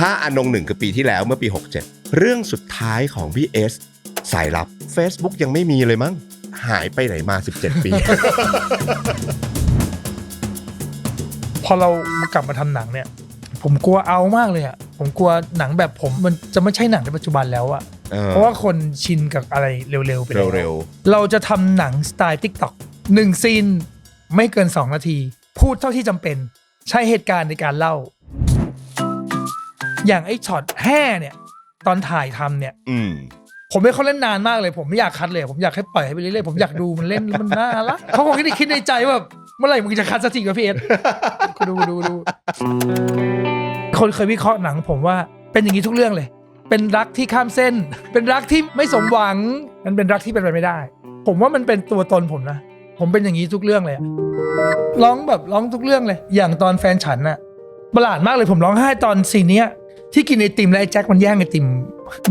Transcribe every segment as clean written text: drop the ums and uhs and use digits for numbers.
ถ้าอนง1คือปีที่แล้วเมื่อปี67เรื่องสุดท้ายของพี่เอสสายลับ Facebook ยังไม่มีเลยมั้งหายไปไหนมา17 ปี พอเรากลับมาทำหนังเนี่ยผมกลัวเอามากเลยอ่ะผมกลัวหนังแบบผมมันจะไม่ใช่หนังในปัจจุบันแล้วอ่ะเพราะว่าคนชินกับอะไรเร็วๆไปแล้วเราจะทำหนังสไตล์ TikTok 1 ซีนไม่เกิน2 นาทีพูดเท่าที่จำเป็นใช้เหตุการณ์ในการเล่าอย่างไอ้ช็อตแห่เนี่ยตอนถ่ายทำเนี่ยผมไม่เขาเล่นนานมากเลยผมไม่อยากคัดเลยผมอยากให้ปล่อยให้ไปเรื่อยๆผมอยากดูมันเล่นมันน่ารักเขาคงคิดในใจว่าเมื่อไหร่มึงจะคัดสักทีกับพี่เอสดูคนเคยวิเคราะห์หนังผมว่าเป็นอย่างนี้ทุกเรื่องเลยเป็นรักที่ข้ามเส้นเป็นรักที่ไม่สมหวังมันเป็นรักที่เป็นไปไม่ได้ผมว่ามันเป็นตัวตนผมนะผมเป็นอย่างนี้ทุกเรื่องเลยร้องทุกเรื่องเลยอย่างตอนแฟนฉันน่ะประหลาดมากเลยผมร้องไห้ตอนซีนเนี้ยที่กินไอติมแล้วไอ้แจ็คมันแย่งไอติม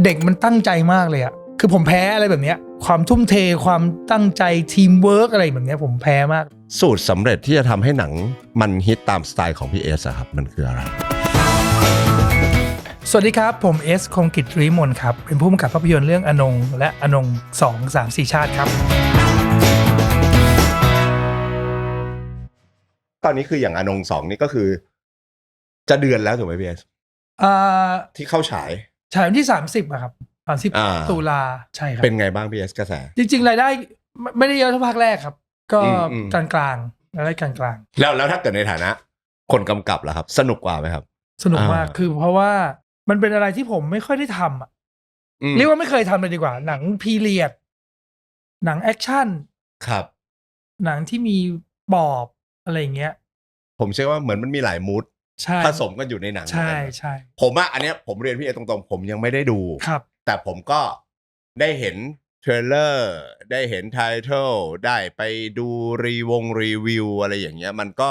เด็กมันตั้งใจมากเลยอะคือผมแพ้อะไรแบบเนี้ยความทุ่มเทความตั้งใจทีมเวิร์กอะไรแบบเนี้ยผมแพ้มากสูตรสำเร็จที่จะทำให้หนังมันฮิตตามสไตล์ของพี่เอสครับมันคืออะไรสวัสดีครับผมเอสคงกิจ ริมนครับเป็นผู้กำกับภาพยนตร์เรื่องอนงและอนง2 3 4 ชาติครับตอนนี้คืออย่างอนง2นี่ก็คือจะเดือนแล้วถูกไหมพี่เอสที่เข้าฉายวันที่30อะครับ30 ตุลาใช่ครับเป็นไงบ้างพี่เอสกระแสจริงๆรายได้ไม่ได้เยอะเท่าภาคแรกครับก็กลางๆรายได้กลางๆแล้วถ้าเกิดในฐานะคนกำกับล่ะครับสนุกกว่าไหมครับสนุกมากคือเพราะว่ามันเป็นอะไรที่ผมไม่ค่อยได้ทำอ่ะเรียกว่าไม่เคยทำเลยดีกว่าหนังพีเรียดหนังแอคชั่นครับหนังที่มีปอบอะไรอย่างเงี้ยผมเชื่อว่าเหมือนมันมีหลายมูดผสมกันอยู่ในหนังใช่ผมอันเนี้ยผมเรียนพี่เอตรงๆผมยังไม่ได้ดูครับแต่ผมก็ได้เห็นเทรลเลอร์ได้เห็นไทเทิลได้ไปดูรีวิวอะไรอย่างเงี้ยมันก็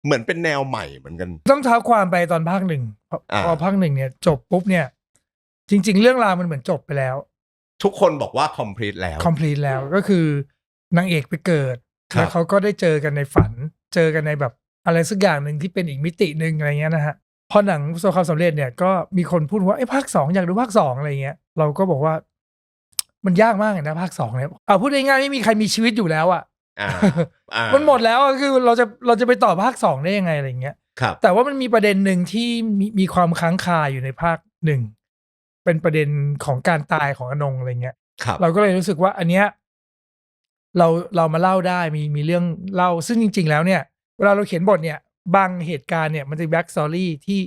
เหมือนเป็นแนวใหม่เหมือนกันต้องเท้าความไปตอนภาค 1พอภาค 1เนี่ยจบปุ๊บเนี่ยจริงๆเรื่องราวมันเหมือนจบไปแล้วทุกคนบอกว่า complete แล้วก็คือนางเอกไปเกิดแล้วเขาก็ได้เจอกันในฝันเจอกันในแบบอะไรสักอย่างหนึ่งที่เป็นอีกมิตินึงอะไรเงี้ยนะฮะพอหนังประสบความสำเร็จเนี่ยก็มีคนพูดว่าภาค 2อยากดูภาค 2อะไรเงี้ยเราก็บอกว่ามันยากมากเลยนะภาค 2เนี่ยพูดง่ายๆไม่มีใครมีชีวิตอยู่แล้วอ่ะมันหมดแล้วคือเราจะไปต่อภาค 2ได้ยังไงอะไรเงี้ยแต่ว่ามันมีประเด็นหนึ่งที่มีความค้างคาอยู่ในภาค 1เป็นประเด็นของการตายของอนงอะไรเงี้ยเราก็เลยรู้สึกว่าอันเนี้ยเรามาเล่าได้มีเรื่องเล่าซึ่งจริงๆแล้วเนี่ยเวลาเราเขียนบทเนี่ยบางเหตุการณ์เนี่ยมันจะแบ็กสตอรี่ที่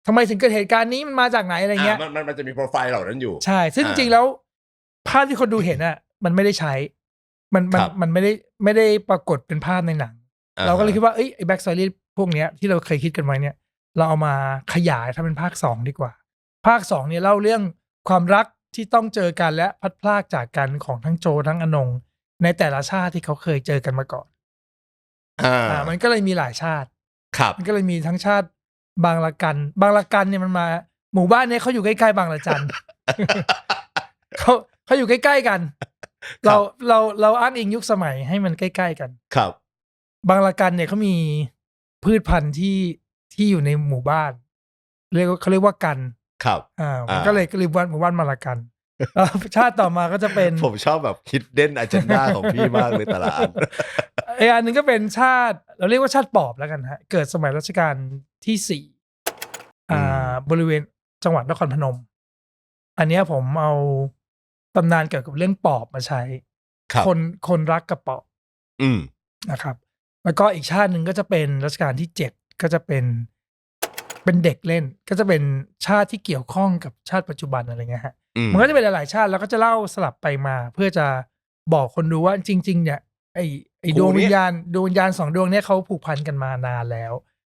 ทำไมถึงเกิดเหตุการณ์นี้มันมาจากไหนอะไรเงี้ยมันจะมีโปรไฟล์เหล่านั้นอยู่ใช่ซึ่งจริงๆแล้วภาพที่คนดูเห็นอ่ะมันไม่ได้ใช้มันไม่ได้ปรากฏเป็นภาพในหนังเราก็เลยคิดว่าไอ้แบ็กสตอรี่พวกเนี้ยที่เราเคยคิดกันไว้เนี่ยเราเอามาขยายทำเป็นภาค 2ดีกว่าภาค 2เนี่ยเล่าเรื่องความรักที่ต้องเจอกันและพัดพรากจากกันของทั้งโจทั้งอนงในแต่ละชาติที่เขาเคยเจอกันมาก่อนมันก็เลยมีหลายชาติมันก็เลยมีทั้งชาติบางละกันเนี่ยมันมาหมู่บ้านนี้เขาอยู่ใกล้ๆบางละจัน เขาอยู่ใกล้ๆกันเราอ้างอิงยุคสมัยให้มันใกล้ๆกันครับบางละกันเนี่ยเขามีพืชพันธุ์ที่อยู่ในหมู่บ้านเขาเรียกว่ากันครับมันก็เลยหมู่บ้านมาละกันชาติต่อมาก็จะเป็นผมชอบแบบคิดเด่นอเจนดาของพี่มากเลยแต่ละอันอันนึงก็เป็นชาติเราเรียกว่าชาติปอบแล้วกันฮะเกิดสมัยรัชกาลที่4บริเวณจังหวัดนครพนมอันนี้ผมเอาตำนานเกี่ยวกับเรื่องปอบมาใช้คนรักกับปอบนะครับแล้วก็อีกชาติหนึ่งก็จะเป็นรัชกาลที่7ก็จะเป็นเด็กเล่นก็จะเป็นชาติที่เกี่ยวข้องกับชาติปัจจุบันอะไรเงี้ยฮะมันก็จะเป็นหลายๆชาติแล้วก็จะเล่าสลับไปมาเพื่อจะบอกคนดูว่าจริงๆเนี่ยไอ้ดวงวิญญาณ2 ดวงเนี่ยเขาผูกพันกันมานานแล้ว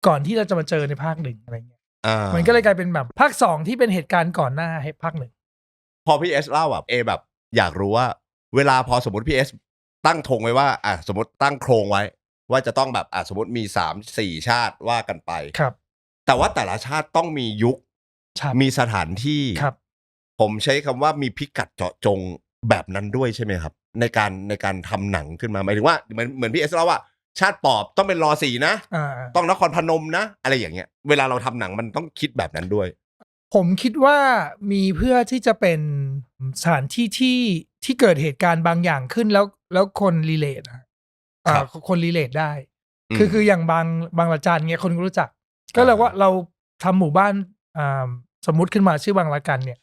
ก่อนที่เราจะมาเจอในภาค 1อะไรเงี้ยมันก็เลยกลายเป็นแบบภาค 2ที่เป็นเหตุการณ์ก่อนหน้าให้ภาค 1พอพี่เอสเล่าแบบแบบอยากรู้ว่าเวลาพอสมมติพี่เอสตั้งธงไว้ว่าสมมติตั้งโครงไว้ว่าจะต้องแบบสมมติมี 3-4 ชาติว่ากันไปครับแต่ว่าแต่ละชาติต้องมียุคมีสถานที่ผมใช้คำว่ามีพิกัดเจาะจงแบบนั้นด้วยใช่ไหมครับในการทำหนังขึ้นมาหมายถึงว่าเหมือนพี่เอสเล่าว่าชาติปอบต้องเป็นร.4 นะต้องนครพนมนะอะไรอย่างเงี้ยเวลาเราทำหนังมันต้องคิดแบบนั้นด้วย ผมคิดว่ามีเพื่อที่จะเป็นสถานที่ที่เกิดเหตุการณ์บางอย่างขึ้นแล้วคนรีเลทคนรีเลทได้คืออย่างบางละจันเงี้ยคนก็รู้จักก็เลยว่าเราทำหมู่บ้านสมมุติขึ้นมาชื่อบางละกันเนี่ย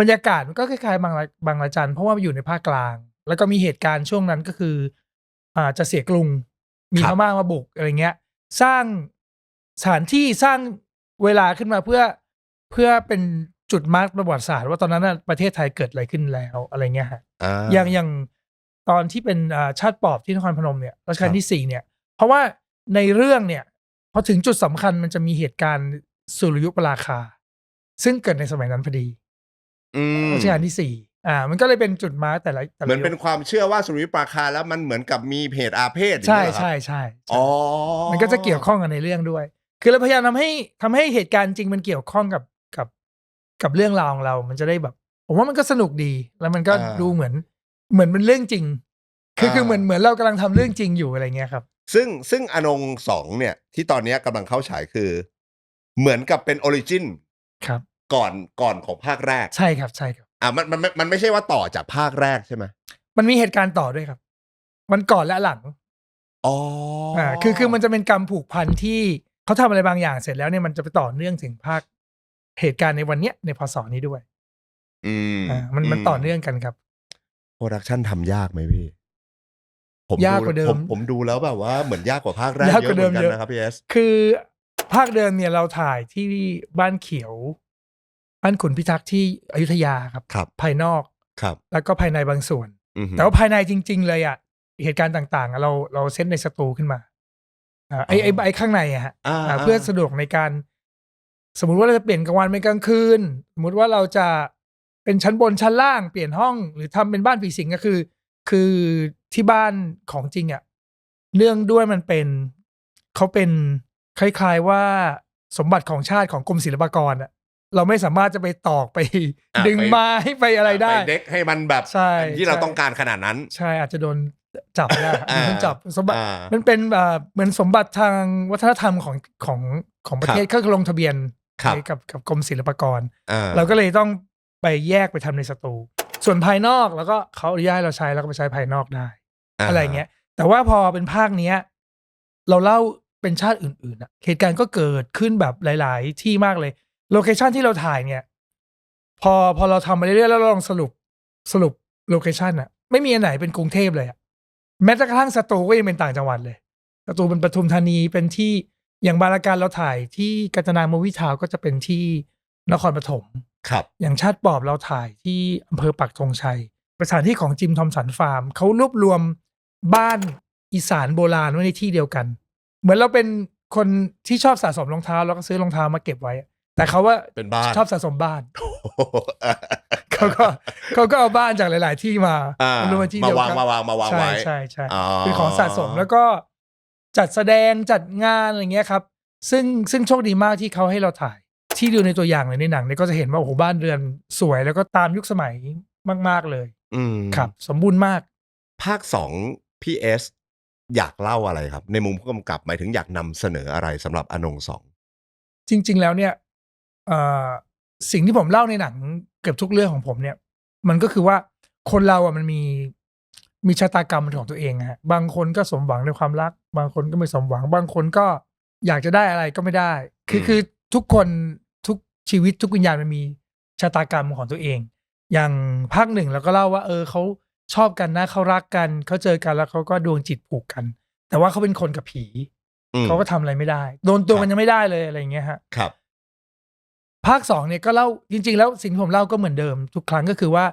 บรรยากาศมันก็คล้ายๆบางละจันเพราะว่ามันอยู่ในภาคกลางแล้วก็มีเหตุการณ์ช่วงนั้นก็คือจะเสียกรุงมีพม่ามาบุกอะไรเงี้ยสร้างสถานที่สร้างเวลาขึ้นมาเพื่อเป็นจุดมาร์กประวัติศาสตร์ว่าตอนนั้นประเทศไทยเกิดอะไรขึ้นแล้วอะไรเงี้ยฮะอย่างตอนที่เป็นชาติปอบที่นครพนมเนี่ยรัชกาลที่4เนี่ยเพราะว่าในเรื่องเนี่ยพอถึงจุดสำคัญมันจะมีเหตุการณ์สุริยุปราคาซึ่งเกิดในสมัยนั้นพอดีรัชกาลที่4มันก็เลยเป็นจุดมาร์กแต่ละเหมือนเป็นความเชื่อว่าสุริยุปราคาแล้วมันเหมือนกับมีเหตุอาเพศใช่อ๋อมันก็จะเกี่ยวข้องกันในเรื่องด้วยคือเราพยายามทำให้เหตุการณ์จริงมันเกี่ยวข้องกับเรื่องราวของเรามันจะได้แบบผมว่ามันก็สนุกดีแล้วมันก็ดูเหมือนเป็นเรื่องจริงคือเหมือนเรากำลังทำเรื่องจริงอยู่อะไรเงี้ยครับซึ่งอนง2เนี่ยที่ตอนนี้กำลังเข้าฉายคือเหมือนกับเป็นออริจินครับก่อนของภาคแรกใช่ครับมันไม่ใช่ว่าต่อจากภาคแรกใช่ไหมมันมีเหตุการณ์ต่อด้วยครับมันก่อนและหลังคือมันจะเป็นกรรมผูกพันที่เขาทำอะไรบางอย่างเสร็จแล้วเนี่ยมันจะไปต่อเนื่องถึงภาคเหตุการณ์ในวันเนี้ยในพศนี้ด้วยมันต่อเนื่องกันครับโปรดักชันทำยากไหมพี่ยากกว่าเดิมผมดูแล้วแบบว่าเหมือนยากกว่าภาคแรกเยอะเหมือนกันนะครับพี่เอสคือภาคเดิมเนี่ยเราถ่ายที่บ้านเขียวบ้านขุนพิทักษ์ที่อยุธยาครับภายนอกแล้วก็ภายในบางส่วนแต่ว่าภายในจริงๆเลยอ่ะเหตุการณ์ต่างๆเราเซตในสตูขึ้นมาไอ้ข้างในฮะเพื่อสะดวกในการสมมุติว่าเราจะเปลี่ยนกลางวันเป็นกลางคืนสมมุติว่าเราจะเป็นชั้นบนชั้นล่างเปลี่ยนห้องหรือทำเป็นบ้านผีสิงก็คือที่บ้านของจริงอ่ะเนื่องด้วยมันเป็นเขาเป็นคล้ายๆว่าสมบัติของชาติของกรมศิลปากรอ่ะเราไม่สามารถจะไปตอกไปดึงไม้ไปอะไรได้ไปเด็กให้มันแบบที่เราต้องการขนาดนั้นใช่อาจจะโดนจับได้โดนจับสมบัติมันเป็นเหมือนสมบัติทางวัฒนธรรมของประเทศเขาลงทะเบียนกับกรมศิลปากรเราก็เลยต้องไปแยกไปทำในสตูส่วนภายนอกแล้วก็เขาอนุญาตให้เราใช้แล้วก็ไปใช้ภายนอกได้อะไรเงี้ยแต่ว่าพอเป็นภาคเนี้ยเราเล่าเป็นชาติอื่นๆเหตุการณ์ก็เกิดขึ้นแบบหลายๆที่มากเลยโลเคชันที่เราถ่ายเนี่ยพอเราทำมาเรื่อยๆแล้วเราลองสรุปโลเคชันไม่มีอันไหนเป็นกรุงเทพเลยแม้กระทั่งสตูก็ยังเป็นต่างจังหวัดเลยสตูเป็นปทุมธานีเป็นที่อย่างบางละการเราถ่ายที่กาญจนาโมวิทาวก็จะเป็นที่นครปฐมอย่างชาติปอบเราถ่ายที่อำเภอปักธงชัยสถานที่ของจิมทอมสันฟาร์มเขารวบรวมบ้านอีสานโบราณไว้ในที่เดียวกันเหมือนเราเป็นคนที่ชอบสะสมรองเท้าแล้วก็ซื้อรองเท้ามาเก็บไว้แต่เขาว่าเป็นบ้านชอบสะสมบ้านเขาก็เอาบ้านจากหลายๆที่มารวมมาที่เดียวกันมาวางไว้ใช่คือของสะสมแล้วก็จัดแสดงจัดงานอะไรเงี้ยครับซึ่งโชคดีมากที่เขาให้เราถ่ายที่ดูในตัวอย่างเลยในหนังเนี่ยก็จะเห็นว่าโอ้โหบ้านเรือนสวยแล้วก็ตามยุคสมัยมากๆเลยครับสมบูรณ์มากภาค2พี่เอสอยากเล่าอะไรครับในมุมผู้กำกับหมายถึงอยากนำเสนออะไรสำหรับอนง2จริงๆแล้วเนี่ยสิ่งที่ผมเล่าในหนังเกือบทุกเรื่องของผมเนี่ยมันก็คือว่าคนเรามันมีชะตากรรมของตัวเองฮะบางคนก็สมหวังในความรักบางคนก็ไม่สมหวังบางคนก็อยากจะได้อะไรก็ไม่ได้คือทุกคนทุกชีวิตทุกวิญญาณมันมีชะตากรรมของตัวเองอย่างภาค 1เราก็เล่าว่าเขาชอบกันนะเขารักกันเขาเจอกันแล้วเขาก็ดวงจิตผูกกันแต่ว่าเขาเป็นคนกับผีเขาก็ทำอะไรไม่ได้โดนตัวกันยังไม่ได้เลยอะไรอย่างเงี้ยฮะครับภาค2เนี่ยก็เล่าจริงๆแล้วสิ่งที่ผมเล่าก็เหมือนเดิมทุกครั้งก็คือว่า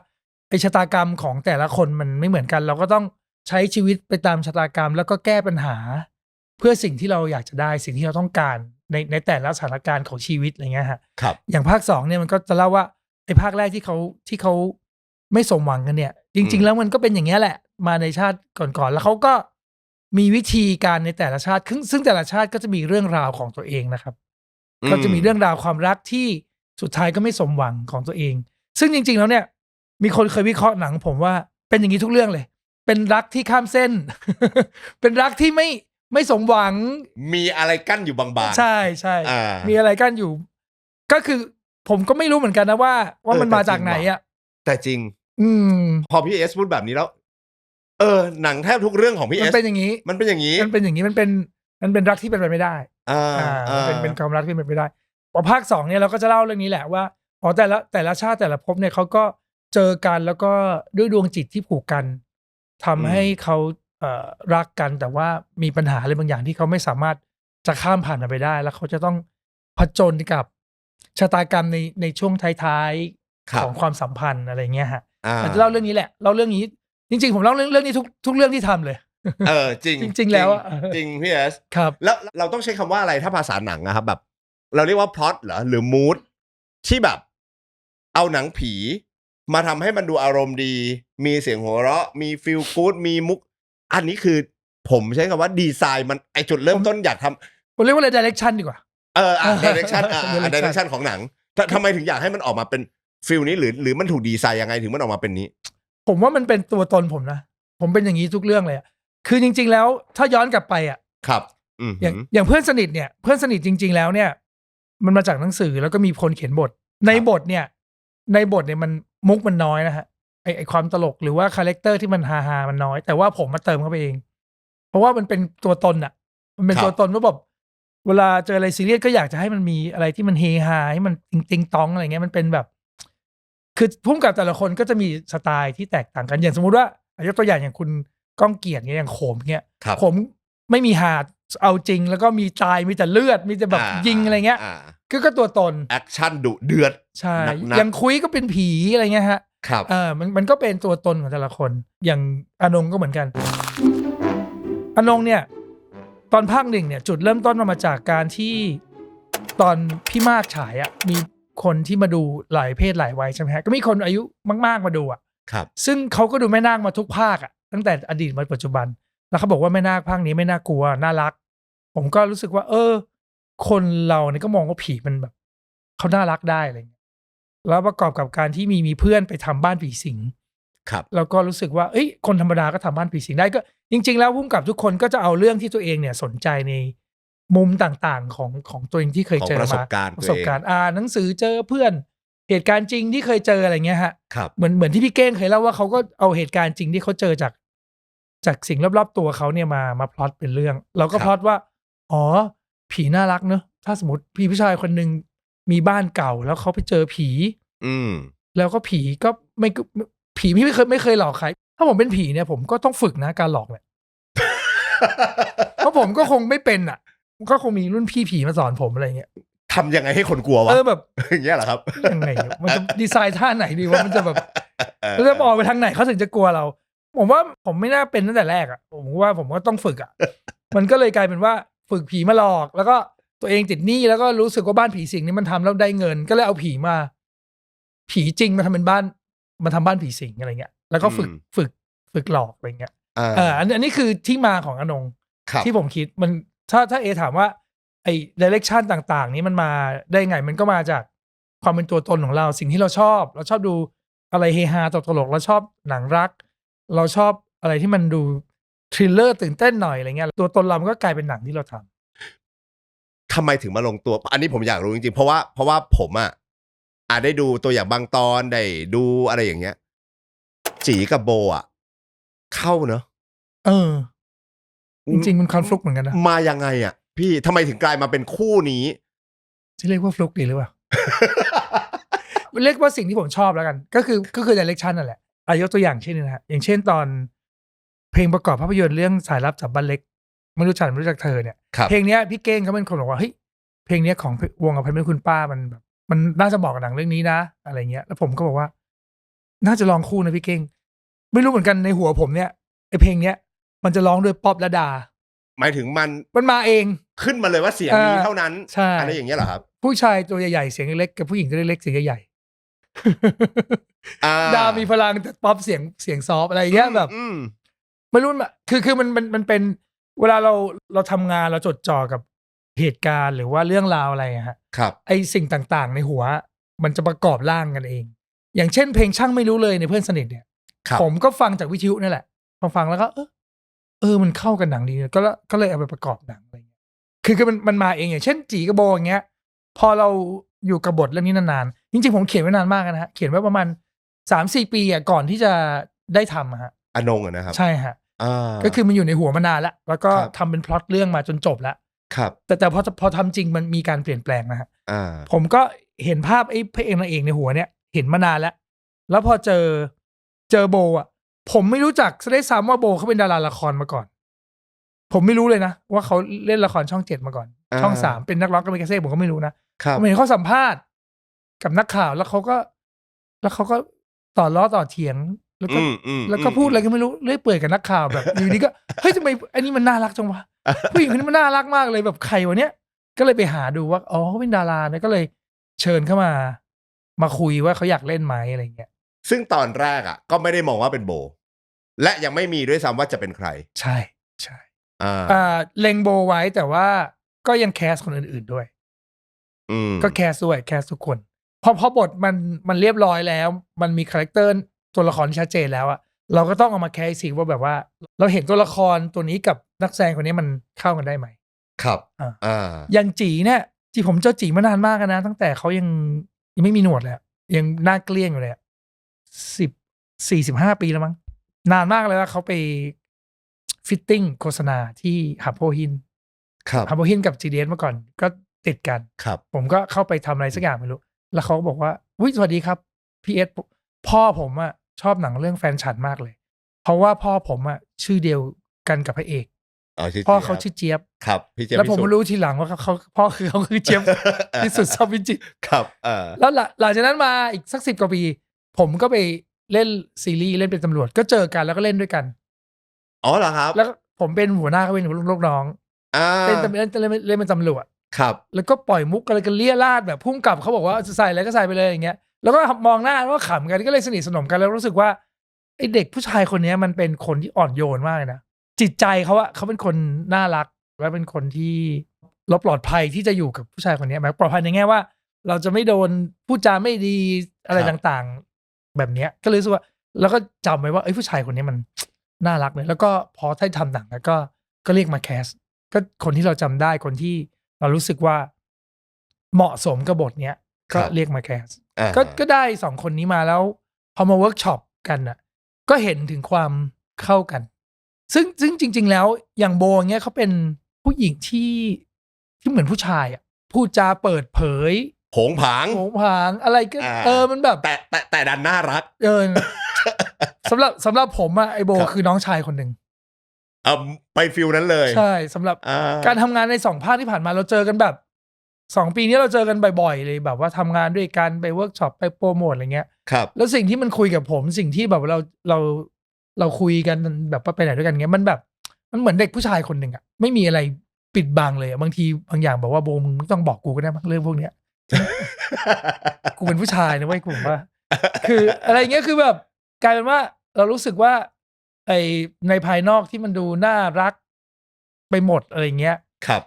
ไอชะตากรรมของแต่ละคนมันไม่เหมือนกันเราก็ต้องใช้ชีวิตไปตามชะตากรรมแล้วก็แก้ปัญหาเพื่อสิ่งที่เราอยากจะได้สิ่งที่เราต้องการในแต่ละสถานการณ์ของชีวิตอะไรเงี้ยฮะอย่างภาค2เนี่ยมันก็จะเล่าว่าไอภาคแรกที่เขาไม่สมหวังกันเนี่ยจริงๆแล้วมันก็เป็นอย่างเงี้ยแหละมาในชาติก่อนๆแล้วเขาก็มีวิธีการในแต่ละชาติซึ่งแต่ละชาติก็จะมีเรื่องราวของตัวเองนะครับก็จะมีเรื่องราวความรักที่สุดท้ายก็ไม่สมหวังของตัวเองซึ่งจริงๆแล้วเนี่ยมีคนเคยวิเคราะห์หนังผมว่าเป็นอย่างนี้ทุกเรื่องเลยเป็นรักที่ข้ามเส้น เป็นรักที่ไม่สมหวังมีอะไรกั้นอยู่บางๆใช่มีอะไรกั้นอยู่ก็คือ ผมก็ไม่รู้เหมือนกันนะว่ามันมาจากไหนอ่ะแต่จริง พอพี่เอสพูดแบบนี้แล้วหนังแทบทุกเรื่องของพี่เอสมันเป็นอย่างนี้มันเป็นรักที่เป็นไปไม่ได้เป็นความรักที่เป็นไปไม่ได้พอภาค 2เนี่ยเราก็จะเล่าเรื่องนี้แหละว่าแต่ละชาติแต่ละภพเนี่ยเขาก็เจอกันแล้วก็ด้วยดวงจิตที่ผูกกันทำให้เขารักกันแต่ว่ามีปัญหาอะไรบางอย่างที่เขาไม่สามารถจะข้ามผ่านมันไปได้แล้วเขาจะต้องผจญกับชะตากรรมในช่วงท้ายๆของความสัมพันธ์อะไรเงี้ยฮะมันจะเล่าเรื่องนี้แหละเล่าเรื่องนี้จริงๆผมเล่าเรื่องนี้ทุกเรื่องที่ทำเลยจริง จริงแล้วจริงพี่เอส ครับ แล้วเราต้องใช้คำว่าอะไรถ้าภาษาหนังนะครับแบบเราเรียกว่าพล็อตเหรอหรือมูดที่แบบเอาหนังผีมาทำให้มันดูอารมณ์ดีมีเสียงหัวเราะมีฟีลกู๊ดมีมุกอันนี้คือผมใช้คำว่าดีไซน์มันไอจุดเริ่มต้นอยากทำผมเรียกว่าอะไร direction ดีกว่าdirection direction ของหนังทำไมถึงอยากให้มันออกมาเป็นฟีลนี้หรือมันถูกดีไซน์ยังไงถึงมันออกมาเป็นนี้ผมว่ามันเป็นตัวตนผมนะผมเป็นอย่างนี้ทุกเรื่องเลยคือจริงๆแล้วถ้าย้อนกลับไปครับอย่างเพื่อนสนิทเนี่ยเพื่อนสนิทจริงๆแล้วเนี่ยมันมาจากหนังสือแล้วก็มีคนเขียนบทในบทเนี่ยมันมุกมันน้อยนะฮะไอความตลกหรือว่าคาแรคเตอร์ที่มันฮามันน้อยแต่ว่าผมมาเติมเข้าไปเองเพราะว่ามันเป็นตัวตนมันเป็นตัวตนว่าแบบเวลาเจออะไรซีเรียสก็อยากจะให้มันมีอะไรที่มันเฮฮาให้มันติงตองอะไรเงี้ยมันเป็นแบบคือพุ่งกับแต่ละคนก็จะมีสไตล์ที่แตกต่างกันอย่างสมมุติว่ายกตัวอย่างคุณก้องเกียรติเงี้ยอย่างโขมเงี้ยโขมไม่มีหาดเอาจริงแล้วก็มีตายมีแต่เลือดมีแต่แบบยิงอะไรเงี้ยก็ตัวตนแอคชั่นดุเดือดใช่อย่างคุยก็เป็นผีอะไรเงี้ยฮะครับมันก็เป็นตัวตนของแต่ละคนอย่างอนงก็เหมือนกันอนงเนี่ยตอนภาค 1เนี่ยจุดเริ่มต้นมาจากการที่ตอนพี่มากฉายมีคนที่มาดูหลายเพศหลายวัยใช่ไหมฮะก็มีคนอายุมากๆมาดูครับซึ่งเขาก็ดูแม่นาคมาทุกภาคตั้งแต่อดีตมาปัจจุบันแล้วเขาบอกว่าแม่นาคภาคนี้ไม่น่ากลัวน่ารักผมก็รู้สึกว่าคนเราเนี่ยก็มองว่าผีมันแบบเขาน่ารักได้อะไรเงี้ยแล้วประกอบกับการที่มีเพื่อนไปทำบ้านผีสิงครับแล้วก็รู้สึกว่าคนธรรมดาก็ทำบ้านผีสิงได้ก็จริงๆแล้วพุ่งกับทุกคนก็จะเอาเรื่องที่ตัวเองเนี่ยสนใจในมุมต่างๆของตัวเองที่เคยเจอมาประสบการณ์หนังสือเจอเพื่อนเหตุการณ์จริงที่เคยเจออะไรเงี้ยฮะเหมือนที่พี่เก้งเคยเล่าว่าเขาก็เอาเหตุการณ์จริงที่เขาเจอจากสิ่งรอบๆตัวเขาเนี่ยมาพล็อตเป็นเรื่องเราก็พล็อตว่าอ๋อผีน่ารักเนอะถ้าสมมติพี่ผู้ชายคนนึงมีบ้านเก่าแล้วเขาไปเจอผีแล้วก็ผีก็ไม่ผีพี่ไม่เคยหลอกใครถ้าผมเป็นผีเนี่ยผมก็ต้องฝึกนะการหลอกแหละ เพราะผมก็คงไม่เป็นก็คงมีรุ่นพี่ผีมาสอนผมอะไรเงี้ยทำยังไงให้คนกลัววะแบบอย่างเงี้ยเหรอครับยังไงมันจะดีไซน์ท่าไหนดีว่ามันจะแบบมันจะบอกไปทางไหนเขาถึงจะกลัวเราผมว่าผมไม่น่าเป็นตั้งแต่แรกผมว่าผมก็ต้องฝึกมันก็เลยกลายเป็นว่าฝึกผีมาหลอกแล้วก็ตัวเองติดหนี้แล้วก็รู้สึกว่าบ้านผีสิงนี่มันทำแล้วได้เงินก็เลยเอาผีจริงมาทำเป็นบ้านมาทำบ้านผีสิงอะไรเงี้ยแล้วก็ฝึกหลอกอะไรเงี้ยอันนี้คือที่มาของอนงที่ผมคิดมันถ้าถามว่าไอ้ดิเรกชันต่างๆนี้มันมาได้ไงมันก็มาจากความเป็นตัวตนของเราสิ่งที่เราชอบดูอะไรเฮฮาตลกเราชอบหนังรักเราชอบอะไรที่มันดูทริลเลอร์ตื่นเต้นหน่อยอะไรเงี้ยตัวตนเรามันก็กลายเป็นหนังที่เราทำไมถึงมาลงตัวอันนี้ผมอยากรู้จริงๆเพราะว่าผมได้ดูตัวอย่างบางตอนได้ดูอะไรอย่างเงี้ยจีกับโบเข้าเนอะจริงๆมันคอนฟลุกเหมือนกันนะมายังไงพี่ทำไมถึงกลายมาเป็นคู่นี้จะเรียกว่าฟลุกดีหรือเปล่า เรียกว่าสิ่งที่ผมชอบแล้วกันก็คือดิเรกชันนั่นแหละยกตัวอย่างเช่นนะฮะอย่างเช่นตอนเพลงประกอบภาพยนตร์เรื่องสายลับจับบ้านเล็กไม่รู้จักเธอเนี่ยเพลงนี้พี่เก้งเขาเป็นคนบอกว่าเฮ้ยเพลงนี้ของวงอภัยเป็นคุณป้ามันแบบมันน่าจะบอกกับหนังเรื่องนี้นะอะไรเงี้ยแล้วผมก็บอกว่าน่าจะลองคู่นะพี่เก้งไม่รู้เหมือนกันในหัวผมเนี่ยไอเพลงเนี้ยมันจะร้องโดยป๊อปและดาหมายถึงมันมาเองขึ้นมาเลยว่าเสียงนี้เท่านั้นอะไรอย่างเงี้ยเหรอครับผู้ชายตัวใหญ่ๆเสียงเล็กกับผู้หญิงตัวเล็กเสียงใหญ่ดามีพลังแต่ป๊อปเสียงซอฟอะไรเงี้ยแบบไม่รู้คือมันเป็นเวลาเราทำงานเราจดจ่อกับเหตุการณ์หรือว่าเรื่องราวอะไรฮะไอสิ่งต่างๆในหัวมันจะประกอบร่างกันเองอย่างเช่นเพลงช่างไม่รู้เลยในเพื่อนสนิทเนี่ยผมก็ฟังจากวิทยุนี่แหละฟังแล้วก็มันเข้ากันหนังดีก็เลยเอาไปประกอบหนังอะไรเงี้ยคือมันมาเองอย่างเช่นจีกระโบอย่างเงี้ยพอเรา อยู่กับบทเรื่องนี้นานๆจริงๆผมเขียนไว้นานมากนะฮะเขียนไว้ประมาณ 3-4 ปีก่อนที่จะได้ทำฮะอนงนะครับใช่ฮะก็คือมันอยู่ในหัวมานานแล้วก็ทำเป็นพล็อตเรื่องมาจนจบแล้วครับแต่พอทำจริงมันมีการเปลี่ยนแปลงนะฮะผมก็เห็นภาพไอ้พระเอกนางเอกในหัวเนี่ยเห็นมานานแล้วพอเจอโบผมไม่รู้จักได้ซ้ำว่าโบเขาเป็นดาราละครมาก่อนผมไม่รู้เลยนะว่าเขาเล่นละครช่อง 7มาก่อนช่อง 3เป็นนักร้องกามิกาเซ่ผมก็ไม่รู้นะผมเห็นเขาสัมภาษณ์กับนักข่าวแล้วเขาก็ต่อล้อต่อเถียงแล้วก็พูดอะไรก็ไม่รู้เรื่อยเปื่อยกับนักข่าวแบบอยู่ดีก็เฮ้ยทำไมอันนี้มันน่ารักจังวะผู้หญิงคนนี้มันน่ารักมากเลยแบบใครวะเนี้ยก็เลยไปหาดูว่าอ๋อเขาเป็นดาราเนี่ยก็เลยเชิญเข้ามาคุยว่าเขาอยากเล่นไหมอะไรเงี้ยซึ่งตอนแรกก็ไม่ได้มองว่าเป็นโบและยังไม่มีด้วยซ้ำว่าจะเป็นใครใช่เล็งโบไว้แต่ว่าก็ยังแคสคนอื่นๆด้วยก็แคสทุกคนพอบทมันเรียบร้อยแล้วมันมีคาแรคเตอร์ตัวละครที่ชัดเจนแล้วเราก็ต้องเอามาแคสสิว่าแบบว่าเราเห็นตัวละครตัวนี้กับนักแสดงคนนี้มันเข้ากันได้ไหมครับอย่างจีเนี่ยจีผมเจ้าจีมานานมากนะตั้งแต่เขายังไม่มีหนวดเลยยังหน้าเกลี้ยงอยู่เลย45 ปีแล้วมั้งนานมากเลยว่าเขาไปฟิตติ้งโฆษณาที่หับโพหินหับโพหินกับ GDS เมื่อก่อนก็ติดกันผมก็เข้าไปทำอะไรสักอย่างไม่รู้แล้วเขาก็บอกว่าสวัสดีครับพี่เอสพ่อผมชอบหนังเรื่องแฟนฉันมากเลยเพราะว่าพ่อผมชื่อเดียวกันกับพระเอกพ่อเขาชื่อเจี๊ยบครับพี่เจี๊ยบแล้วผมมารู้ทีหลังว่าพ่อเขาคือเจี๊ยบที่สุดชอบวิจิตครับแล้วหลังจากนั้นมาอีกสัก10 กว่าปีผมก็ไปเล่นซีรีส์เล่นเป็นตำรวจก็เจอกันแล้วก็เล่นด้วยกันอ๋อเหรอครับแล้วผมเป็นหัวหน้าเขาเป็นลูกน้องเล่นเป็นตำรวจครับแล้วก็ปล่อยมุกอะไรกันเลี่ยราดแบบพุ่งกลับเขาบอกว่าจะใส่อะไรก็ใส่ไปเลยอย่างเงี้ยแล้วก็มองหน้าแล้วก็ขำกันก็เลยสนิทสนมกันแล้วรู้สึกว่าไอเด็กผู้ชายคนนี้มันเป็นคนที่อ่อนโยนมากเลยนะจิตใจเขาเป็นคนน่ารักและเป็นคนที่เราปลอดภัยที่จะอยู่กับผู้ชายคนนี้หมายปลอดภัยในแง่ว่าเราจะไม่โดนพูดจาไม่ดีอะไรต่างๆแบบนี้ก็เลยรู้สึกว่าแล้วก็จำไว้ว่าไอ้ผู้ชายคนนี้มันน่ารักเลยแล้วก็พอได้ทำหนังแล้วก็เรียกมาแคสก็คนที่เราจำได้คนที่เรารู้สึกว่าเหมาะสมกับบทเนี้ยก็เรียกมาแคสก็ได้2 คนนี้มาแล้วพอมาเวิร์กช็อปกันก็เห็นถึงความเข้ากันซึ่งจริงๆแล้วอย่างโบเงี้ยเขาเป็นผู้หญิงที่เหมือนผู้ชายพูดจาเปิดเผยโผงผางอะไรก็มันแบบแต่ดันน่ารักสำหรับผมไอโบคือน้องชายคนหนึ่งไปฟิลนั้นเลยใช่สำหรับการทำงานใน2 ภาคที่ผ่านมาเราเจอกันแบบ2 ปีนี้เราเจอกันบ่อยๆเลยแบบว่าทำงานด้วยกันไปเวิร์กช็อปไปโปรโมทอะไรเงี้ยแล้วสิ่งที่มันคุยกับผมสิ่งที่แบบเราคุยกันแบบไปไหนด้วยกันเงี้ยมันแบบมันเหมือนเด็กผู้ชายคนหนึ่งไม่มีอะไรปิดบังเลยบางทีบางอย่างบอกว่าโบมึงไม่ต้องบอกกูก็ได้เรื่องพวกเนี้ย กูเป็นผู้ชายนะเว้ยกูว่าคืออะไรเงี้ยคือแบบกลายเป็นว่าเรารู้สึกว่าไอในภายนอกที่มันดูน่ารักไปหมดอะไรเงี้ยครับ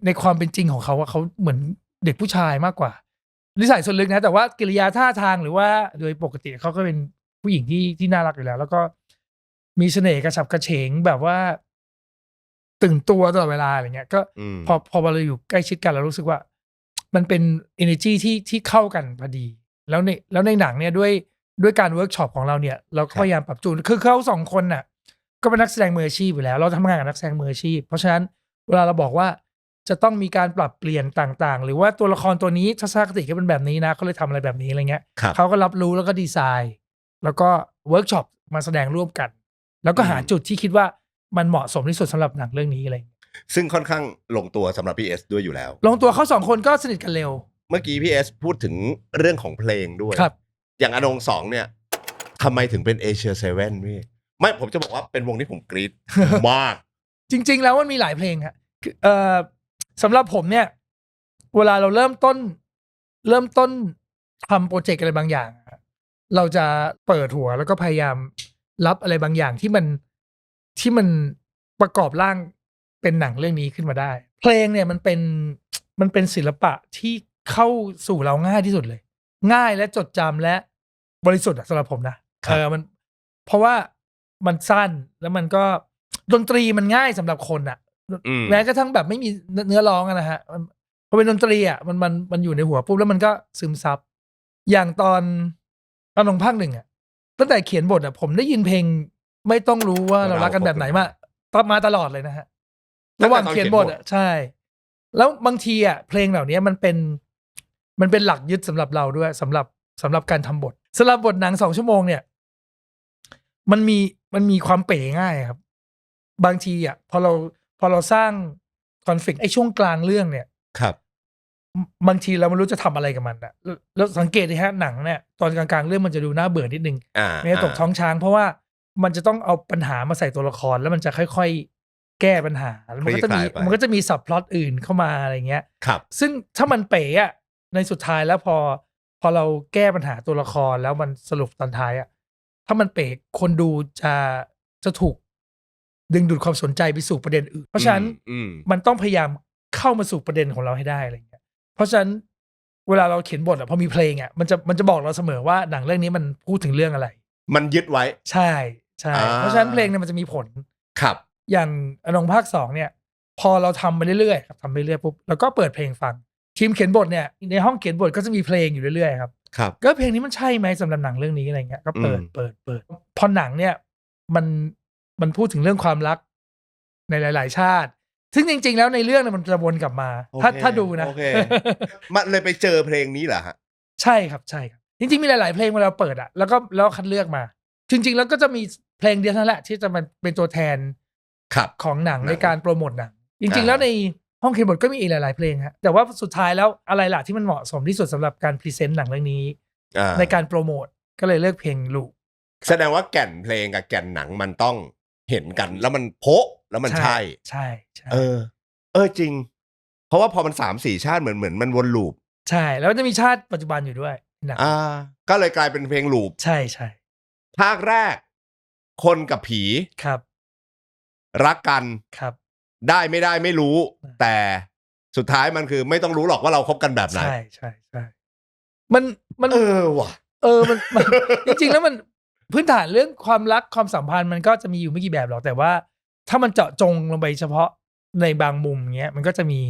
ในความเป็นจริงของเขาเขาเหมือนเด็กผู้ชายมากกว่านิสัยส่วนลึกนะแต่ว่ากิริยาท่าทางหรือว่าโดยปกติเขาก็เป็นผู้หญิงที่น่ารักอยู่แล้วแล้วก็มีเสน่ห์กระฉับกระเฉงแบบว่าตื่นตัวตลอดเวลาอะไรเงี้ยก็พอเราอยู่ใกล้ชิดกันเรารู้สึกว่ามันเป็น energy ที่เข้ากันพอดีแล้วในหนังเนี่ยด้วยการเวิร์กช็อปของเราเนี่ยเราก็พยายามปรับจูนคือเขา2 คนก็เป็นนักแสดงมืออาชีพอยู่แล้วเราทำงานกับนักแสดงมืออาชีพเพราะฉะนั้นเวลาเราบอกว่าจะต้องมีการปรับเปลี่ยนต่างๆหรือว่าตัวละครตัวนี้ทัศนคติก็เป็นแบบนี้นะเขาเลยทำอะไรแบบนี้อะไรเงี้ยเขาก็รับรู้แล้วก็ดีไซน์แล้วก็เวิร์กช็อปมาแสดงร่วมกันแล้วก็หาจุดที่คิดว่ามันเหมาะสมที่สุดสำหรับหนังเรื่องนี้อะไรซึ่งค่อนข้างลงตัวสำหรับพี่เอสด้วยอยู่แล้วลงตัวเขา2 คนก็สนิทกันเร็วเมื่อกี้พี่เอสพูดถึงเรื่องของเพลงด้วยอย่างอนง2เนี่ยทำไมถึงเป็นเอเชีย7พี่ไม่ผมจะบอกว่าเป็นวงที่ผมกรี๊ดมากจริงๆแล้วมันมีหลายเพลงครับสำหรับผมเนี่ยเวลาเราเริ่มต้นทำโปรเจกต์อะไรบางอย่างเราจะเปิดหัวแล้วก็พยายามรับอะไรบางอย่างที่มันประกอบร่างเป็นหนังเรื่องนี้ขึ้นมาได้เพลงเนี่ยมันเป็นศิลปะที่เข้าสู่เราง่ายที่สุดเลยง่ายและจดจำและบริสุทธิ์สำหรับผมนะมันเพราะว่ามันสั้นแล้วมันก็ดนตรีมันง่ายสำหรับคนแม้กระทั่งแบบไม่มีเนื้อร้องนะฮะ พอเป็นดนตรีอ่ะมันอยู่ในหัวปุ๊บแล้วมันก็ซึมซับอย่างตอนอนงภาค 1อ่ะตั้งแต่เขียนบทอ่ะผมได้ยินเพลงไม่ต้องรู้ว่าเรารักกันแบบไหนมาตลอดเลยนะฮะระหว่างเขียนบทอ่ะใช่แล้วบางทีอ่ะเพลงเหล่านี้มันเป็นหลักยึดสำหรับเราด้วยสำหรับการทำบทสำหรับบทหนัง2 ชั่วโมงเนี่ยมันมีความเป๋ง่ายครับบางทีอ่ะพอเราสร้างคอนฟ lict ไอ้ช่วงกลางเรื่องเนี่ยครับบางทีเราไม่รู้จะทำอะไรกับมันอะแล้วสังเกตดิฮะหนังเนี่ยตอนกลางๆเรื่องมันจะดูน่าเบื่อนิดนึงไม่ได้ตกท้องช้างเพราะว่ามันจะต้องเอาปัญหามาใส่ตัวละครแล้วมันจะค่อยๆแก้ปัญหาแล้วมันก็จะมีซับพล็อตอื่นเข้ามาอะไรเงี้ยครับซึ่งถ้ามันเป๋อะในสุดท้ายแล้วพอเราแก้ปัญหาตัวละครแล้วมันสรุปตอนท้ายอะถ้ามันเป๋คนดูจะถูกดึงดูดความสนใจไปสู่ประเด็นอื่นเพราะฉะนั้นมันต้องพยายามเข้ามาสู่ประเด็นของเราให้ได้อะไรเงี้ยเพราะฉะนั้นเวลาเราเขียนบทอะพอมีเพลงอะมันจะบอกเราเสมอว่าหนังเรื่องนี้มันพูดถึงเรื่องอะไรมันยึดไว้ใช่เพราะฉะนั้นเพลงเนี่ยมันจะมีผลครับอย่างอนงภาค 2เนี่ยพอเราทำไปเรื่อยๆครับทำไปเรื่อยปุ๊บแล้วก็เปิดเพลงฟังทีมเขียนบทเนี่ยในห้องเขียนบทก็จะมีเพลงอยู่เรื่อยๆครับก็เพลงนี้มันใช่ไหมสำหรับหนังเรื่องนี้อะไรเงี้ยก็เปิดพอหนังเนี่ยมันพูดถึงเรื่องความรักในหลายๆชาติซึ่งจริงๆแล้วในเรื่องเนี่ยมันจะวนกลับมาถ้าดูนะมันเลยไปเจอเพลงนี้เหรอฮะใช่ครับจริงๆมีหลายๆเพลงเวลาเปิดอ่ะแล้วคัดเลือกมาจริงๆแล้วก็จะมีเพลงเดียวนั่นแหละที่จะมันเป็นตัวแทนของหนังในการโปรโมทหนังจริงๆแล้วในห้องเขียนบทก็มีอีกหลายๆเพลงฮะแต่ว่าสุดท้ายแล้วอะไรล่ะที่มันเหมาะสมที่สุดสำหรับการพรีเซนต์หนังเรื่องนี้ในการโปรโมทก็เลยเลือกเพลงลูกแสดงว่าแก่นเพลงกับแก่นหนังมันต้องเห็นกันแล้วมันโพะแล้วมันใช่จริงเพราะว่าพอมัน3-4 ชาติเหมือนมันวนลูปใช่แล้วจะมีชาติปัจจุบันอยู่ด้วยหนังก็เลยกลายเป็นเพลงลูปใช่ภาคแรกคนกับผีครับรักกันครับได้ไม่รู้แต่สุดท้ายมันคือไม่ต้องรู้หรอกว่าเราคบกันแบบไหนใช่มันว่ะมันจริงๆแล้วมันพื้นฐานเรื่องความรักความสัมพันธ์มันก็จะมีอยู่ไม่กี่แบบหรอกแต่ว่าถ้ามันเจาะจงลงไปเฉพาะในบางมุมเงี้ยมันก็จะมี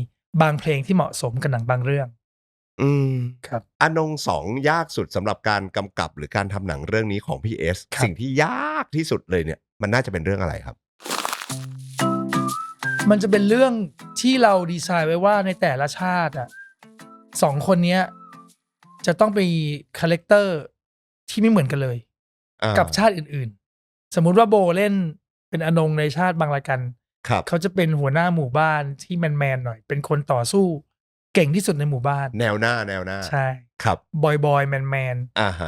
บางเพลงที่เหมาะสมกับหนังบางเรื่องครับอนง2ยากสุดสำหรับการกำกับหรือการทำหนังเรื่องนี้ของพี่เอสสิ่งที่ยากที่สุดเลยเนี่ยมันน่าจะเป็นเรื่องอะไรครับมันจะเป็นเรื่องที่เราดีไซน์ไว้ว่าในแต่ละชาติอ่ะ2 คนนี้จะต้องมีคาแรคเตอร์ที่ไม่เหมือนกันเลยกับชาติอื่นๆสมมุติว่าโบเล่นเป็นอนงในชาติบางระกันเขาจะเป็นหัวหน้าหมู่บ้านที่แมนๆหน่อยเป็นคนต่อสู้เก่งที่สุดในหมู่บ้านแนวหน้าใช่ครับบอยแมน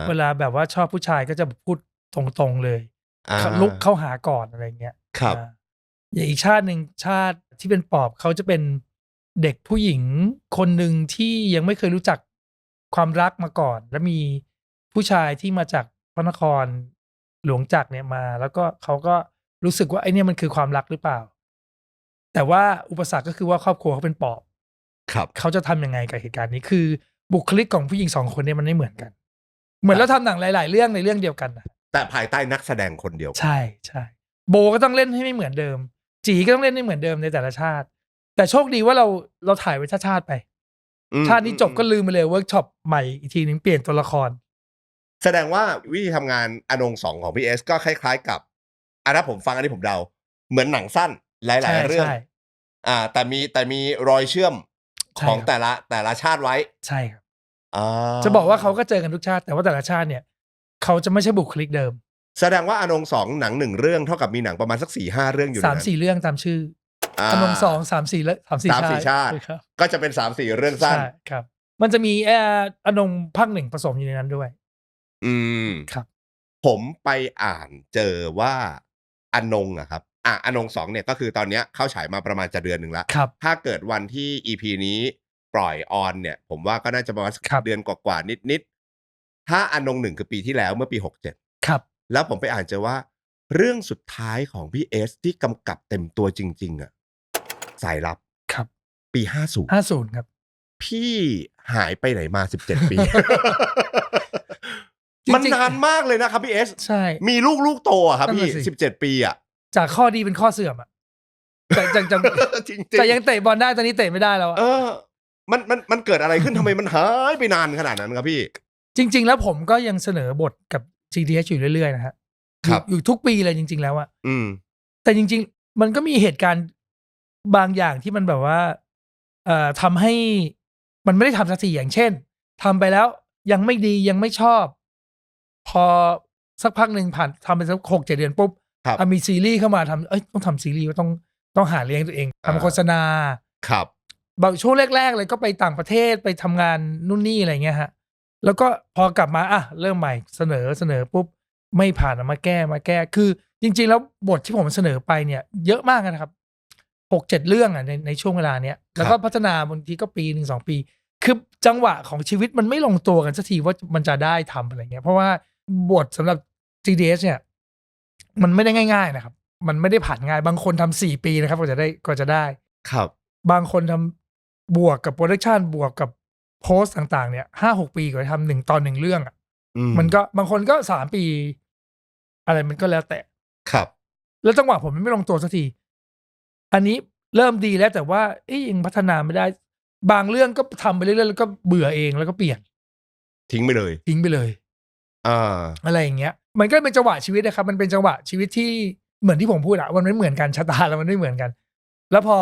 เวลาแบบว่าชอบผู้ชายก็จะพูดตรงๆเลยลุกเข้าหาก่อนอะไรเงี้ยครับอย่างอีกชาติหนึ่งชาติที่เป็นปอบเขาจะเป็นเด็กผู้หญิงคนหนึ่งที่ยังไม่เคยรู้จักความรักมาก่อนแล้วมีผู้ชายที่มาจากพระนครหลวงจักรเนี่ยมาแล้วก็เขาก็รู้สึกว่าไอ้นี่มันคือความรักหรือเปล่าแต่ว่าอุปสรรคก็คือว่าครอบครัวเขาเป็นปอบเขาจะทำยังไงกับเหตุการณ์นี้คือบุคลิกของผู้หญิง2 คนเนี่ยมันไม่เหมือนกันเหมือนเราทำหนังหลายๆเรื่องในเรื่องเดียวกันนะแต่ภายใต้นักแสดงคนเดียวใช่โบก็ต้องเล่นให้ไม่เหมือนเดิมจีก็ต้องเล่นให้เหมือนเดิมในแต่ละชาติแต่โชคดีว่าเราถ่ายไว้ชาติไปชาตินี้จบก็ลืมไปเลยเวิร์กช็อปใหม่อีกทีนึงเปลี่ยนตัวละครแสดงว่าวิธีทำงานอนง2ของพี่เอสก็คล้ายๆกับถ้าผมฟังอันนี้ผมเดาเหมือนหนังสั้นหลายๆเรื่องแต่มีรอยเชื่อมของแต่ละชาติไว้ใช่ครับจะบอกว่าเขาก็เจอกันทุกชาติแต่ว่าแต่ละชาติเนี่ยเขาจะไม่ใช่บุคลิกเดิมแสดงว่าอนง2หนัง1เรื่องเท่ากับมีหนังประมาณสัก 4-5 เรื่องอยู่ในนั้น 3-4 เรื่องตามชื่ออนง2 3-4 ชาติก็จะเป็น 3-4 เรื่องสั้นครับมันจะมีอนงภาค 1ผสมอยู่ในนั้นด้วยครับผมไปอ่านเจอว่าอนงอะครับอนง2เนี่ยก็คือตอนนี้เข้าฉายมาประมาณจะเดือนนึงแล้วถ้าเกิดวันที่ EP นี้ปล่อยออนเนี่ยผมว่าก็น่าจะประมาณเดือนกว่าๆนิดๆถ้าอนง1คือปีที่แล้วเมื่อปี67ครับแล้วผมไปอ่านเจอว่าเรื่องสุดท้ายของพี่เอสที่กำกับเต็มตัวจริงๆอะสายลับครับปี50ครับพี่หายไปไหนมา17 ปีมันนานมากเลยนะครับพี่เอสใช่มีลูกโตอะครับพี่17 ปีอะจากข้อดีเป็นข้อเสื่อมอะแต่ยังเตะบอลได้ตอนนี้เตะไม่ได้แล้ว มันเกิดอะไรขึ้น ทำไมมันหายไปนานขนาดนั้นครับพี่จริงๆแล้วผมก็ยังเสนอบทกับ GDH อยู่เรื่อยๆนะฮะอยู่ทุกปีเลยจริงๆแล้วอะแต่จริงๆมันก็มีเหตุการณ์บางอย่างที่มันแบบว่าทำให้มันไม่ได้ทำสักทีอย่างเช่นทำไปแล้วยังไม่ดียังไม่ชอบพอสักพักหนึ่งผ่านทำไปสัก6-7 เดือนปุ๊บมีซีรีส์เข้ามาทำต้องทำซีรีส์ต้องหาเลี้ยงตัวเองทำโฆษณาครับบางช่วงแรกๆเลยก็ไปต่างประเทศไปทำงานนู่นนี่อะไรเงี้ยฮะแล้วก็พอกลับมาเริ่มใหม่เสนอปุ๊บไม่ผ่านมาแก้คือจริงๆแล้วบทที่ผมเสนอไปเนี่ยเยอะมากนะครับ6-7 เรื่องในช่วงเวลาเนี้ยแล้วก็พัฒนาบางทีก็ปี 1-2 ปีคือจังหวะของชีวิตมันไม่ลงตัวกันสักทีว่ามันจะได้ทำอะไรเงี้ยเพราะว่าบทสำหรับ GDS เนี่ยมันไม่ได้ง่ายๆนะครับมันไม่ได้ผ่านง่ายบางคนทำ4 ปีนะครับกว่าจะได้ครับบางคนทำบวกกับโปรดักชันบวกกับโพสต์ต่างๆเนี่ย5-6 ปีกว่าจะทำ1 ตอน 1 เรื่องมันก็บางคนก็3 ปีอะไรมันก็แล้วแต่ครับแล้วจังหวะผมมันไม่ลงตัวสักทีอันนี้เริ่มดีแล้วแต่ว่ายังพัฒนาไม่ได้บางเรื่องก็ทำไปเรื่อยๆแล้วก็เบื่อเองแล้วก็เปลี่ยนทิ้งไปเลยอะไรอย่างเงี้ยมันก็เป็นจังหวะชีวิตนะครับมันเป็นจังหวะชีวิตที่เหมือนที่ผมพูดมันไม่เหมือนกันชะตาแล้วมันไม่เหมือนกันแล้วพอ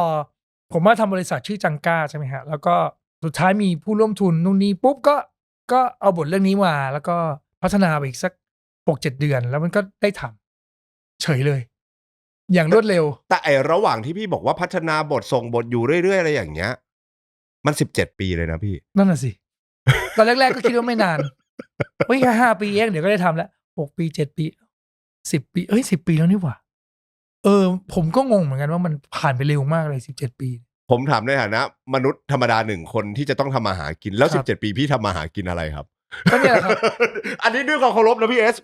ผมมาทำบริษัทชื่อจังก้าใช่ไหมฮะแล้วก็สุดท้ายมีผู้ร่วมทุนนู่นนี่ปุ๊บก็เอาบทเรื่องนี้มาแล้วก็พัฒนาไปอีกสัก6-7 เดือนแล้วมันก็ได้ทำเฉยเลยอย่างรวดเร็วแต่ระหว่างที่พี่บอกว่าพัฒนาบทส่งบทอยู่เรื่อยๆอะไรอย่างเงี้ยมัน17 ปีเลยนะพี่นั่นน่ะสิตอนแรกๆก็คิดว่าไม่นานแค่5 ปีเองเดี๋ยวก็ได้ทำแล้ว6 ปี7 ปี10 ปี10 ปีแล้วนี่หว่าผมก็งงเหมือนกันว่ามันผ่านไปเร็วมากเลย17 ปีผมถามในฐานะมนุษย์ธรรมดา1 คนที่จะต้องทำมาหากินแล้ว17 ปีพี่ทำมาหากินอะไรครับก็เนี่ยครับ อันนี้ด้วยความเคารพนะพี่เอส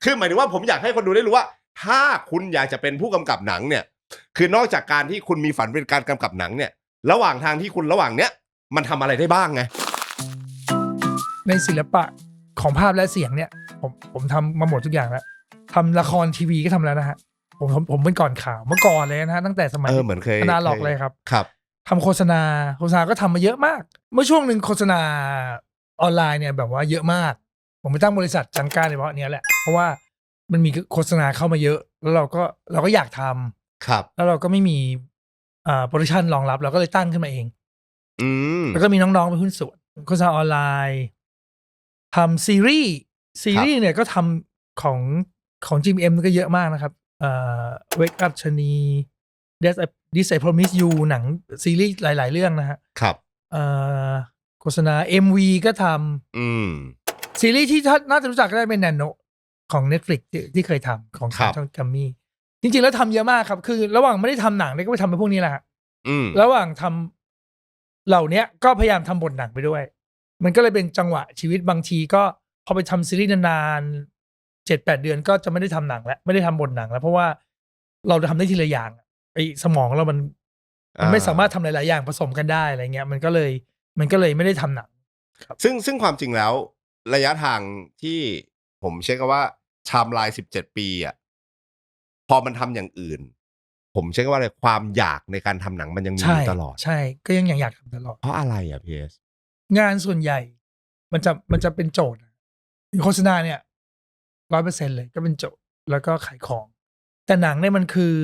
คือหมายถึงว่าผมอยากให้คนดูได้รู้ว่าถ้าคุณอยากจะเป็นผู้กำกับหนังเนี่ยคือนอกจากการที่คุณมีฝันเป็นการกำกับหนังเนี่ยระหว่างทางที่คุณระหว่างเนี้ยมันทำอะไรได้บ้างไงในศิลปะของภาพและเสียงเนี่ยผมทำมาหมดทุกอย่างแล้วทำละครทีวีก็ทำแล้วนะฮะผมเป็นก่อนข่าวเมื่อก่อนเลยนะฮะตั้งแต่สมัยเหมือนเคยอนาล็อกเลยครับครับทำโฆษณาก็ทำมาเยอะมากเมื่อช่วงหนึ่งโฆษณาออนไลน์เนี่ยแบบว่าเยอะมากผมไปตั้งบริษัทจังก้าในเพราะเนี้ยแหละเพราะว่ามันมีโฆษณาเข้ามาเยอะแล้วเราก็อยากทำครับแล้วเราก็ไม่มีโปรดักชันรองรับเราก็เลยตั้งขึ้นมาเองแล้วก็มีน้องๆเป็นหุ้นส่วนโฆษณาออนไลน์ทำซีรีส์เนี่ยก็ทำของ GMM ก็เยอะมากนะครับWake Up ชะนี This I Promise You หนังซีรีส์หลายๆเรื่องนะฮะครับโฆษณา MV ก็ทำซีรีส์ที่น่าจะรู้จักก็ได้เป็น Nano ของ Netflix ที่เคยทำของช่องกัมมี่จริงๆแล้วทำเยอะมากครับคือระหว่างไม่ได้ทำหนังเนี่ยก็ไปทำไปพวกนี้แหละระหว่างทำเหล่านี้ก็พยายามทำบทหนังไปด้วยมันก็เลยเป็นจังหวะชีวิตบางทีก็พอไปทำซีรีส์นานๆ 7-8 เดือนก็จะไม่ได้ทำหนังแล้วไม่ได้ทำบทหนังแล้วเพราะว่าเราจะทำได้ทีละอย่างไอ้สมองเรามันไม่สามารถทำหลายๆอย่างผสมกันได้อะไรเงี้ยมันก็เลยไม่ได้ทำหนังซึ่งความจริงแล้วระยะทางที่ผมเช็คว่าไทม์ไลน์17 ปีอ่ะพอมันทำอย่างอื่นผมเช็คว่าอะไรความอยากในการทำหนังมันยังมีตลอดใช่ก็ยังอยากทำตลอดเพราะอะไรอ่ะพีเอสงานส่วนใหญ่มันจะเป็นโจทย์โฆษณาเนี่ย 100% เลยก็เป็นโจทย์แล้วก็ขายของแต่หนังเนี่ยมันคือ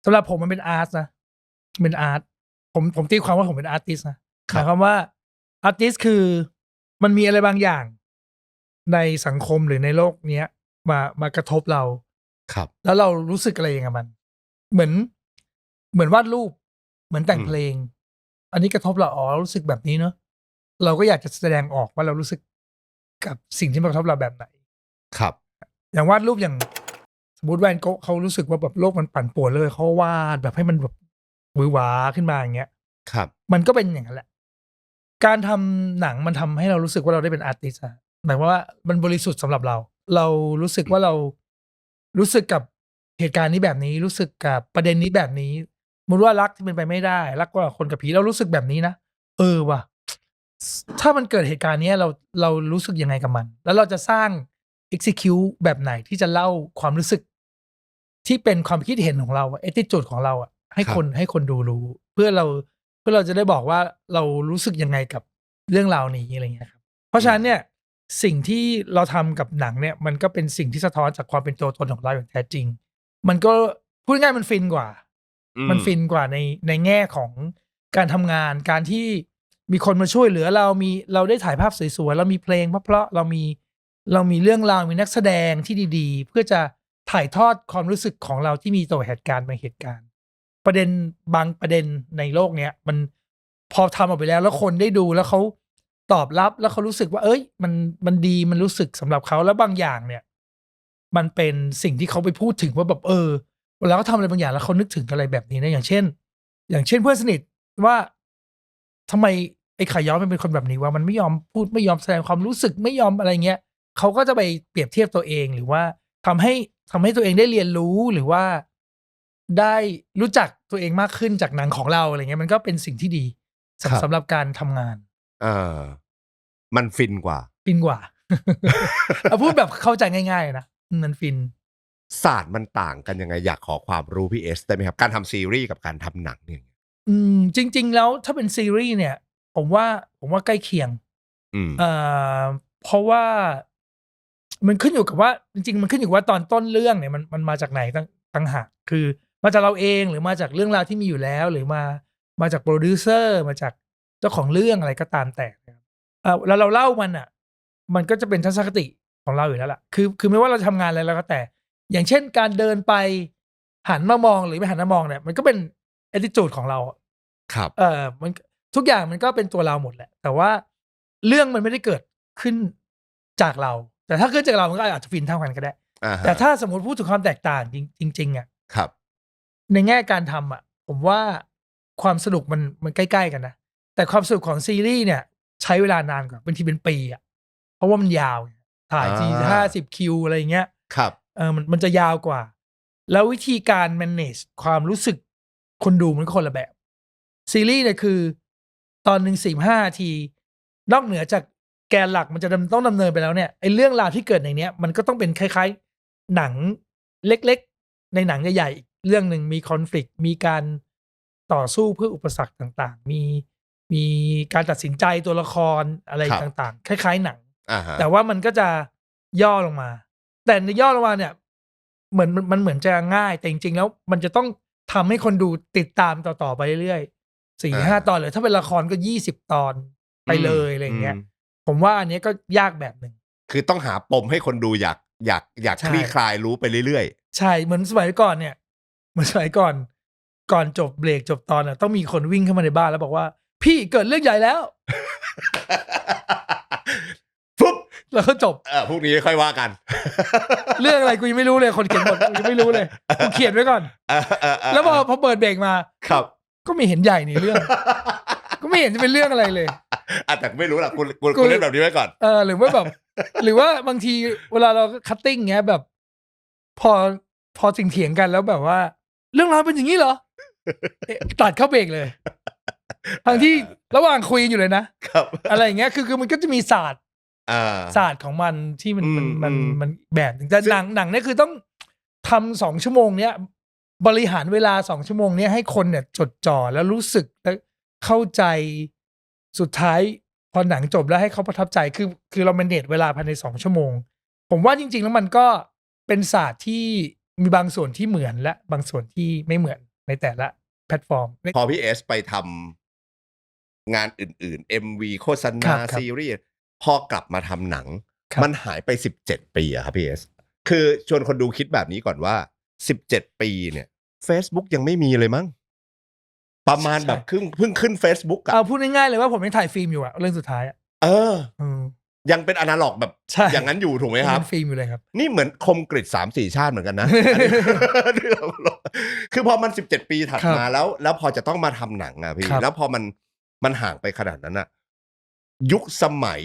สำหรับผมมันเป็นอาร์ตนะเป็นอาร์ตผมตีความว่าผมเป็นอาร์ติสต์นะหมายความว่าอาร์ติสต์คือมันมีอะไรบางอย่างในสังคมหรือในโลกเนี้ยมากระทบเราครับแล้วเรารู้สึกอะไรอย่างมันเหมือนวาดรูปเหมือนแต่งเพลงอันนี้กระทบเรารู้สึกแบบนี้เนอะเราก็อยากจะแสดงออกว่าเรารู้สึกกับสิ่งที่มากระทบเราแบบไหนครับอย่างวาดรูปอย่างสมมติแวนโก๊ะเขารู้สึกว่าแบบโลกมันปั่นป่วนเลยเขาวาดแบบให้มันแบบหวือหวาขึ้นมาอย่างเงี้ยครับมันก็เป็นอย่างนั้นแหละการทำหนังมันทำให้เรารู้สึกว่าเราได้เป็นอาร์ติสต์หมายว่ามันบริสุทธิ์สำหรับเรารู้สึกว่าเรารู้สึกกับเหตุการณ์นี้แบบนี้รู้สึกกับประเด็นนี้แบบนี้สมมติว่ารักที่เป็นไปไม่ได้รักกว่าคนกับผีเรารู้สึกแบบนี้นะว่ะถ้ามันเกิดเหตุการณ์นี้เรารู้สึกยังไงกับมันแล้วเราจะสร้าง execute แบบไหนที่จะเล่าความรู้สึกที่เป็นความคิดเห็นของเราattitudeของเราให้คนดูรู้เพื่อเรา เพื่อเราจะได้บอกว่าเรารู้สึกยังไงกับเรื่องราวนี้อะไรเงี้ยครับเพราะฉะนั้นเนี่ยสิ่งที่เราทำกับหนังเนี่ยมันก็เป็นสิ่งที่สะท้อนจากความเป็นตัวตนของเราอย่างแท้จริงมันก็พูดง่ายๆมันฟินกว่ามันฟินกว่าในแง่ของการทำงานการที่มีคนมาช่วยเหลือเราได้ถ่ายภาพสวยๆเรามีเพลงเพราะๆเรามีเรื่องราวมีนักแสดงที่ดีๆเพื่อจะถ่ายทอดความรู้สึกของเราที่มีต่อเหตุการณ์บางเหตุการณ์ประเด็นบางประเด็นในโลกเนี้ยมันพอทำออกไปแล้วคนได้ดูแล้วเขาตอบรับแล้วเขารู้สึกว่าเอ้ยมันดีมันรู้สึกสำหรับเขาแล้วบางอย่างเนี่ยมันเป็นสิ่งที่เขาไปพูดถึงว่าแบบเวลาเขาทำอะไรบางอย่างแล้วเขานึกถึงอะไรแบบนี้นะอย่างเช่นเพื่อนสนิทว่าทำไมไอ้ไข่ย้อยมันเป็นคนแบบนี้ว่ามันไม่ยอมพูดไม่ยอมแสดงความรู้สึกไม่ยอมอะไรเงี้ยเขาก็จะไปเปรียบเทียบตัวเองหรือว่าทำให้ตัวเองได้เรียนรู้หรือว่าได้รู้จักตัวเองมากขึ้นจากหนังของเราอะไรเงี้ยมันก็เป็นสิ่งที่ดีสำหรับการทำงานเออมันฟินกว่า ฟินกว่า เอาพูดแบบเข้าใจง่ายๆนะมันฟินศาสตร์มันต่างกันยังไงอยากขอความรู้พี่เอสได้ไหมครับการทำซีรีส์กับการทำหนังเนี่ยจริงๆแล้วถ้าเป็นซีรีส์เนี่ยผมว่าใกล้เคียงเอ่อเพราะว่ามันขึ้นอยู่กับว่าจริงๆมันขึ้นอยู่ว่าตอนต้นเรื่องเนี่ยมันมาจากไหนต่างหากคือมาจากเราเองหรือมาจากเรื่องราวที่มีอยู่แล้วหรือมาจากโปรดิวเซอร์มาจากเจ้าของเรื่องอะไรก็ตามแต่นะครับแล้วเราเล่ามันอ่ะมันก็จะเป็นทัศนคติของเราอยู่แล้วล่ะคือไม่ว่าเราจะทำงานอะไรแล้วก็แต่อย่างเช่นการเดินไปหันมามองหรือไม่หันมามองเนี่ยมันก็เป็น attitude ของเราครับมันทุกอย่างมันก็เป็นตัวเราหมดแหละแต่ว่าเรื่องมันไม่ได้เกิดขึ้นจากเราแต่ถ้าเกิดจากเรามันก็อาจจะฟินเท่ากันก็ได้แต่ถ้าสมมติพูดถึงความแตกต่างจริงๆอ่ะครับในแง่การทำอ่ะผมว่าความสนุกมันใกล้ๆกันนะแต่ความสนุกของซีรีส์เนี่ยใช้เวลานานกว่าบางทีเป็นปีอ่ะเพราะว่ามันยาวถ่ายที50 คิวอะไรอย่างเงี้ยครับมันจะยาวกว่าแล้ววิธีการ manage ความรู้สึกคนดูมันก็คนละแบบซีรีส์เนี่ยคือตอนหนึ่ง45 นาทีนอกเหนือจากแกนหลักมันจะต้องดำเนินไปแล้วเนี่ยไอ้เรื่องราวที่เกิดในเนี้ยมันก็ต้องเป็นคล้ายๆหนังเล็กๆในหนังใหญ่ๆอีกเรื่องหนึ่งมีคอนฟลิกต์มีการต่อสู้เพื่ออุปสรรคต่างๆมีการตัดสินใจตัวละครอะไรต่างๆคล้ายๆหนังแต่ว่ามันก็จะย่อลงมาแต่ในย่อลงมาเนี่ยเหมือนมันเหมือนจะง่ายแต่จริงๆแล้วมันจะต้องทำให้คนดูติดตามต่อๆไปเรื่อยๆ4-5 ตอนหรือถ้าเป็นละครก็20 ตอนไปเลยอะไรอย่างเงี้ยผมว่าอันนี้ก็ยากแบบหนึ่งคือต้องหาปมให้คนดูอยากคลี่คลายรู้ไปเรื่อยๆใช่เหมือนสมัยก่อนเนี่ยเหมือนสมัยก่อนจบเบรกจบตอนต้องมีคนวิ่งเข้ามาในบ้านแล้วบอกว่าพี่เกิดเรื่องใหญ่แล้วปุ๊บแล้วก็จบพรุ่งนี้ค่อยว่ากันเรื่องอะไรกูยังไม่รู้เลยคนเขียนบทกูยังไม่รู้เลยกูเขียนไว้ก่อนแล้วพอเปิดเบรกมาครับก็ไม่เห็นใหญ่ในเรื่องก็ไม่เห็นจะเป็นเรื่องอะไรเลยแต่ไม่รู้ล่ะคุณเล่นแบบนี้ไว้ก่อนหรือว่าบางทีเวลาเราคัตติ้งเงี้ยแบบพอเถียงกันแล้วแบบว่าเรื่องราวเป็นอย่างนี้เหรอตัดเข้าเบรกเลยทั้งที่ระหว่างคุยอยู่เลยนะครับอะไรอย่างเงี้ยคือมันก็จะมีศาสตร์ของมันที่มันแบบแต่หนังเนี่ยคือต้องทำ2 ชั่วโมงเนี้ยบริหารเวลา2 ชั่วโมงเนี้ยให้คนเนี่ยจดจ่อแล้วรู้สึกและเข้าใจสุดท้ายพอหนังจบแล้วให้เขาประทับใจคือเราแมนเนจเวลาภายใน2 ชั่วโมงผมว่าจริงๆแล้วมันก็เป็นศาสตร์ที่มีบางส่วนที่เหมือนและบางส่วนที่ไม่เหมือนในแต่ละแพลตฟอร์มพอพี่เอสไปทำงานอื่นๆ MV โฆษณาซีรีส์พอกลับมาทำหนังมันหายไป17 ปีอะครับพี่เอสคือชวนคนดูคิดแบบนี้ก่อนว่า17 ปีเนี่ย Facebook ยังไม่มีเลยมั้งประมาณแบบเพิ่งขึ้น Facebook อะพูดง่ายๆเลยว่าผมยังถ่ายฟิล์มอยู่อะเรื่องสุดท้ายอะยังเป็นอนาล็อกแบบอย่างนั้นอยู่ถูกไหมครับฟิล์มอยู่เลยครับนี่เหมือนคมกริด3-4 ชาติเหมือนกันนะ คือพอมัน17 ปีถัดมาแล้วพอจะต้องมาทำหนังอะพี่แล้วพอมันห่างไปขนาดนั้นอะยุคสมัย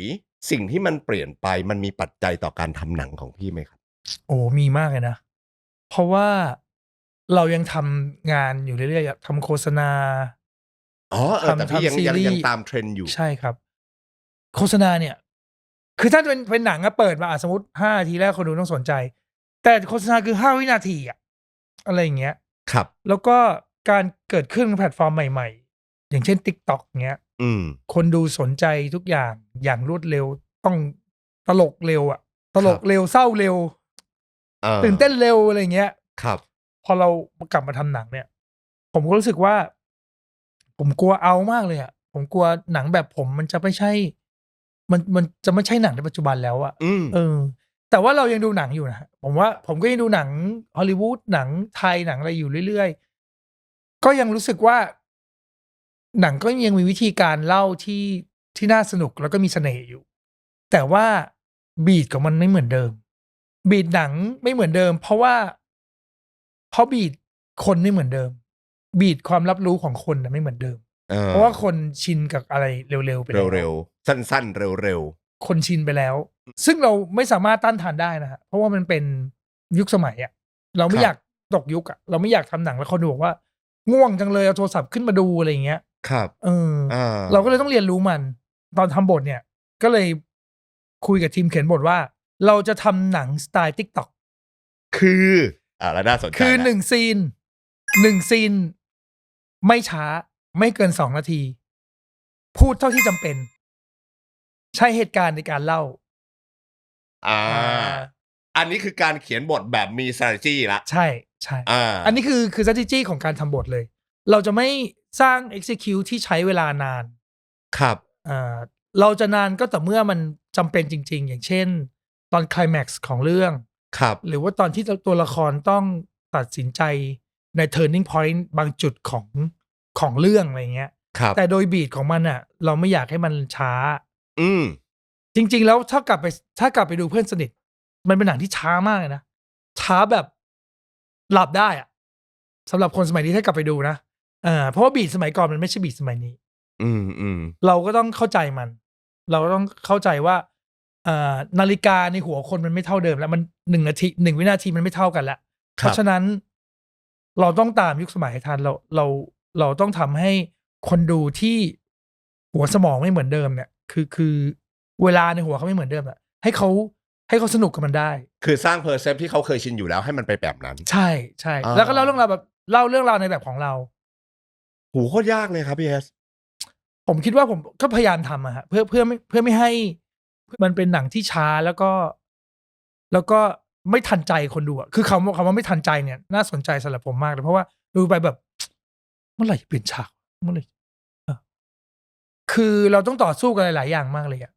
สิ่งที่มันเปลี่ยนไปมันมีปัจจัยต่อการทำหนังของพี่ไหมครับโอ้มีมากเลยนะเพราะว่าเรายังทำงานอยู่เรื่อยๆทำโฆษณาแต่พี่ยังตามเทรนด์อยู่ใช่ครับโฆษณาเนี่ยคือถ้าเป็นหนังเปิดมาสมมติ5 นาทีแรกคนดูต้องสนใจแต่โฆษณาคือ5 วินาทีอะอะไรอย่างเงี้ยครับแล้วก็การเกิดขึ้นแพลตฟอร์มใหม่ อย่างเช่น TikTok เงี้ยคนดูสนใจทุกอย่างอย่างรวดเร็วต้องตลกเร็วอะตลกเร็วเศร้าเร็วตื่นเต้นเร็วอะไรเงี้ยครับพอเรากลับมาทำหนังเนี่ยผมก็รู้สึกว่าผมกลัวเอามากเลยอะผมกลัวหนังแบบผมมันจะไม่ใช่มันจะไม่ใช่หนังในปัจจุบันแล้วอะแต่ว่าเรายังดูหนังอยู่นะผมว่าผมก็ยังดูหนังฮอลลีวูดหนังไทยหนังอะไรอยู่เรื่อยๆก็ยังรู้สึกว่าหนังก็ยังมีวิธีการเล่าที่น่าสนุกแล้วก็มีเสน่ห์อยู่แต่ว่าบีทของมันไม่เหมือนเดิมบีทหนังไม่เหมือนเดิมเพราะบีทคนไม่เหมือนเดิมบีทความรับรู้ของคนไม่เหมือนเดิมเพราะว่าคนชินกับอะไรเร็วๆไปแล้วเร็วๆสั้นๆเร็วๆคนชินไปแล้วซึ่งเราไม่สามารถต้านทานได้นะฮะเพราะว่ามันเป็นยุคสมัยอะเราไม่อยากตกยุคอะเราไม่อยากทำหนังแล้วคนดูบอกว่าง่วงจังเลยเอาโทรศัพท์ขึ้นมาดูอะไรอย่างเงี้ยครับเราก็เลยต้องเรียนรู้มันตอนทำบทเนี่ยก็เลยคุยกับทีมเขียนบทว่าเราจะทำหนังสไตล์ TikTok คือแล้วน่าสนใจคือ1ซีนไม่ช้าไม่เกิน2 นาทีพูดเท่าที่จำเป็นใช้เหตุการณ์ในการเล่าอันนี้คือการเขียนบทแบบมี strategy ละใช่ใช่อันนี้คือ strategy ของการทำบทเลยเราจะไม่สร้าง execute ที่ใช้เวลานานครับเราจะนานก็แต่เมื่อมันจำเป็นจริงๆอย่างเช่นตอนไคลแม็กซ์ของเรื่องครับหรือว่าตอนที่ตัวละครต้องตัดสินใจใน turning point บางจุดของเรื่องอะไรเงี้ยแต่โดยบีทของมันอ่ะเราไม่อยากให้มันช้าจริงๆแล้วถ้ากลับไปดูเพื่อนสนิทมันเป็นหนังที่ช้ามากเลยนะช้าแบบหลับได้อะสำหรับคนสมัยนี้ถ้ากลับไปดูนะเพราะว่าบีทสมัยก่อนมันไม่ใช่บีทสมัยนี้เราก็ต้องเข้าใจมันเราก็ต้องเข้าใจว่านาฬิกาในหัวคนมันไม่เท่าเดิมแล้วมัน1 วินาทีมันไม่เท่ากันแล้วเพราะฉะนั้นเราต้องตามยุคสมัยให้ทันเราต้องทำให้คนดูที่หัวสมองไม่เหมือนเดิมเนี่ยคือเวลาในหัวเขาไม่เหมือนเดิมอะให้เขาสนุกกับมันได้คือสร้างเพอร์เซปที่เขาเคยชินอยู่แล้วให้มันไปแบบนั้นใช่แล้วก็เล่าเรื่องราวในแบบของเราโหโคตรยากเลยครับพี่เอสผมคิดว่าผมก็พยายามทำอะฮะเพื่อไม่ให้มันเป็นหนังที่ช้าแล้วก็ไม่ทันใจคนดูอะคือคำว่าไม่ทันใจเนี่ยน่าสนใจสำหรับผมมากเลยเพราะว่าดูไปแบบเมื่อไหร่จะเปลี่ยนฉากเมื่อไหร่คือเราต้องต่อสู้กันหลายๆอย่างมากเลยอะ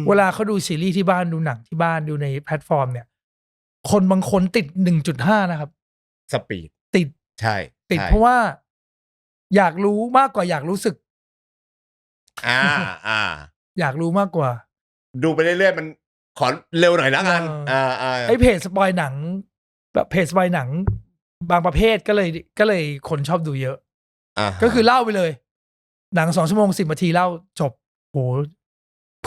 เวลาเขาดูซีรีส์ที่บ้านดูหนังที่บ้านดูในแพลตฟอร์มเนี่ยคนบางคนติด 1.5 นะครับสปีดติดใช่ติดเพราะว่าอยากรู้มากกว่าอยากรู้สึกอยากรู้มากกว่าดูไปเรื่อยๆมันขอเร็วหน่อยแล้วกันไอเพจสปอยหนังแบบเพจสปอยหนังบางประเภทก็เลยคนชอบดูเยอะก็คือเล่าไปเลยหนัง2 ชั่วโมง 10 นาทีเล่าจบโห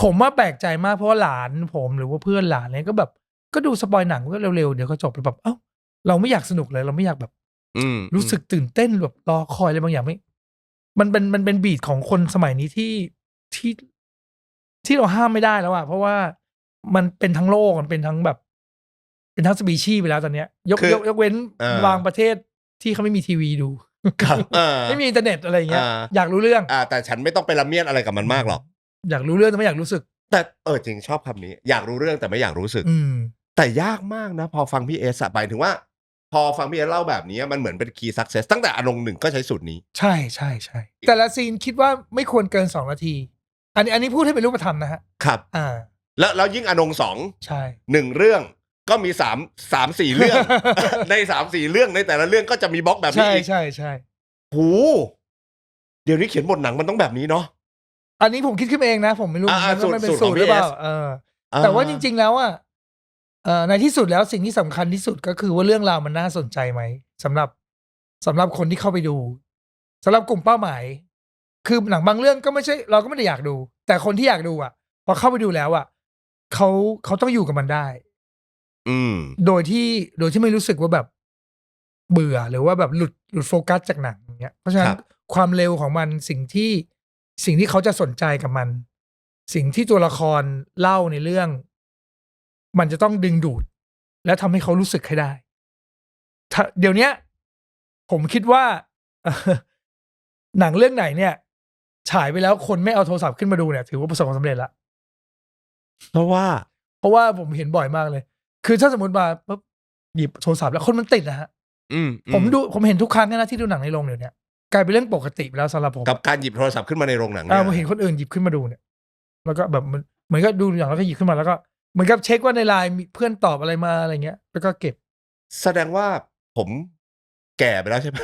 ผมว่าแปลกใจมากเพราะว่าหลานผมหรือว่าเพื่อนหลานเนี่ยก็แบบก็ดูสปอยหนังก็เร็วๆเดี๋ยวก็จบแบบเราไม่อยากสนุกเลยเราไม่อยากแบบรู้สึกตื่นเต้นแบบรอคอยอะไรบางอย่างไม่มันเป็นบีทของคนสมัยนี้ที่เราห้ามไม่ได้แล้วอะเพราะว่ามันเป็นทั้งโลกมันเป็นทั้งแบบเป็นทั้งสปีชีส์ไปแล้วตอนเนี้ยยกเว้นบางประเทศที่เขาไม่มีทีวีดูไม่มีอินเทอร์เน็ตอะไรอย่างเงี้ยอยากรู้เรื่องแต่ฉันไม่ต้องไปละเมียดอะไรกับมันมากหรอกอยากรู้เรื่องแต่ไม่อยากรู้สึกแต่จริงชอบคำนี้อยากรู้เรื่องแต่ไม่อยากรู้สึกแต่ยากมากนะพอฟังพี่เอสไปถึงว่าพอฟังพี่เอสเล่าแบบนี้มันเหมือนเป็นคีย์ซักเซสตั้งแต่อนงหนึ่งก็ใช้สูตรนี้ใช่แต่ละซีนคิดว่าไม่ควรเกิน2 นาทีอันนี้พูดให้เป็นรูปธรรมนะฮะครับแล้วยิ่งอนง2ใช่1เรื่องก็มี3-4เรื่องใน3-4เรื่องในแต่ละเรื่องก็จะมีบล็อกแบบนี้อีกใช่โหเดี๋ยวนี้เขียนบทหนังมันต้องแบบนี้เนาะอันนี้ผมคิดขึ้นเองนะผมไม่รู้มันเป็นสูตรหรือเปล่าแต่ว่าจริงๆแล้วอ่ะในที่สุดแล้วสิ่งที่สำคัญที่สุดก็คือว่าเรื่องราวมันน่าสนใจไหมสำหรับคนที่เข้าไปดูสำหรับกลุ่มเป้าหมายคือหนังบางเรื่องก็ไม่ใช่เราก็ไม่ได้อยากดูแต่คนที่อยากดูอ่ะพอเข้าไปดูแล้วอ่ะเขาต้องอยู่กับมันได้โดยที่ไม่รู้สึกว่าแบบเบื่อหรือว่าแบบหลุดโฟกัสจากหนังอย่างเงี้ยเพราะฉะนั้นความเร็วของมันสิ่งที่เขาจะสนใจกับมันสิ่งที่ตัวละครเล่าในเรื่องมันจะต้องดึงดูดและทำให้เขารู้สึกให้ได้เดี๋ยวนี้ผมคิดว่าหนังเรื่องไหนเนี่ย ฉายไปแล้วคนไม่เอาโทรศัพท์ขึ้นมาดูเนี่ยถือว่าประสบความสำเร็จละเพราะว่าผมเห็นบ่อยมากเลยคือถ้าสมมติมาปุ๊บหยิบโทรศัพท์แล้วคนมันติดนะฮะผมเห็นทุกครั้งนะที่ดูหนังในโรงเดี๋ยวนี้กลายเป็นเรื่องปกติไปแล้วสำหรับผมกับการหยิบโทรศัพท์ขึ้นมาในโรงหนังเนี่ยผมเห็นคนอื่นหยิบขึ้นมาดูเนี่ยแล้วก็แบบเหมือนก็ดูอย่างแล้วก็หยิบขึ้นมาแล้วก็เหมือนกับเช็คว่าในไลน์มีเพื่อนตอบอะไรมาอะไรเงี้ยแล้วก็เก็บแสดงว่าผมแก่ไปแล้วใช่ไหม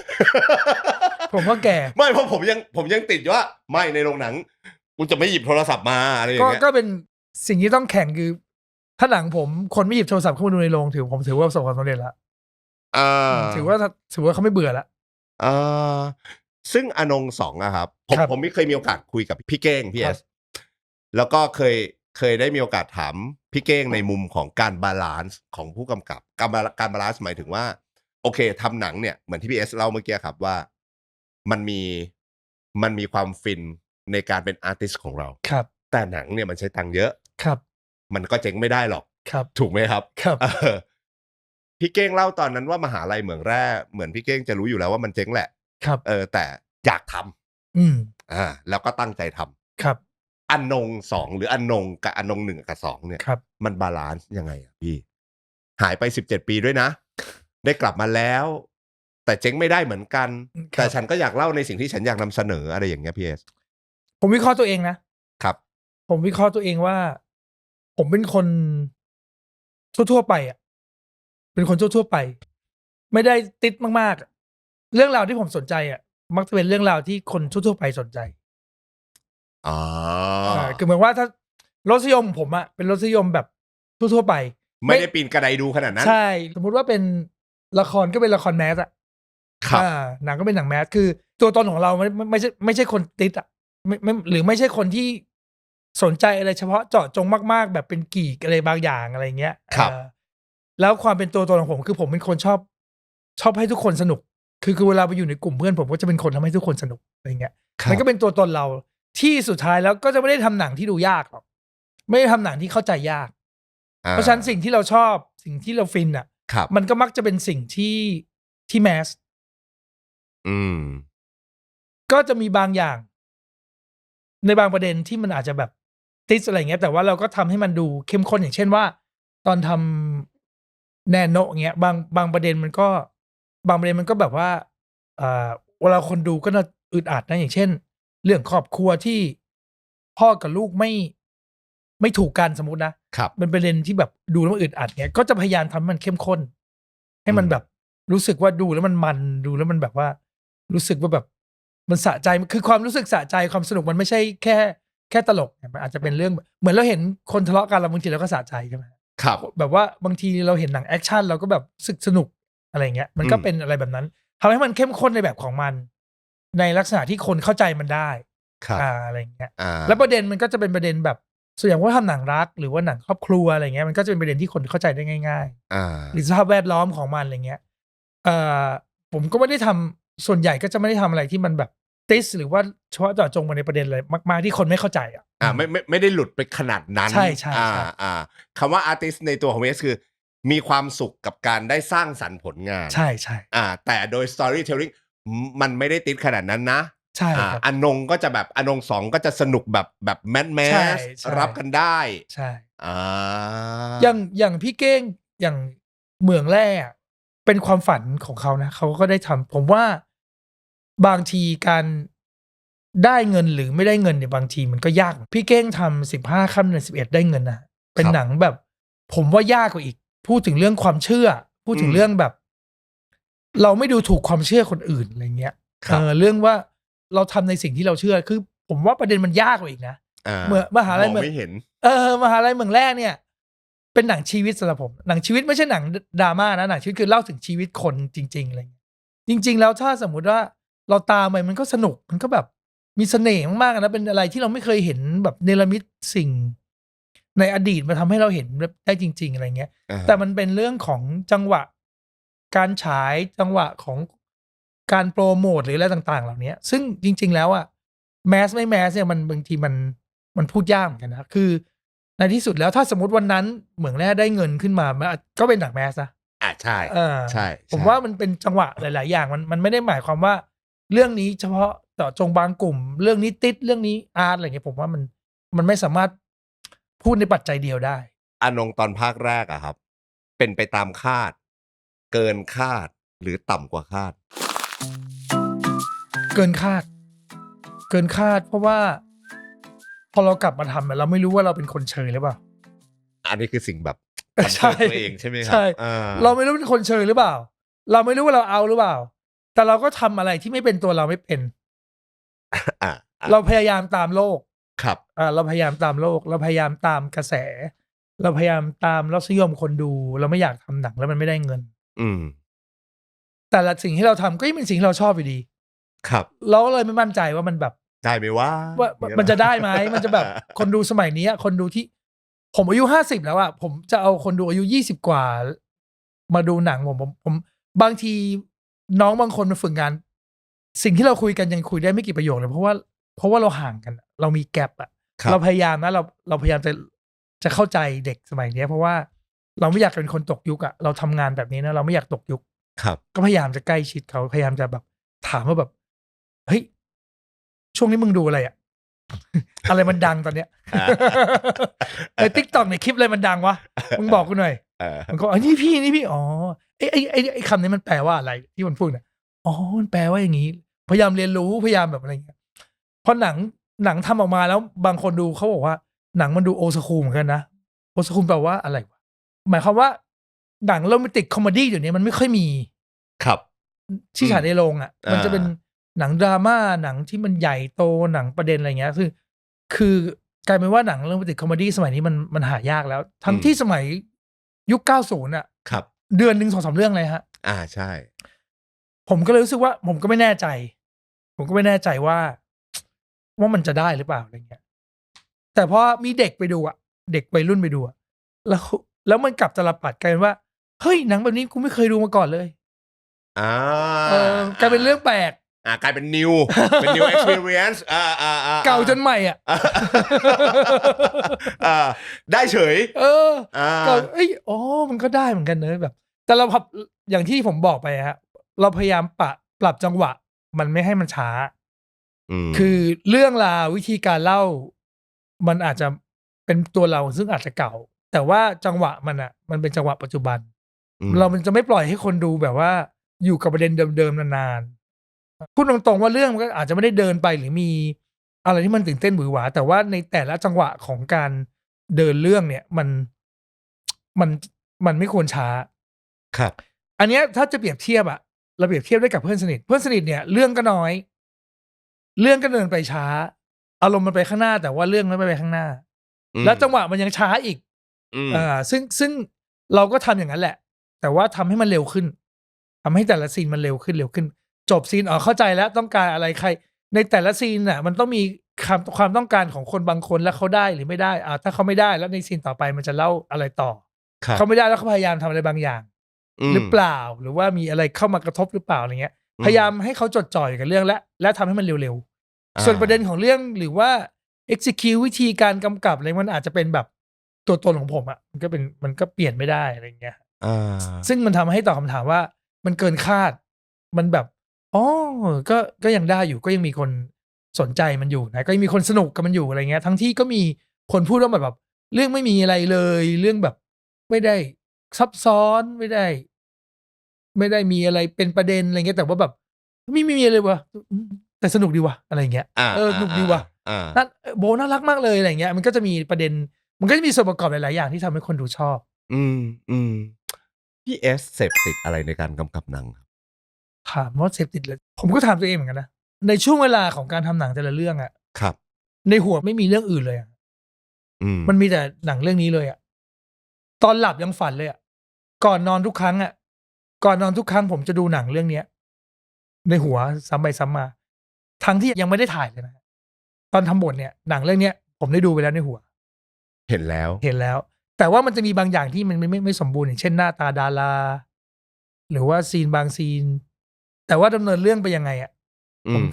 ผมว่าแก่ไม่เพราะผมยังติดว่าไม่ในโรงหนังกูจะไม่หยิบโทรศัพท์มาอะไรอย่างเงี้ยก็เป็นสิ่งที่ต้องแข่งคือถ้าหนังผมคนไม่หยิบโทรศัพท์เข้ามาดูในโรงผมถือว่าประสบความสำเร็จแล้วถือว่าเขาไม่เบื่อแล้วซึ่งอนงสองอะครับผมไม่เคยมีโอกาสคุยกับพี่เก้งพี่เอสแล้วก็เคยได้มีโอกาสถามพี่เก้งในมุมของการบาลานซ์ของผู้กำกับการบาลานซ์หมายถึงว่าโอเคทำหนังเนี่ยเหมือนที่พี่เอสเล่าเมื่อกี้ครับว่ามันมีความฟินในการเป็นอาร์ติสต์ของเราครับแต่หนังเนี่ยมันใช้ตังค์เยอะครับมันก็เจ๊งไม่ได้หรอกครับถูกไหมครับครับพี่เก้งเล่าตอนนั้นว่ามหาลัยเหมืองแร่เหมือนพี่เก้งจะรู้อยู่แล้วว่ามันเจ๊งแหละครับแต่อยากทำแล้วก็ตั้งใจทำครับอนง2หรืออนงกับอนง1กับ2เนี่ยมันบาลานซ์ยังไงอ่ะพี่หายไป17ปีด้วยนะได้กลับมาแล้วแต่เจ๊งไม่ได้เหมือนกันแต่ฉันก็อยากเล่าในสิ่งที่ฉันอยากนำเสนออะไรอย่างเงี้ยพี่เอสผมวิเคราะห์ตัวเองนะครับผมวิเคราะห์ตัวเองว่าผมเป็นคนทั่วๆไปอ่ะเป็นคนทั่วๆไปไม่ได้ติดมากๆเรื่องราวที่ผมสนใจอ่ะมักจะเป็นเรื่องราวที่คนทั่วๆไปสนใจคือเหมือนว่าถ้ารสนิยมผมอะเป็นรสนิยมแบบทั่วๆไปไม่ได้ปีนกระไดดูขนาดนั้นใช่สมมุติว่าเป็นละครก็เป็นละครแมสอะหนังก็เป็นหนังแมสคือตัวตนของเราไม่ใช่คนติดอะไม่หรือไม่ใช่คนที่สนใจอะไรเฉพาะเจาะจงมากๆแบบเป็นกีกอะไรบางอย่างอะไรเงี้ยแล้วความเป็นตัวตนของผมคือผมเป็นคนชอบให้ทุกคนสนุกคือเวลาไปอยู่ในกลุ่มเพื่อนผมก็จะเป็นคนทำให้ทุกคนสนุกอะไรเงี้ยมันก็เป็นตัวตนเราที่สุดท้ายแล้วก็จะไม่ได้ทำหนังที่ดูยากหรอกไม่ได้ทำหนังที่เข้าใจยากเพราะฉะนั้นสิ่งที่เราชอบสิ่งที่เราฟินอ่ะมันก็มักจะเป็นสิ่งที่แมสก็จะมีบางอย่างในบางประเด็นที่มันอาจจะแบบติดอะไรเงี้ยแต่ว่าเราก็ทำให้มันดูเข้มข้นอย่างเช่นว่าตอนทำแนโนเงี้ยบางประเด็นมันก็แบบว่าเวลาคนดูก็น่าอึดอัดนะอย่างเช่นเรื่องครอบครัวที่พ่อกับลูกไม่ถูกกันสมมุตินะเป็นประเด็นที่แบบดูแล้วมันอึดอัดเงี้ยก็จะพยายามทำให้มันเข้มข้นให้มันแบบรู้สึกว่าดูแล้วมันดูแล้วมันแบบว่ารู้สึกว่าแบบมันสะใจคือความรู้สึกสะใจความสนุกมันไม่ใช่แค่ตลกมันอาจจะเป็นเรื่องเหมือนเราเห็นคนทะเลาะกันแล้วบางทีเราก็สะใจใช่ไหมครับแบบว่าบางทีเราเห็นหนังแอคชั่นเราก็แบบสนุกอะไรเงี้ยมันก็เป็นอะไรแบบนั้นทำให้มันเข้มข้นในแบบของมันในลักษณะที่คนเข้าใจมันได้อะไรเงี้ยแล้วประเด็นมันก็จะเป็นประเด็นแบบส่วนใหญ่ว่าทำหนังรักหรือว่าหนังครอบครัวอะไรเงี้ยมันก็จะเป็นประเด็นที่คนเข้าใจได้ง่ายๆหรือสภาพแวดล้อมของมันอะไรเงี้ยผมก็ไม่ได้ทำส่วนใหญ่ก็จะไม่ได้ทำอะไรที่มันแบบติสหรือว่าเฉพาะเจาะจงมาในประเด็นเลยมากๆที่คนไม่เข้าใจไม่ได้หลุดไปขนาดนั้นใช่คำว่าอาร์ติสในตัวของเอสคือมีความสุขกับการได้สร้างสรรค์ผลงานใช่แต่โดย storytelling มันไม่ได้ติดขนาดนั้นนะใช่ครับอนงก็จะแบบอนง2ก็จะสนุกแบบแมสรับกันได้ใช่อย่างพี่เก้งอย่างเหมืองแร่เป็นความฝันของเขานะเขาก็ได้ทำผมว่าบางทีการได้เงินหรือไม่ได้เงินเนี่ยบางทีมันก็ยากพี่เก้งทำ15 ค่ำเดือน 11ได้เงินนะเป็นหนังแบบผมว่ายากกว่าอีกพูดถึงเรื่องความเชื่อพูดถึงเรื่องแบบเราไม่ดูถูกความเชื่อคนอื่นอะไรเงี้ยเรื่องว่าเราทำในสิ่งที่เราเชื่อคือผมว่าประเด็นมันยากกว่าอีกนะเมื่อมหาลัยเมืองไม่เห็นมหาลัยเมืองแรกเนี่ยเป็นหนังชีวิตสำหรับผมหนังชีวิตไม่ใช่หนังดราม่านะหนังชีวิตคือเล่าถึงชีวิตคนจริงๆอะไรเงี้ยจริงๆแล้วถ้าสมมุติว่าเราตามไปมันก็สนุกมันก็แบบมีเสน่ห์มากๆนะเป็นอะไรที่เราไม่เคยเห็นแบบเนรมิตสิ่งในอดีตมาทำให้เราเห็นได้จริงๆอะไรเงี้ยแต่มันเป็นเรื่องของจังหวะการฉายจังหวะของการโปรโมทหรืออะไรต่างๆเหล่านี้ซึ่งจริงๆแล้วอะแมสไม่แมสเนี่ยมันบางทีมันพูดยากเหมือนกันนะคือในที่สุดแล้วถ้าสมมติวันนั้นเหมืองแร่ได้เงินขึ้นมาก็เป็นหนังแมสนะใช่ผมว่ามันเป็นจังหวะหลายๆอย่างมันไม่ได้หมายความว่า เรื่องนี้เฉพาะเจาะจงบางกลุ่ม เรื่องนี้ติดเรื่องนี้อาร์ตอะไรเงี้ยผมว่ามันไม่สามารถพูดในปัจจัยเดียวได้ อานงตอนภาคแรกอะครับ เป็นไปตามคาด เกินคาดหรือต่ำกว่าคาด เกินคาด เกินคาด เพราะว่าพอเรากลับมาทำเราไม่รู้ว่าเราเป็นคนเชยหรือเปล่า อันนี้คือสิ่งแบบคอน ใช่ เฟิร์มตัวเองใช่ไหมครั ใช่ บ เราไม่รู้เป็นคนเชยหรือเปล่า เราไม่รู้ว่าเราเอาหรือเปล่า แต่เราก็ทำอะไรที่ไม่เป็นตัวเราไม่เป็น อ่า เราพยายามตามโลก ครับ เราพยายามตามโลก เราพยายามตามกระแส เราพยายามตามรสนิยมคนดู เราไม่อยากทำหนังแล้วมันไม่ได้เงิน อืม แต่ละสิ่งที่เราทำก็ยังเป็นสิ่งที่เราชอบอยู่ดี ครับ เราก็เลยไม่มั่นใจว่ามันแบบ ได้ไหมว่า มันจะได้ไหม มันจะแบบคนดูสมัยนี้คนดูที่ผมอายุ50แล้วอะผมจะเอาคนดูอายุ20กว่ามาดูหนังผมบางทีน้องบางคนมาฝึกงาน สิ่งที่เราคุยกันยังคุยได้ไม่กี่ประโยคเลยเพราะว่าเราห่างกัน เรามีแกลบอะ ครับ เราพยายามนะเราพยายามจะเข้าใจเด็กสมัยนี้เพราะว่าเราไม่อยากเป็นคนตกยุคอะเราทำงานแบบนี้นะเราไม่อยากตกยุค ครับ ก็พยายามจะใกล้ชิดเขาพยายามจะแบบถามว่าแบบเฮ้ยช่วงนี้มึงดูอะไรอะ อะไรมันดังตอนเนี้ย ในTikTok ในคลิปอะไรมันดังวะมึงบอกกูหน่อย มันก็นี่พี่อ๋อไอ้คำนี้มันแปลว่าอะไรที่มันพูดเนี่ยอ๋อมันแปลว่าอย่างนี้พยายามเรียนรู้พยายามแบบอะไรเงี้ยพอหนังทำออกมาแล้วบางคนดูเขาบอกว่าหนังมันดูโอสคูลเหมือนกันนะโอสคูลแปลว่าอะไรวะหมายความว่าหนังโรแมนติกคอมเมดี้เดี๋ยวนี้มันไม่ค่อยมี ครับ ที่ฉายในโรงอ่ะ มันจะเป็นหนังดราม่าหนังที่มันใหญ่โตหนังประเด็นอะไรเงี้ยคือกลายเป็นว่าหนังโรแมนติกคอมเมดี้สมัยนี้มันหายากแล้ว ทั้งที่สมัยยุค 90 อ่ะ ครับ เดือนหนึ่ง 2-3 เรื่องเลยฮะ ใช่ ผมก็เลยรู้สึกว่าผมก็ไม่แน่ใจ ผมก็ไม่แน่ใจว่ามันจะได้หรือเปล่าอะไรเงี้ย แต่พอมีเด็กไปดูอ่ะ เด็กวัยรุ่นไปดูอ่ะแล้วมันกลับตลปัดกลายเป็นว่าเฮ้ยหนังแบบนี้กูไม่เคยดูมาก่อนเลยกลายเป็นเรื่องแปลก กลายเป็น new เป็น new experience เก่าจนใหม่อ่ะ ได้เฉย ก็มันก็ได้เหมือนกันเนอะแบบ แต่เราอย่างที่ผมบอกไปฮะเราพยายามปรับจังหวะ มันไม่ให้มันช้า คือเรื่องราววิธีการเล่า มันอาจจะเป็นตัวเราซึ่งอาจจะเก่า แต่ว่าจังหวะมันเป็นจังหวะปัจจุบัน มันจะไม่ปล่อยให้คนดูแบบว่าอยู่กับประเด็นเดิมๆนานๆพูดตรงๆว่าเรื่องมันก็อาจจะไม่ได้เดินไปหรือมีอะไรที่มันตื่นเต้นหวือหวาแต่ว่าในแต่ละจังหวะของการเดินเรื่องเนี่ยมันไม่ควรช้า ครับ อันเนี้ยถ้าจะเปรียบเทียบอะเราเปรียบเทียบได้กับเพื่อนสนิทเนี่ยเรื่องก็น้อยเรื่องก็เดินไปช้าอารมณ์มันไปข้างหน้าแต่ว่าเรื่องไม่ไปข้างหน้าแล้วจังหวะมันยังช้าอีกซึ่งเราก็ทำอย่างนั้นแหละแต่ว่าทำให้มันเร็วขึ้นทำให้แต่ละซีนมันเร็วขึ้นจบซีนเข้าใจแล้วต้องการอะไรใครในแต่ละซีนน่ะมันต้องมีความต้องการของคนบางคนแล้วเขาได้หรือไม่ได้ถ้าเขาไม่ได้แล้วในซีนต่อไปมันจะเล่าอะไรต่อเขาไม่ได้แล้วเขาพยายามทำอะไรบางอย่างหรือเปล่าหรือว่ามีอะไรเข้ามากระทบหรือเปล่าอะไรเงี้ยพยายามให้เขาจดจ่ออยู่กับเรื่องและทำให้มันเร็วๆส่วนประเด็นของเรื่องหรือว่า execute วิธีการกำกับอะไรมันอาจจะเป็นแบบตัวตนของผมอ่ะมันก็เปลี่ยนไม่ได้อะไรเงี้ยซึ่งมันทำให้ตอบคำถามว่ามันเกินคาดมันแบบก็ยังได้อยู่ก็ยังมีคนสนใจมันอยู่นะก็ยังมีคนสนุกกับมันอยู่อะไรเงี้ยทั้งที่ก็มีคนพูดว่าแบบเรื่องไม่มีอะไรเลยเรื่องแบบไม่ได้ซับซ้อนไม่ได้มีอะไรเป็นประเด็นอะไรเงี้ยแต่ว่าแบบไม่มีอะไรวะแต่สนุกดีวะอะไรเงี้ยสนุกดีวะนั่นโบน่ารักมากเลยอะไรเงี้ยมันก็จะมีประเด็นมันก็จะมีส่วนประกอบหลายๆอย่างที่ทำให้คนดูชอบพี่เอสเสพติดอะไรในการกำกับหนังครับถามว่าเสพติดเลยผมก็ถามตัวเองเหมือนกันนะในช่วงเวลาของการทำหนังแต่ละเรื่องอะครับในหัวไม่มีเรื่องอื่นเลยมันมีแต่หนังเรื่องนี้เลยอะตอนหลับยังฝันเลยอะก่อนนอนทุกครั้งผมจะดูหนังเรื่องเนี้ยในหัวซ้ำไปซ้ำมาทั้งที่ยังไม่ได้ถ่ายเลยนะตอนทำบทเนี่ยหนังเรื่องเนี้ยผมได้ดูไปแล้วในหัวเห็นแล้วแต่ว่ามันจะมีบางอย่างที่มันไม่สมบูรณ์อย่างเช่นหน้าตาดาราหรือว่าซีนบางซีนแต่ว่าดำเนินเรื่องไปยังไงอ่ะ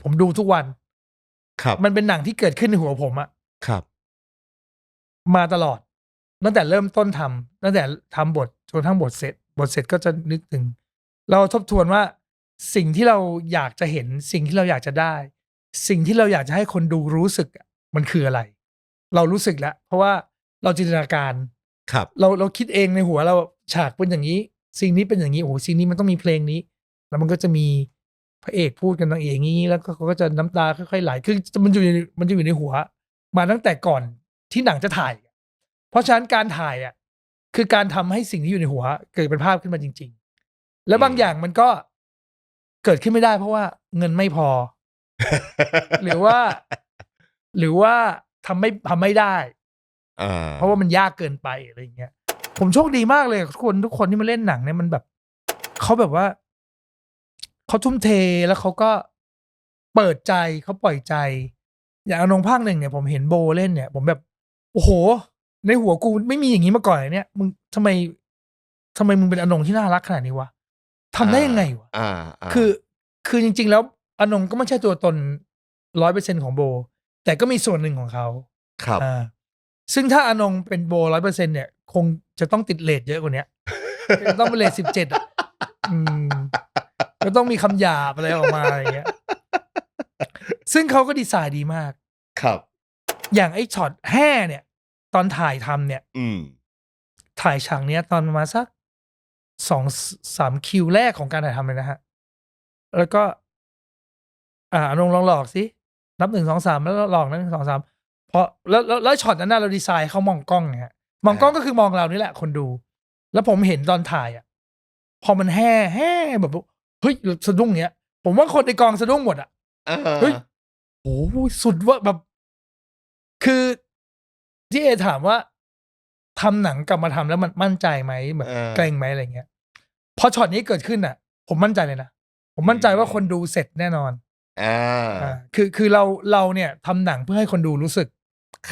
ผมดูทุกวันครับมันเป็นหนังที่เกิดขึ้นในหัวผมอ่ะครับมาตลอดตั้งแต่เริ่มต้นทำตั้งแต่ทำบทจนทั้งบทเสร็จก็จะนึกถึงเราทบทวนว่า สิ่งที่เราอยากจะเห็นสิ่งที่เราอยากจะได้ สิ่งที่เราอยากจะให้คนดูรู้สึกมันคืออะไร เรารู้สึกแล้วเพราะว่าเราจินตนาการ ครับ เราคิดเองในหัวเราฉากเป็นอย่างนี้ สิ่งนี้เป็นอย่างนี้โอ้โหสิ่งนี้มันต้องมีเพลงนี้ แล้วมันก็จะมีพระเอกพูดกันนางเอกอย่างนี้แล้วก็เขาก็จะน้ำตาค่อยๆไหลคือมันจะอยู่ในหัว มาตั้งแต่ก่อนที่หนังจะถ่าย เพราะฉะนั้นการถ่ายคือการทำให้สิ่งที่อยู่ในหัวเกิดเป็นภาพขึ้นมาจริงๆ แล้วบางอย่างมันก็เกิดขึ้นไม่ได้เพราะว่าเงินไม่พอ หรือว่าทำไม่ได้เพราะว่ามันยากเกินไปอะไรอย่างเงี้ยผมโชคดีมากเลยทุกคนที่มาเล่นหนังเนี่ยมันแบบเขาแบบว่าเขาทุ่มเทแล้วเขาก็เปิดใจเขาปล่อยใจ อย่างอนงภาคหนึ่งเนี่ยผมเห็นโบเล่นเนี่ยผมแบบโอ้โหในหัวกูไม่มีอย่างนี้มาก่อนเนี่ยมึงทำไมมึงเป็นอนงที่น่ารักขนาดนี้วะทำได้ยังไงวะคือจริงๆแล้วอนงก็ไม่ใช่ตัวตน 100% ของโบแต่ก็มีส่วนหนึ่งของเขาครับซึ่งถ้าอนงเป็นโบ 100% เนี่ยคงจะต้องติดเรทเยอะกว่านี้ต้องเป็นเรท17ก็ต้องมีคำหยาบอะไรออกมาอย่างเงี้ยซึ่งเขาก็ดีไซน์ดีมากครับอย่างไอ้ช็อตแห่เนี่ยตอนถ่ายทำเนี่ยถ่ายฉากเนี้ยตอนประมาณสัก2-3 คิวแรกของการถ่ายทำเลยนะฮะแล้วก็อนงลองหลอกสินับ1 2 3แล้วหลอกนะ1 2 3พอแล้วช็อตนั้นเราดีไซน์เขามองกล้องฮะมองกล้องก็คือมองเรานี่แหละคนดูแล้วผมเห็นตอนถ่ายพอมันแห่แบบเฮ้ยสะดุ้งเนี้ยผมว่าคนในกองสะดุ้งหมดเฮ้ยโอ้สุดว่าแบบคือที่ถามว่าทำหนังกลับมาทำแล้วมันมั่นใจไหมแบบเกรงไหมอะไรเงี้ยพอช็อตนี้เกิดขึ้นผมมั่นใจเลยนะผมมั่นใจว่าคนดูเสร็จแน่นอนคือเราเนี่ยทำหนังเพื่อให้คนดูรู้สึก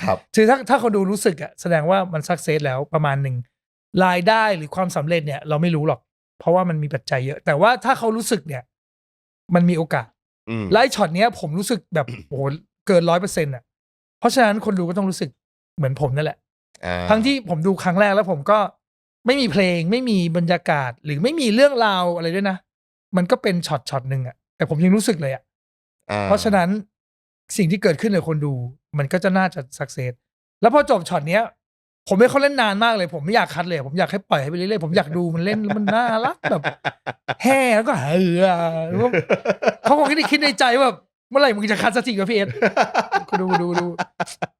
ครับคือถ้าคนดูรู้สึกแสดงว่ามันซักเซสแล้วประมาณหนึ่งรายได้หรือความสำเร็จเนี่ยเราไม่รู้หรอกเพราะว่ามันมีปัจจัยเยอะแต่ว่าถ้าเขารู้สึกเนี่ยมันมีโอกาสและไอ้ช็อตเนี้ยผมรู้สึกแบบโอ้โหเกิน 100% เพราะฉะนั้นคนดูก็ต้องรู้สึกเหมือนผมนั่นแหละทั้งที่ผมดูครั้งแรกแล้วผมก็ไม่มีเพลงไม่มีบรรยากาศหรือไม่มีเรื่องราวอะไรด้วยนะมันก็เป็นช็อตหนึ่งแต่ผมยังรู้สึกเลยเพราะฉะนั้นสิ่งที่เกิดขึ้นกับคนดูมันก็จะน่าจะสักเซสแล้วพอจบช็อตเนี้ยผมไม่เขาเล่นนานมากเลยผมไม่อยากคัดเลยผมอยากให้ปล่อยให้ไปเรื่อยๆผมอยากดูมันเล่นมันน่ารักแบบแห่แล้วก็เขาคงคิดในใจว่าเมื่อไหร่มึงจะคัดสักทีกับพี่เอสดู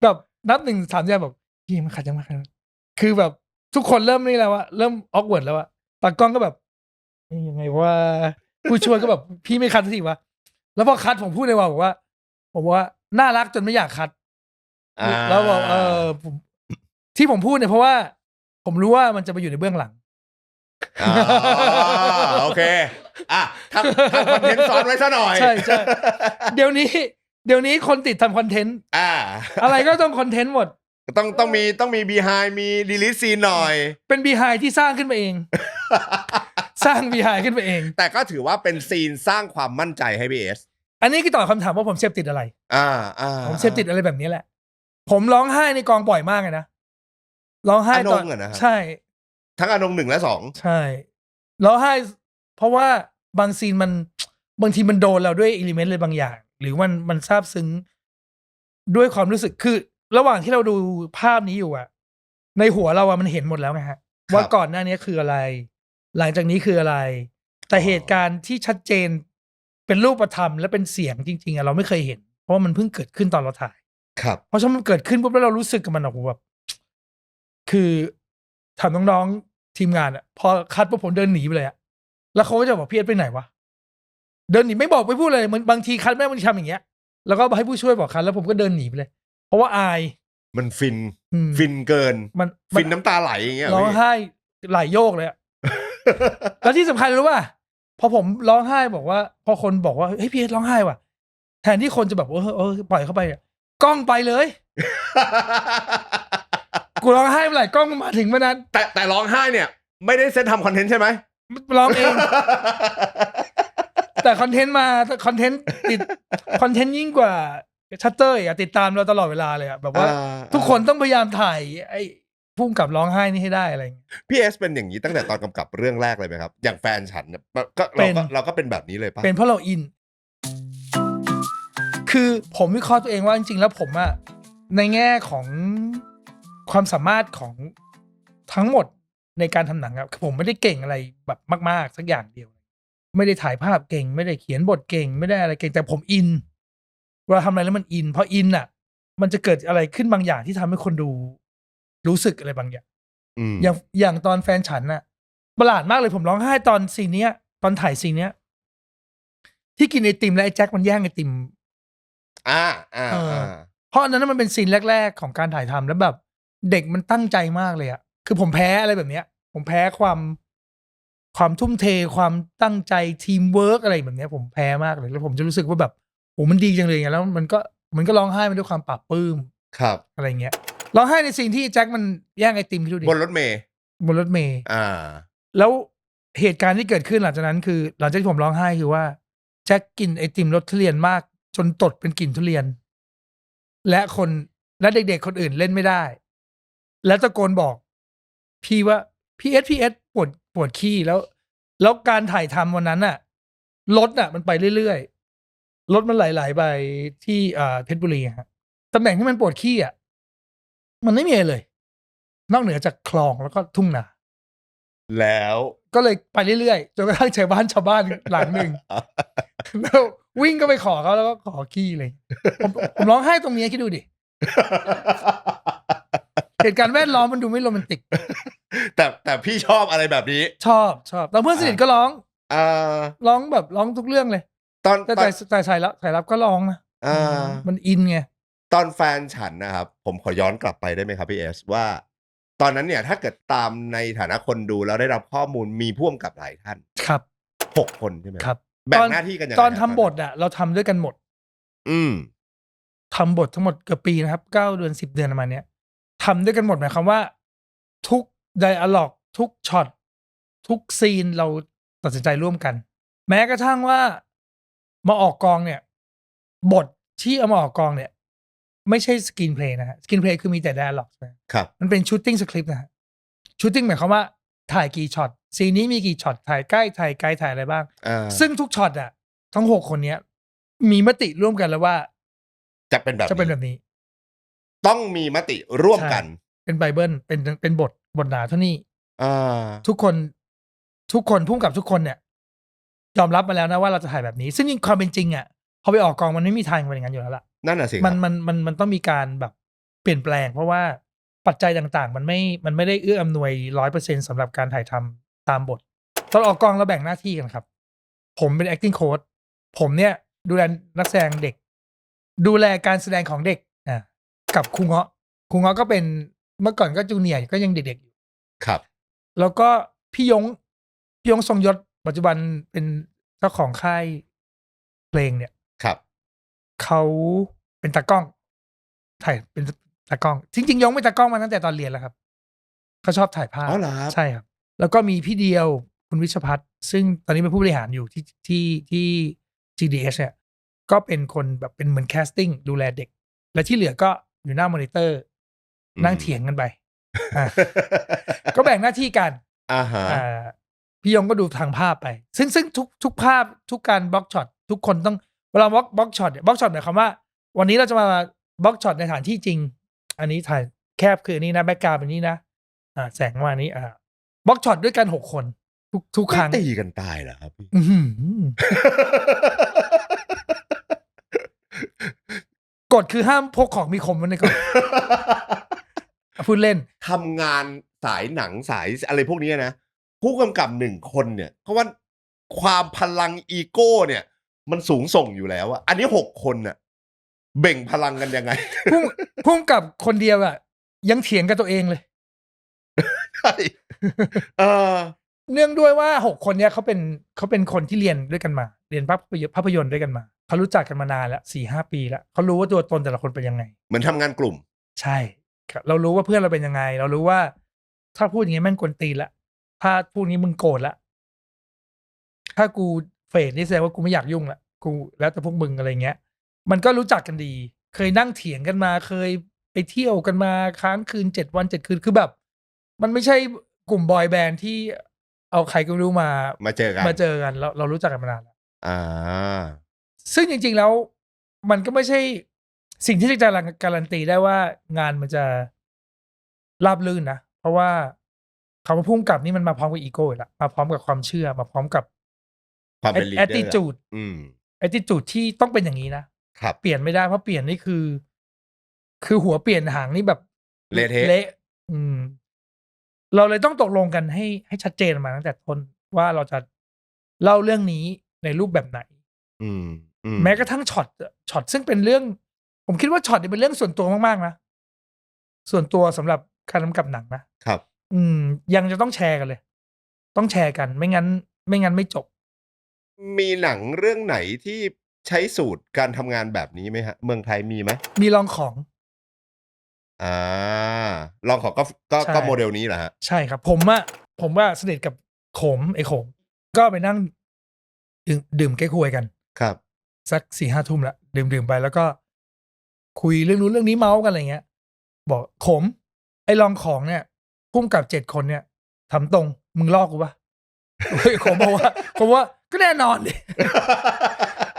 แบบนับ1 3แบบพี่มันคัดยังมากคือแบบทุกคนเริ่มนี่แล้วเริ่มออกเวิร์ดแล้วตากล้องก็แบบยังไงว่าผู้ช่วยก็แบบพี่ไม่คัดสักทีวะแล้วพอคัดผมพูดเลยบอกว่าน่ารักจนไม่อยากคัดแล้วบอกที่ผมพูดเนี่ยเพราะว่าผมรู้ว่ามันจะไปอยู่ในเบื้องหลังโอเคทำคอนเทนต์ซ้อนไว้ซะหน่อยใช่เดี๋ยวนี้คนติดทำคอนเทนต์อะไรก็ต้องคอนเทนต์หมดต้องมี behind มี release scene หน่อยเป็น behind ที่สร้างขึ้นมาเองสร้าง behind ขึ้นมาเองแต่ก็ถือว่าเป็นซีนสร้างความมั่นใจให้ BS อันนี้คือตอบคำถามว่าผมเสพติดอะไรผมเสพติดอะไรแบบนี้แหละผมร้องไห้ในกองบ่อยมากเลยนะร้องไห้ตอนใช่ทั้งอนง1 และ 2ใช่ร้องไห้เพราะว่าบางซีนบางทีมันโดนเราด้วยอิเลเมนต์เลยบางอย่างหรือมันซาบซึ้งด้วยความรู้สึกคือระหว่างที่เราดูภาพนี้อยู่ในหัวเรามันเห็นหมดแล้วไงฮะว่าก่อนหน้านี้คืออะไรหลังจากนี้คืออะไรแต่เหตุการณ์ที่ชัดเจนเป็นรูปธรรมและเป็นเสียงจริงๆเราไม่เคยเห็นเพราะมันเพิ่งเกิดขึ้นตอนเราถ่ายครับเพราะฉะนั้นมันเกิดขึ้นปุ๊บแล้วเรารู้สึกกับมันแบบคือถามน้องๆทีมงานพอคัดปุ๊บผมเดินหนีไปเลยแล้วเขาก็จะบอกพี่เอสไปไหนวะเดินหนีไม่บอกไม่พูดเลยเหมือนบางทีคัดไม่บางทีทำอย่างเงี้ยแล้วก็ให้ผู้ช่วยบอกคัดแล้วผมก็เดินหนีไปเลยเพราะว่าอายมันฟินเกินมันฟินน้ำตาไหลอย่างเงี้ยร้องไห้ไหลโยกเลยแล้วที่สำคัญรู้ป่ะพอผมร้องไห้บอกว่าพอคนบอกว่าเฮ้ยพี่เอสร้องไห้ว่ะแทนที่คนจะแบบปล่อยเข้าไปกล้องไปเลยกูร้องไห้เมื่อไหร่กล้องมาถึงเมื่อนั้นแต่ร้องไห้เนี่ยไม่ได้เซตทำคอนเทนต์ใช่ไหมร้องเองแต่คอนเทนต์มาคอนเทนต์ติดคอนเทนต์ยิ่งกว่าชัตเตอร์ติดตามเราตลอดเวลาเลยแบบว่าทุกคนต้องพยายามถ่าย พุ่งกับร้องไห้นี่ให้ได้อะไรอย่างเงี้ย พี่เอสเป็นอย่างนี้ตั้งแต่ตอนกำกับเรื่องแรกเลยไหมครับอย่างแฟนฉันเนี่ยก็ เป็น เราก็เป็นแบบนี้เลยปะ เป็นเพราะเราอิน คือผมวิเคราะห์ตัวเองว่าจริงๆแล้วผมอะในแง่ของความสามารถของทั้งหมดในการทำหนังอะคือผมไม่ได้เก่งอะไรแบบมากๆสักอย่างเดียว ไม่ได้ถ่ายภาพเก่ง ไม่ได้เขียนบทเก่ง ไม่ได้อะไรเก่งแต่ผมอินเวลาทำอะไรแล้วมันอินพออินอะมันจะเกิดอะไรขึ้นบางอย่างที่ทำให้คนดูรู้สึกอะไรบางอย่าง อย่างตอนแฟนฉันน่ะประหลาดมากเลยผมร้องไห้ตอนซีนเนี้ย ตอนถ่ายซีนเนี้ย ที่กินไอติมแล้วไอ้แจ็คมันแย่งไอติมเพราะอันนั้นมันเป็นซีนแรกๆของการถ่ายทำแล้วแบบเด็กมันตั้งใจมากเลยอะคือผมแพ้อะไรแบบเนี้ย ผมแพ้ความทุ่มเทความตั้งใจทีมเวิร์กอะไรแบบเนี้ย ผมแพ้มากเลยแล้วผมจะรู้สึกว่าแบบโอ้มันดีจังเลยไงแล้วมันก็ร้องไห้มันด้วยความปลาบปลื้ม ครับ อะไรเงี้ยร้องไห้ในซีนที่แจ็คมันแย่งไอติมที่ดูดิ บนรถเมย์ แล้วเหตุการณ์ที่เกิดขึ้นหลังจากนั้นคือหลังจากที่ผมร้องไห้คือว่าแจ็คกินไอติมรสทุเรียนมากจนตดเป็นกลิ่นทุเรียนและเด็กๆคนอื่นเล่นไม่ได้ แล้วตะโกนบอกพี่ว่าพีเอสปวดขี้แล้วการถ่ายทำวันนั้นน่ะรถน่ะมันไปเรื่อยๆรถมันไหลๆไปที่เพชรบุรีฮะตำแหน่งที่มันปวดขี้อ่ะมันไม่มีอะไรเลย นอกเหนือจากคลองแล้วก็ทุ่งนา แล้วก็เลยไปเรื่อยๆจนกระทั่งเจอบ้านชาวบ้านหลังหนึ่ง แล้ววิ่งก็ไปขอเขาแล้วก็ขอขี้เลยผมร้องไห้ตรงนี้คิดดูดิ เหตุการณ์แวดล้อมมันดูไม่โรแมนติก แต่พี่ชอบอะไรแบบนี้ ชอบตอนเพื่อนสนิทก็ร้องแบบร้องทุกเรื่องเลยแต่สายลับก็ร้องนะมันอินไงตอนแฟนฉันนะครับผมขอย้อนกลับไปได้ไหมครับพี่เอสว่าตอนนั้นเนี่ยถ้าเกิดตามในฐานะคนดูแล้วได้รับข้อมูลมีพ่วงกับหลายท่านครับ6 คนใช่ไหมครับแบ่งหน้าที่กันยังไงตอนทำบทอะเราทำด้วยกันหมดทำบททั้งหมดเกือบปีนะครับ9 เดือน10 เดือนประมาณนี้ทำด้วยกันหมดหมายความว่าทุกไดอะล็อกทุกช็อตทุกซีนเราตัดสินใจร่วมกันแม้กระทั่งว่ามาออกกองเนี่ยบทที่เอามาออกกองเนี่ยไม่ใช่สกรีนเพลย์นะฮะสกรีนเพลย์คือมีแต่ไดอะล็อกครับมันเป็นชูตติ้งสคริปต์นะฮะชูตติ้งหมายความว่าถ่ายกี่ช็อตซีนนี้มีกี่ช็อตถ่ายใกล้ถ่ายไกลถ่ายอะไรบ้างซึ่งทุกช็อตอะทั้ง6 คนเนี้ยมีมติร่วมกันแล้วว่าจะเป็นแบบนี้ต้องมีมติร่วมกันเป็นไบเบิลเป็นบทหนาเท่านี้ทุกคนพุ่งกับทุกคนเนี่ยยอมรับมาแล้วนะว่าเราจะถ่ายแบบนี้ซึ่งจริงความเป็นจริงอ่ะพอไปออกกองมันไม่มีทางเป็นอย่างนั้นอยู่แล้วล่ะนั่นน่ะสิมันต้องมีการแบบเปลี่ยนแปลงเพราะว่าปัจจัยต่างๆมันไม่ได้เอื้ออำนวย 100% สำหรับการถ่ายทำตามบทตอนออกกองเราแบ่งหน้าที่กันครับผมเป็น acting coach ผมเนี่ยดูแลนักแสดงเด็กดูแลการแสดงของเด็กกับครูเงาะก็เป็นเมื่อก่อนก็จูเนียร์ก็ยังเด็กๆอยู่ครับแล้วก็พี่ยงทรงยศปัจจุบันเป็นเจ้าของค่ายเพลงเนี่ยครับเขาเป็นตากล้องถ่ายเป็นตากล้องจริงๆยงเป็นตากล้องมาตั้งแต่ตอนเรียนแล้วครับเขาชอบถ่ายภาพใช่ครับแล้วก็มีพี่เดียวคุณวิชพัฒน์ซึ่งตอนนี้เป็นผู้บริหารอยู่ที่ GDS เนี่ยก็เป็นคนแบบเป็นเหมือนแคสติ้งดูแลเด็กและที่เหลือก็อยู่หน้ามอนิเตอร์นั่งเถียงกันไปก็แบ่งหน้าที่กันพี่ยงก็ดูทางภาพไปซึ่งทุกภาพทุกการบล็อกช็อตทุกคนต้องเวลาบล็อกช็อตหมายความว่าวันนี้เราจะมาบล็อกช็อตในสถานที่จริงอันนี้ถ่ายแคบคืออันนี้นะแบ็คกราวด์เป็นนี้นะแสงมานี้บล็อกช็อตด้วยกัน6 คนทุกครั้งตีกันตายเหรอครับพี่กฎคือห้ามพกของมีคมไว้ในกล่องพูดเล่นทำงานสายหนังสายอะไรพวกนี้นะผู้กำกับ1 คนเนี่ยเพราะว่าความพลังอีโก้เนี่ยมันสูงส่งอยู่แล้วอะอันนี้6 คนน่ะเบ่งพลังกันยังไงพุ่งกับคนเดียวอะยังเถียงกับตัวเองเลยใช่เนื่องด้วยว่า6 คนเนี้ยเขาเป็นคนที่เรียนด้วยกันมาเรียนภาพยนตร์ด้วยกันมาเขารู้จักกันมานานแล้ว 4-5 ปีแล้วเขารู้ว่าตัวตนแต่ละคนเป็นยังไงเหมือนทำงานกลุ่มใช่เรารู้ว่าเพื่อนเราเป็นยังไงเรารู้ว่าถ้าพูดอย่างนี้แม่งกวนตีนละถ้าพูดนี้มึงโกรธละถ้ากูเฟดนี่แสดงว่ากูไม่อยากยุ่งละกูแล้วแต่พวกมึงอะไรเงี้ยมันก็รู้จักกันดีเคยนั่งเถียงกันมาเคยไปเที่ยวกันมาค้างคืน7 วัน 7 คืนคือแบบ มันไม่ใช่กลุ่มบอยแบนด์ที่เอาใครก็ไม่รู้มา มาเจอกัน เรารู้จักกันมานานแล้ว อ่า ซึ่งจริงๆแล้วมันก็ไม่ใช่สิ่งที่จะการันตีได้ว่างานมันจะราบรื่นนะ เพราะว่าคำว่าพุ่งกลับนี่มันมาพร้อมกับอีโก้อยู่แล้วมาพร้อมกับความเชื่อมาพร้อมกับ ความเป็นลีดเดอร์ attitude อืม attitude ที่ต้องเป็นอย่างนี้นะครับ เปลี่ยนไม่ได้เพราะเปลี่ยนนี่คือหัวเปลี่ยนหางนี่แบบ เละเทะ เละเราเลยต้องตกลงกันให้ชัดเจนมาตั้งแต่ต้นว่าเราจะเล่าเรื่องนี้ในรูปแบบไหน อืม แม้กระทั่งช็อตซึ่งเป็นเรื่อง ผมคิดว่าช็อตนี่เป็นเรื่องส่วนตัวมากๆนะส่วนตัวสำหรับการกำกับหนังนะครับ ยังจะต้องแชร์กันเลย ต้องแชร์กันไม่งั้นไม่จบ มีหนังเรื่องไหนที่ใช้สูตรการทำงานแบบนี้ไหมฮะ เมืองไทยมีไหม มีลองของ อ่า ลองของก็โมเดลนี้เหรอฮะ ใช่ครับ ผมว่าสนิทกับโขมก็ไปนั่งดื่มแก้ควยกัน ครับ สัก 4-5 ทุ่มละดื่มไปแล้วก็คุยเรื่องนู้นเรื่องนี้เมาส์กันอะไรเงี้ยบอกขมไอ้ลองของเนี่ยพุ่มกับ7 คนเนี่ยทำตรงมึงลอกกูปะผมบอกว่าก็แน่นอนดิ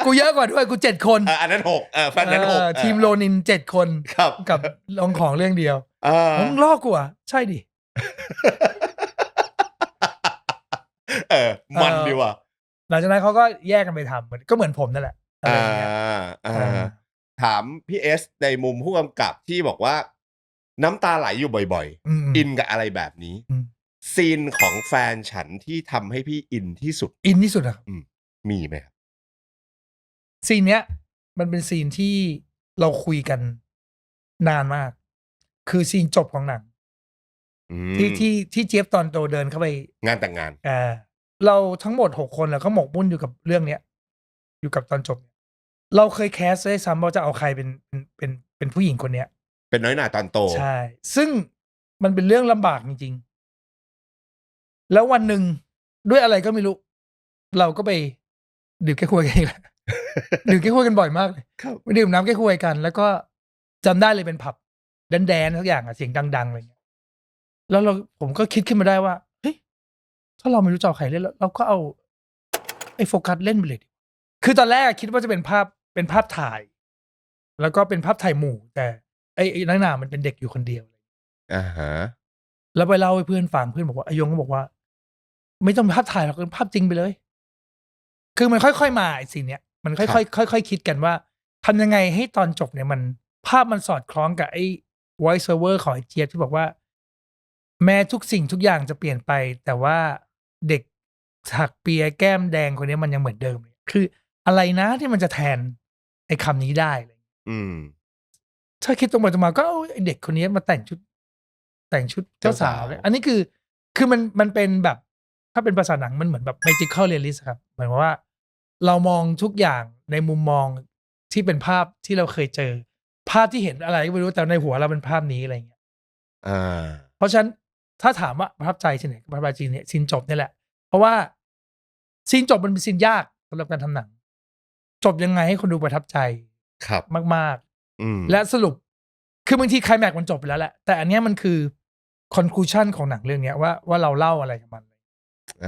กูเยอะกว่าด้วยกู7 คน อันนั้น6แฟนนั้น6ทีมโลนิน7 คน ครับ กับลองของเรื่องเดียวมึงลอกกูอ่ะใช่ดิ มันดีว่ะ หลังจากนั้นเขาก็แยกกันไปทำก็เหมือนผมนั่นแหละอะไรอย่างเงี้ย ถามพี่เอสในมุมผู้กำกับที่บอกว่าน้ำตาไหลอยู่บ่อยๆ อินกับอะไรแบบนี้ ซีนของแฟนฉันที่ทำให้พี่อินที่สุด อะมีไหมครับ ซีนเนี้ยมันเป็นซีนที่เราคุยกันนานมาก คือซีนจบของหนังที่เจี๊ยบตอนโตเดินเข้าไปงานแต่งงานเราทั้งหมด6 คนแล้วก็หมกมุ่นอยู่กับเรื่องเนี้ยอยู่กับตอนจบเราเคยแคสได้ซ้ำว่าจะเอาใครเป็นผู้หญิงคนเนี้ยเป็นน้อยหน่าตอนโตใช่ซึ่งมันเป็นเรื่องลำบากจริงๆแล้ววันหนึ่งด้วยอะไรก็ไม่รู้เราก็ไปดื่มแก้ควยกันอีกแล้วดื่มแก้ควยกันบ่อยมากเลยไปดื่มน้ำแก้ควยกันแล้วก็จำได้เลยเป็นผับแดนทุกอย่างเสียงดังๆอะไรเงี้ยแล้วผมก็คิดขึ้นมาได้ว่าเฮ้ยถ้าเราไม่รู้จะเอาใครเล่นเราก็เอาไอ้โฟกัสเล่นไปเลยดิคือตอนแรกคิดว่าจะเป็นภาพถ่ายแล้วก็เป็นภาพถ่ายหมู่แต่ไอ้นักหนามันเป็นเด็กอยู่คนเดียวแล้วไปเล่าให้เพื่อนฟังเพื่อนบอกว่าอายงก็บอกว่าไม่ต้องภาพถ่ายหรอกเป็นภาพจริงไปเลยคือมันค่อยๆมาไอ้สิ่งเนี้ยมันค่อยๆคิดกันว่าทำยังไงให้ตอนจบเนี่ยมันภาพมันสอดคล้องกับไอ้ voice over ของไอ้เจี๊ยบที่บอกว่าแม้ทุกสิ่งทุกอย่างจะเปลี่ยนไปแต่ว่าเด็กถักเปียแก้มแดงคนนี้มันยังเหมือนเดิมคืออะไรนะที่มันจะแทนไอ้คำนี้ได้เลยถ้าคิดตรงไปตรงมาก็ไอ้เด็กคนนี้มาแต่งชุดเจ้าสาวเลยอันนี้คือมันเป็นแบบถ้าเป็นภาษาหนังมันเหมือนแบบ magical realist ครับเหมือนว่าเรามองทุกอย่างในมุมมองที่เป็นภาพที่เราเคยเจอภาพที่เห็นอะไรก็ไม่รู้แต่ในหัวเราเป็นภาพนี้อะไรอย่างเงี้ยเพราะฉะนั้นถ้าถามว่าประทับใจที่ไหนประทับใจจริงเนี่ยซีนจบนี่แหละเพราะว่าซีนจบมันเป็นซีนยากสำหรับการทำหนังจบยังไงให้คนดูประทับใจมากๆและสรุปคือบางทีไคลแม็กซ์มันจบไปแล้วแหละแต่อันนี้มันคือconclusion ของหนังเรื่องนี้ว่าเราเล่าอะไรกับมัน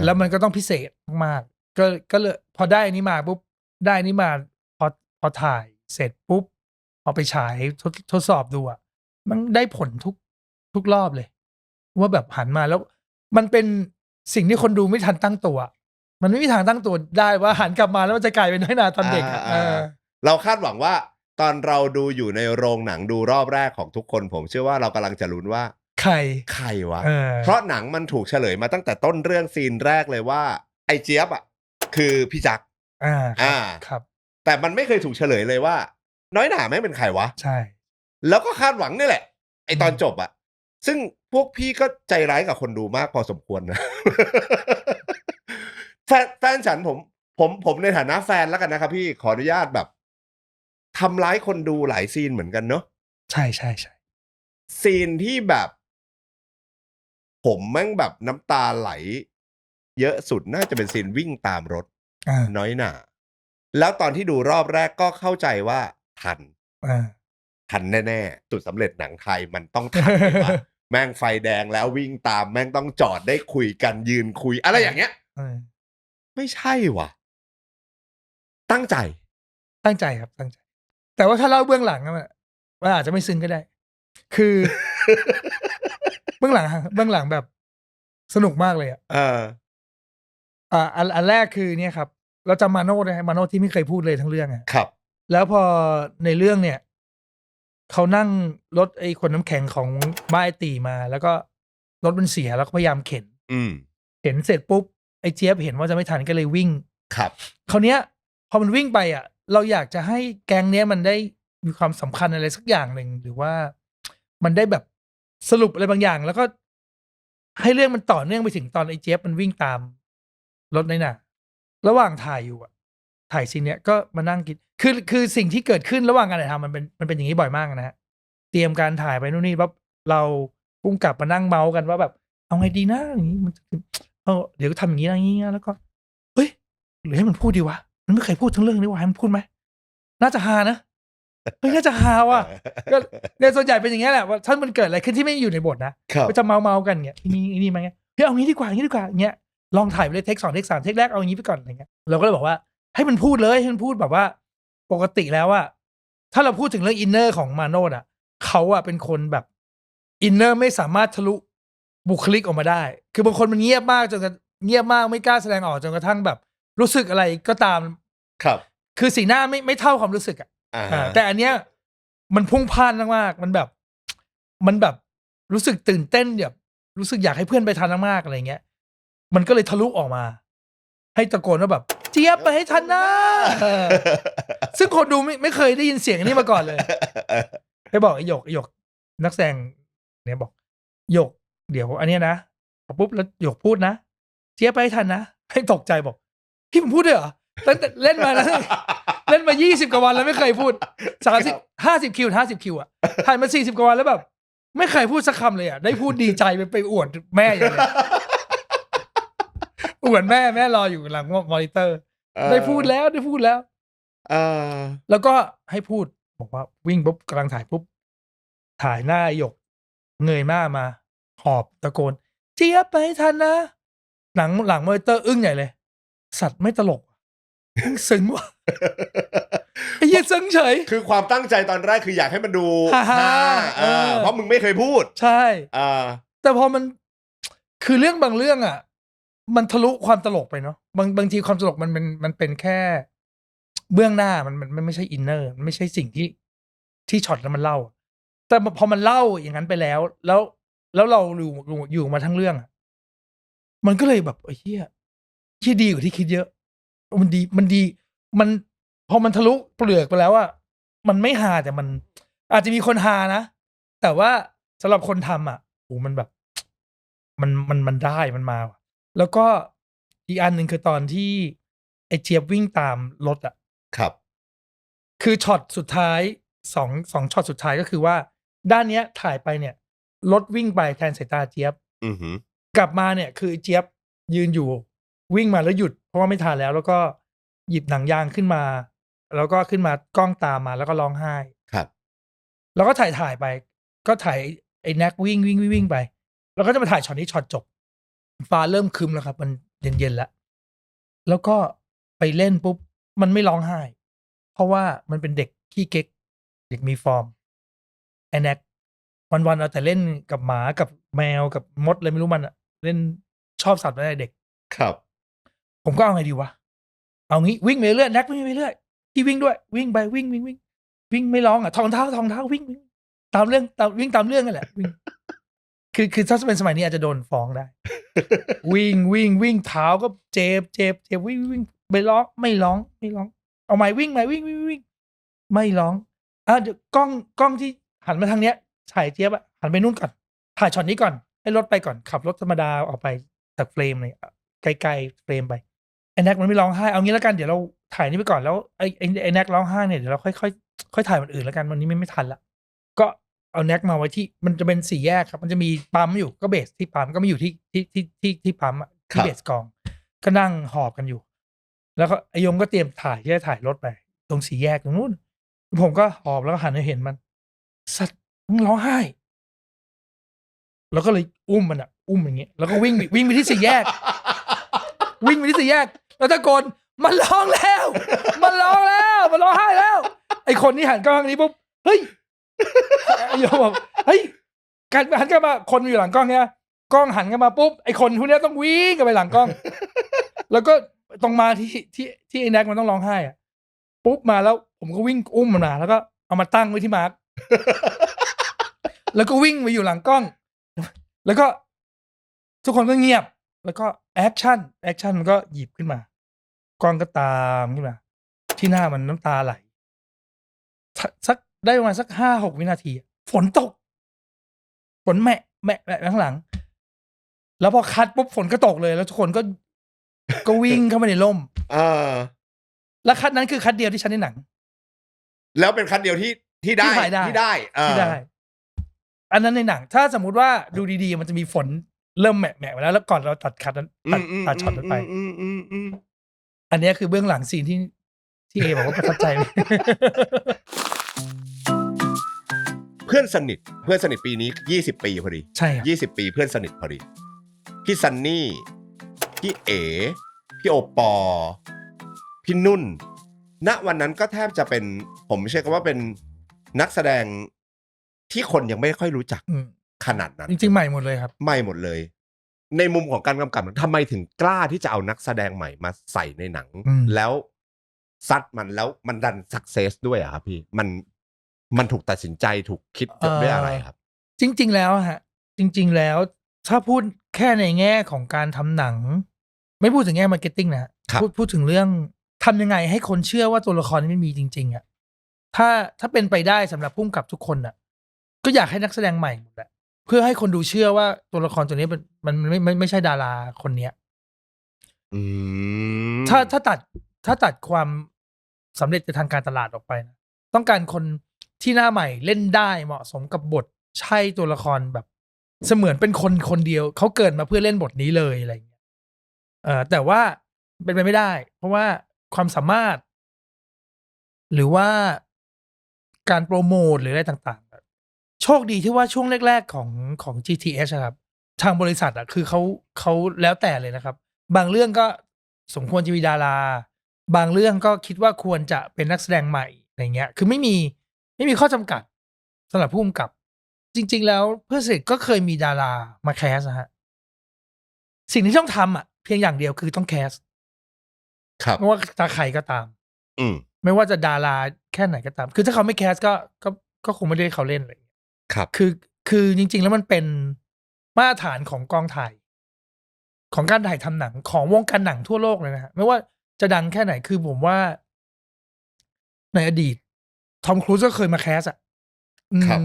แล้วมันก็ต้องพิเศษมากๆก็เลยพอได้อันนี้มาปุ๊บได้อันนี้มาพอถ่ายเสร็จปุ๊บเอาไปฉายทดสอบดูอ่ะมันได้ผลทุกรอบเลยว่าแบบหันมาแล้วมันเป็นสิ่งที่คนดูไม่ทันตั้งตัวมันไม่มีทางตั้งตัวได้ว่าหันกลับมาแล้วมันจะกลายเป็นน้อยหนาตอนเด็กเราคาดหวังว่าตอนเราดูอยู่ในโรงหนังดูรอบแรกของทุกคนผมเชื่อว่าเรากำลังจะลุ้นว่าใครวะเพราะหนังมันถูกเฉลยมาตั้งแต่ต้นเรื่องซีนแรกเลยว่าไอ้เจี๊ยบอ่ะคือพี่จักรครับแต่มันไม่เคยถูกเฉลยเลยว่าน้อยหนาไม่เป็นใครวะใช่แล้วก็คาดหวังนี่แหละไอ้ตอนจบอ่ะซึ่งพวกพี่ก็ใจร้ายกับคนดูมากพอสมควรนะ แฟนฉันผมในฐานะแฟนแล้วกันนะครับพี่ขออนุญาตแบบทำร้ายคนดูหลายซีนเหมือนกันเนอะใช่ซีนที่แบบผมแม่งแบบน้ำตาไหลเยอะสุดน่าจะเป็นซีนวิ่งตามรถน้อยหน่าแล้วตอนที่ดูรอบแรกก็เข้าใจว่าทันแน่ๆจุดสำเร็จหนังไทยมันต้องทัน แม่งไฟแดงแล้ววิ่งตามแม่งต้องจอดได้คุยกันยืนคุยอะไรอย่างเงี้ยไม่ใช่ว่ะตั้งใจครับตั้งใจแต่ว่าถ้าเล่าเบื้องหลังมันอาจจะไม่ซึ้งก็ได้คือ เบื้องหลังแบบสนุกมากเลยอันแรกคือเนี่ยครับเราจำมาโน่ได้มาโน่ที่ไม่เคยพูดเลยทั้งเรื่องครับแล้วพอในเรื่องเนี่ยเขานั่งรถไอ้ขนน้ำแข็งของบ้านไอ้ตีมา แล้วก็รถมันเสียแล้วก็พยายามเข็นเสร็จปุ๊บไอ้เจี๊ยบเห็นว่าจะไม่ทันก็เลยวิ่งครับคราวเนี้ยพอมันวิ่งไปเราอยากจะให้แก๊งเนี้ยมันได้มีความสำคัญอะไรสักอย่างหนึ่งหรือว่ามันได้แบบสรุปอะไรบางอย่าง แล้วก็ให้เรื่องมันต่อเนื่องไปถึงตอนไอ้เจี๊ยบมันวิ่งตามรถน่ะระหว่างถ่ายอยู่ถ่ายซีนเนี้ยก็มานั่งกินคือสิ่งที่เกิดขึ้นระหว่างการถ่ายทำมันเป็นอย่างนี้บ่อยมากนะฮะเตรียมการถ่ายไปนู่นนี่ปั๊บเราพุ่งกลับมานั่งเมาส์กันว่าแบบเอาไงดีนะอย่างนี้มันเดี๋ยวทำอย่างนี้อย่างนี้แล้วก็เฮ้ยหรือให้มันพูดดีวะมันไม่เคยพูดทั้งเรื่องนี้วะให้มันพูดไหมน่าจะฮานะน่าจะฮาว่ะก็ในส่วนใหญ่เป็นอย่างเงี้ยแหละว่าถ้ามันเกิดอะไรขึ้นที่ไม่อยู่ในบทนะก็จะเมากันเงี้ยนี่มาเงี้ยเฮ้ยเอางี้ดีกว่าเงี้ยลองถ่ายไปเลยเทค2เทค3เทคแรกเอาอย่างนี้ไปก่อนอะไรเงี้ยเราก็เลยบอกว่าให้มันพูดเลยให้มันพูดแบบว่าปกติแล้วถ้าเราพูดถึงเรื่องอินเนอร์ของมาโนดเขาเป็นคนแบบอินเนอร์ไม่สามารถทะลุบุคลิกออกมาได้คือบางคนมันเงียบมากจนกระเงียบมากไม่กล้าแสดงออกจนกระทั่งแบบรู้สึกอะไรก็ตามครับคือสีหน้าไม่เท่าความรู้สึกแต่อันเนี้ยมันพุ่งพ่านมากๆมันแบบรู้สึกตื่นเต้นแบบรู้สึกอยากให้เพื่อนไปทันมากๆอะไรเงี้ยมันก็เลยทะลุออกมาให้ตะโกนว่าแบบเจี๊ยบไปให้ทันนะซึ่งคนดูไม่เคยได้ยินเสียงนี้มาก่อนเลยไปบอกไอ้หยกนักแสดงเนี่ยบอกหยกเดี๋ยวอันเนี้ยนะปุ๊บแล้วหยกพูดนะเจี๊ยบไปให้ทันนะให้ตกใจบอกพี่ผมพูดด้วยเหรอตั้งแต่เล่นมานะเล่นมา20กว่าวันแล้วไม่เคยพูด50คิวถ่ายมา40กว่าวันแล้วแบบไม่เคยพูดสักคำเลยได้พูดดีใจไปอวดแม่อย่างเงี้ยอวดแม่รออยู่หลังมอนิเตอร์ได้พูดแล้วแล้วก็ให้พูดบอกว่าวิ่งปุ๊บกำลังถ่ายปุ๊บถ่ายหน้าหยกเงยหน้ามาหอบตะโกนเจี๊ยบไปให้ทันนะหลังมอนิเตอร์อึ้งใหญ่เลยสัตว์ไม่ตลกซึ้งว่ะไอ้เหี้ยซึ้งเฉยคือความตั้งใจตอนแรกคืออยากให้มันดูฮาเพราะมึงไม่เคยพูดใช่แต่พอมันคือเรื่องบางเรื่องมันทะลุความตลกไปเนาะบางทีความตลกมันเป็นแค่เบื้องหน้ามันไม่ใช่อินเนอร์มันไม่ใช่สิ่งที่ช็อตแล้วมันเล่าแต่พอมันเล่าอย่างนั้นไปแล้วเราอยู่มาทั้งเรื่องมันก็เลยแบบเหี้ยดีกว่าที่คิดเยอะมันดีมันพอมันทะลุเปลือกไปแล้วมันไม่ฮาแต่มันอาจจะมีคนฮานะแต่ว่าสำหรับคนทำโอ้มันแบบมันได้มันมาแล้วก็อีกอันหนึ่งคือตอนที่ไอ้เจี๊ยบวิ่งตามรถครับคือช็อตสุดท้ายสองช็อตสุดท้ายก็คือว่าด้านเนี้ยถ่ายไปเนี่ยรถวิ่งไปแทนสายตาเจี๊ยบกลับมาเนี่ยคือเจี๊ยบยืนอยู่วิ่งมาแล้วหยุดเพราะว่าไม่ทันแล้วก็หยิบหนังยางขึ้นมาแล้วก็ขึ้นมากล้องตามมาแล้วก็ร้องไห้ครับแล้วก็ถ่ายไปก็ถ่ายไอ้แน็กวิ่งไปแล้วก็จะมาถ่ายช็อตนี้ช็อตจบฟ้าเริ่มครึ้มแล้วครับมันเย็นๆแล้วก็ไปเล่นปุ๊บมันไม่ร้องไห้เพราะว่ามันเป็นเด็กขี้เก๊กเด็กมีฟอร์มไอ้แน็กวันๆเอาแต่เล่นกับหมากับแมวกับมดอะไรไม่รู้มันเล่นชอบสัตว์ตั้งแต่เด็กครับผมก็เอาไงดีวะเอางี้วิ่งไปเรื่อยแน็กวิ่งไปเรื่อยพี่วิ่งด้วยวิ่งไปวิ่งไม่ร้องถองเท้าวิ่งตามเรื่องวิ่งตามเรื่องนั่นแหละวิ่งคือถ้าเป็นสมัยนี้อาจจะโดนฟ้องได้วิ่งเท้าก็เจ็บวิ่งไปร้องไม่ร้องเอาใหม่วิ่งไม่ร้องเดี๋ยวกล้องที่หันมาทางเนี้ยถ่ายเจี๊ยบหันไปนู่นก่อนถ่ายช็อตนี้ก่อนให้รถไปก่อนขับรถธรรมดาออกไปจากเฟรมเลยไกลๆเฟรมไปไอ้แน็กมันไม่ร้องไห้เอางี้แล้วกันเดี๋ยวเราถ่ายนี้ไปก่อนแล้วไอ้แน็กร้องไห้เนี่ยเดี๋ยวเราค่อยถ่ายวันอื่นแล้วกันวันนี้ไม่ทันละก็เอาแน็กมาไว้ที่มันจะเป็น4แยกครับมันจะมีปั๊มอยู่ก็เบสที่ปั๊มก็ไม่อยู่ที่ปั๊มที่เบสกองก็นั่งหอบกันอยู่แล้วก็ไอยงก็เตรียมถ่ายรถไปตรง4แยกตรงนู้นผมก็หอบแล้วก็หันไปเห็นมันสัตว์มึงร้องไห้ แล้วก็เลยอุ้มมันอ่ะอุ้มอย่างเงี้ยแล้วก็วิ่งไปที่สี่แยก วิ่งไปที่สี่แยกแล้วตะโกนมันร้องแล้วมันร้องไห้แล้วไอคนที่หันกล้องนี้ปุ๊บเฮ้ยไอ้โยมบอกเฮ้ยการหันกลับมาคนอยู่หลังกล้องเนี่ยกล้องหันกลับมาปุ๊บไอคนพวกนี้ต้องวิ่งกันไปหลังกล้อง แล้วก็ตรงมาที่ไอ้แน็กมันต้องร้องไห้อ่ะปุ๊บมาแล้วผมก็วิ่งอุ้มมันมาแล้วก็เอามาตั้งไว้ที่มาร์ค แล้วก็วิ่งไปอยู่หลังกล้อง แล้วก็ทุกคนก็เงียบแล้วก็แอคชั่นมันก็หยิบขึ้นมากล้องก็ตามขึ้นมาที่หน้ามันน้ำตาไหลสักได้ประมาณสัก5-6 วินาทีฝนตกฝนแม่ข้างหลังแล้วพอคัดปุ๊บฝนก็ตกเลยแล้วทุกคนก็วิ่งเข้ามาในร่มแล้วคัดนั้นคือคัดเดียวที่ฉันในหนังแล้วเป็นคัดเดียวที่ได้ที่ได้อันนั้นในหนังถ้าสมมุติว่าดูดีๆมันจะมีฝนเริ่มแหมะแล้วก่อนเราตัดคัดนั้นตัดช็อตนั้นไปอันนี้คือเบื้องหลังซีนที่เอบอกว่าประทับใจ เพื่อนสนิทปีนี้20 ปีพอดีใช่ครับ20 ปีเพื่อนสนิทพอดีพี่ซันนี่พี่เอพี่โอปอพี่นุ่นณวันนั้นก็แทบจะเป็นผมใช้คำว่าเป็นนักแสดงที่คนยังไม่ค่อยรู้จักขนาดนั้นจริงๆใหม่หมดเลยครับใหม่หมดเลยในมุมของการกำกับทำไมถึงกล้าที่จะเอานักแสดงใหม่มาใส่ในหนังแล้วซัดมันแล้วมันดันสักเซสด้วยอะครับพี่มันถูกตัดสินใจถูกคิดด้วยอะไรครับจริงๆแล้วฮะจริงๆแล้วถ้าพูดแค่ในแง่ของการทำหนังไม่พูดถึงแง่มาร์เก็ตติ้งนะพูดถึงเรื่องทำยังไงให้คนเชื่อว่าตัวละครนี้ไม่มีจริงๆอ่ะถ้าเป็นไปได้สำหรับผู้กำกับทุกคนอ่ะก็อยากให้นักแสดงใหม่หมดแหละเพื่อให้คนดูเชื่อว่าตัวละครตัวนี้มันไม่ใช่ดาราคนเนี้ยถ้าตัดความสำเร็จในทางการตลาดออกไปนะต้องการคนที่หน้าใหม่เล่นได้เหมาะสมกับบทใช่ตัวละครแบบเสมือนเป็นคนเดียวเขาเกิดมาเพื่อเล่นบทนี้เลยอะไรอย่างเงี้ยแต่ว่าเป็นไปไม่ได้เพราะว่าความสามารถหรือว่าการโปรโมทหรืออะไรต่างๆโชคดีที่ว่าช่วงแรกๆของ GTH ครับทางบริษัทคือเขาแล้วแต่เลยนะครับบางเรื่องก็สมควรจะมีดาราบางเรื่องก็คิดว่าควรจะเป็นนักแสดงใหม่อะไรเงี้ยคือไม่มีข้อจำกัดสำหรับผู้กำกับจริงๆแล้วเพื่อนสนิทก็เคยมีดารามาแคสนะฮะสิ่งที่ต้องทำเพียงอย่างเดียวคือต้องแคสครับไม่ว่าจะใครก็ตามไม่ว่าจะดาราแค่ไหนก็ตามคือถ้าเขาไม่แคสก็คงไม่ได้เขาเล่นเลยครับคือจริงๆแล้วมันเป็นมาตรฐานของกองถ่ายของการถ่ายทำหนังของวงการหนังทั่วโลกเลยนะฮะไม่ว่าจะดังแค่ไหนคือผมว่าในอดีตทอมครูซก็เคยมาแคส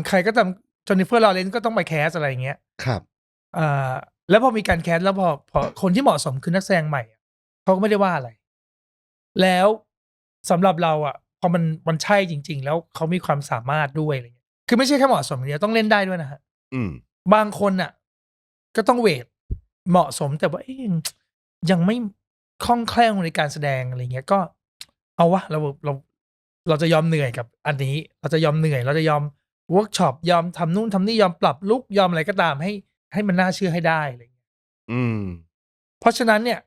ใครก็ตามจอห์นนิเฟอร์ลอเรนซ์ก็ต้องไปแคสอะไรอย่างเงี้ยครับแล้วพอมีการแคสแล้วพอคนที่เหมาะสมคือนักแสดงใหม่เขาก็ไม่ได้ว่าอะไรแล้วสำหรับเราพอมันใช่จริงๆแล้วเขามีความสามารถด้วยอะไรเงี้ยคือไม่ใช่แค่เหมาะสมอย่างเดียวต้องเล่นได้ด้วยนะฮะบางคนก็ต้องเวทเหมาะสมแต่ว่ายังไม่คล่องแคล่วในการแสดงอะไรเงี้ยก็เอาวะเราจะยอมเหนื่อยกับอันนี้เราจะยอมเหนื่อยเราจะยอมเวิร์กช็อปยอมทำนู่นทำนี่ยอมปรับลุคยอมอะไรก็ตามให้มันน่าเชื่อให้ได้อะไรเงี้ยเพราะฉะนั้นเนี่ย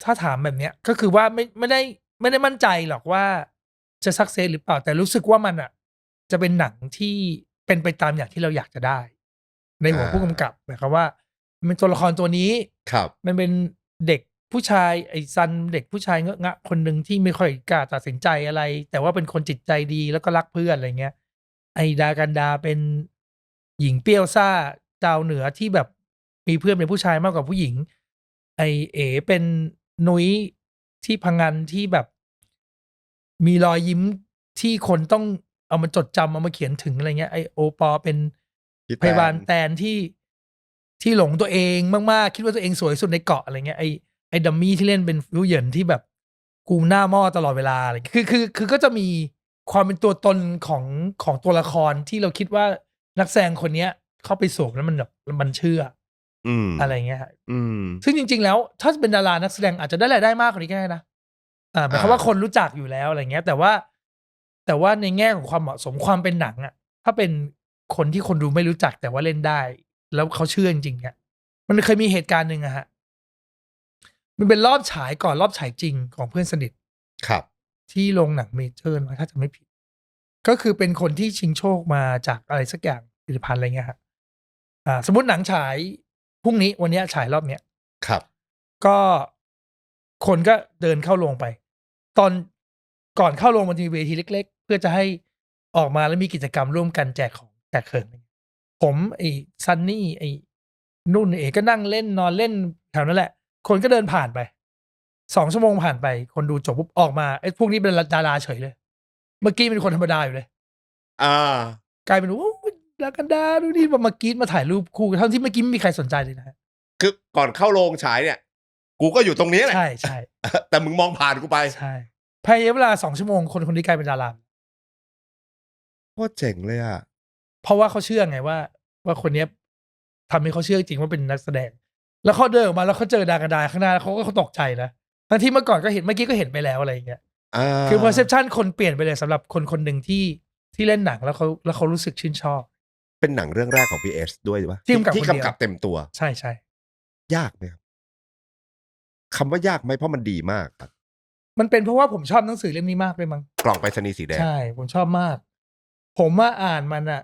ถ้าถามแบบเนี้ยก็คือว่าไม่ได้มั่นใจหรอกว่าจะสักเซสหรือเปล่าแต่รู้สึกว่ามันจะเป็นหนังที่เป็นไปตามอย่างที่เราอยากจะได้ในหัวผู้กำกับหมายความว่ามันเป็นตัวละครตัวนี้มันเป็นเด็กผู้ชายไอ้ซันเด็กผู้ชายเงอะงะคนหนึ่งที่ไม่ค่อยกล้าตัดสินใจอะไรแต่ว่าเป็นคนจิตใจดีแล้วก็รักเพื่อนอะไรเงี้ยไอ้ดากันดาเป็นหญิงเปรี้ยวซ่าดาวเหนือที่แบบมีเพื่อนเป็นผู้ชายมากกว่าผู้หญิงไอ้เอ๋เป็นนุ้ยที่พังงานที่แบบมีรอยยิ้มที่คนต้องเอามาจดจำเอามาเขียนถึงอะไรเงี้ยไอ้โอปอเป็นพยาบาลแตนที่หลงตัวเองมากๆคิดว่าตัวเองสวยสุดในเกาะอะไรเงี้ยไอ้ดัมมี่ที่เล่นเป็นฟิวเหยินที่แบบกูหน้าหม้อตลอดเวลาอะไรคือก็จะมีความเป็นตัวตนของตัวละครที่เราคิดว่านักแสดงคนนี้เข้าไปสวมแล้วมันแบบมันเชื่ออะไรเงี้ยซึ่งจริงๆแล้วถ้าเป็นดารานักแสดงอาจจะได้รายได้มากกว่านี้ก็ได้นะหมายความว่าคนรู้จักอยู่แล้วอะไรเงี้ยแต่ว่าในแง่ของความเหมาะสมความเป็นหนังถ้าเป็นคนที่คนดูไม่รู้จักแต่ว่าเล่นได้ แล้วเขาเชื่อจริงๆเนี่ยมันเคยมีเหตุการณ์หนึ่งอะฮะมันเป็นรอบฉายก่อนรอบฉายจริงของเพื่อนสนิท ครับ ที่โรงหนังเมเจอร์ถ้าจะไม่ผิด ก็คือเป็นคนที่ชิงโชคมาจากอะไรสักอย่างผลิตภัณฑ์อะไรเงี้ยฮะสมมติหนังฉายพรุ่งนี้วันนี้ฉายรอบเนี้ย ครับ ก็คนก็เดินเข้าโรงไป ตอนก่อนเข้าโรงมันจะมีเวทีเล็กๆ เพื่อจะให้ออกมาแล้วมีกิจกรรมร่วมกันแจกของแจกเขินผมไอ้ซันนี่ไอ้นุ่นเอ๋ก็นั่งเล่นนอนเล่นแถวนั้นแหละ คนก็เดินผ่านไป2 ชั่วโมงผ่านไปคนดูจบปุ๊บออกมาไอ้พวกนี้เป็นดาราเฉยเลย เมื่อกี้เป็นคนธรรมดาอยู่เลย กลายเป็นโอ้ดากันดาดูนี่มากรีดมาถ่ายรูปคู่ทั้งที่เมื่อกี้ไม่มีใครสนใจเลยนะฮะ คือก่อนเข้าโรงฉายเนี่ย กูก็อยู่ตรงนี้แหละ ใช่ใช่ แต่มึงมองผ่านกูไป ใช่ภายในเวลา2 ชั่วโมงคนนี้กลายเป็นดารา โคตรเจ๋งเลยอ่ะ เพราะว่าเขาเชื่อไงว่าคนเนี้ยทำให้เขาเชื่อจริงว่าเป็นนักแสดง แล้วเขาเดินออกมาแล้วเขาเจอดากระดาข้างหน้าแล้วเขาตกใจนะทั้งที่เมื่อก่อนก็เห็นเมื่อกี้ก็เห็นไปแล้วอะไรอย่างเงี้ยคือ perception คนเปลี่ยนไปเลยสำหรับคนหนึ่งที่เล่นหนังแล้วเขารู้สึกชื่นชอบ เป็นหนังเรื่องแรกของพี่เอสด้วยปะ ที่กำกับ ที่ คนเดียว กำกับเต็มตัว ใช่ใช่ ยากไหมครับคำว่ายากไหมเพราะมันดีมากครับ มันเป็นเพราะว่าผมชอบหนังสือเล่มนี้มากเลยมั้ง กล่องไปรษณีย์สีแดง ใช่ผมชอบมาก ผมมาอ่านมันอะ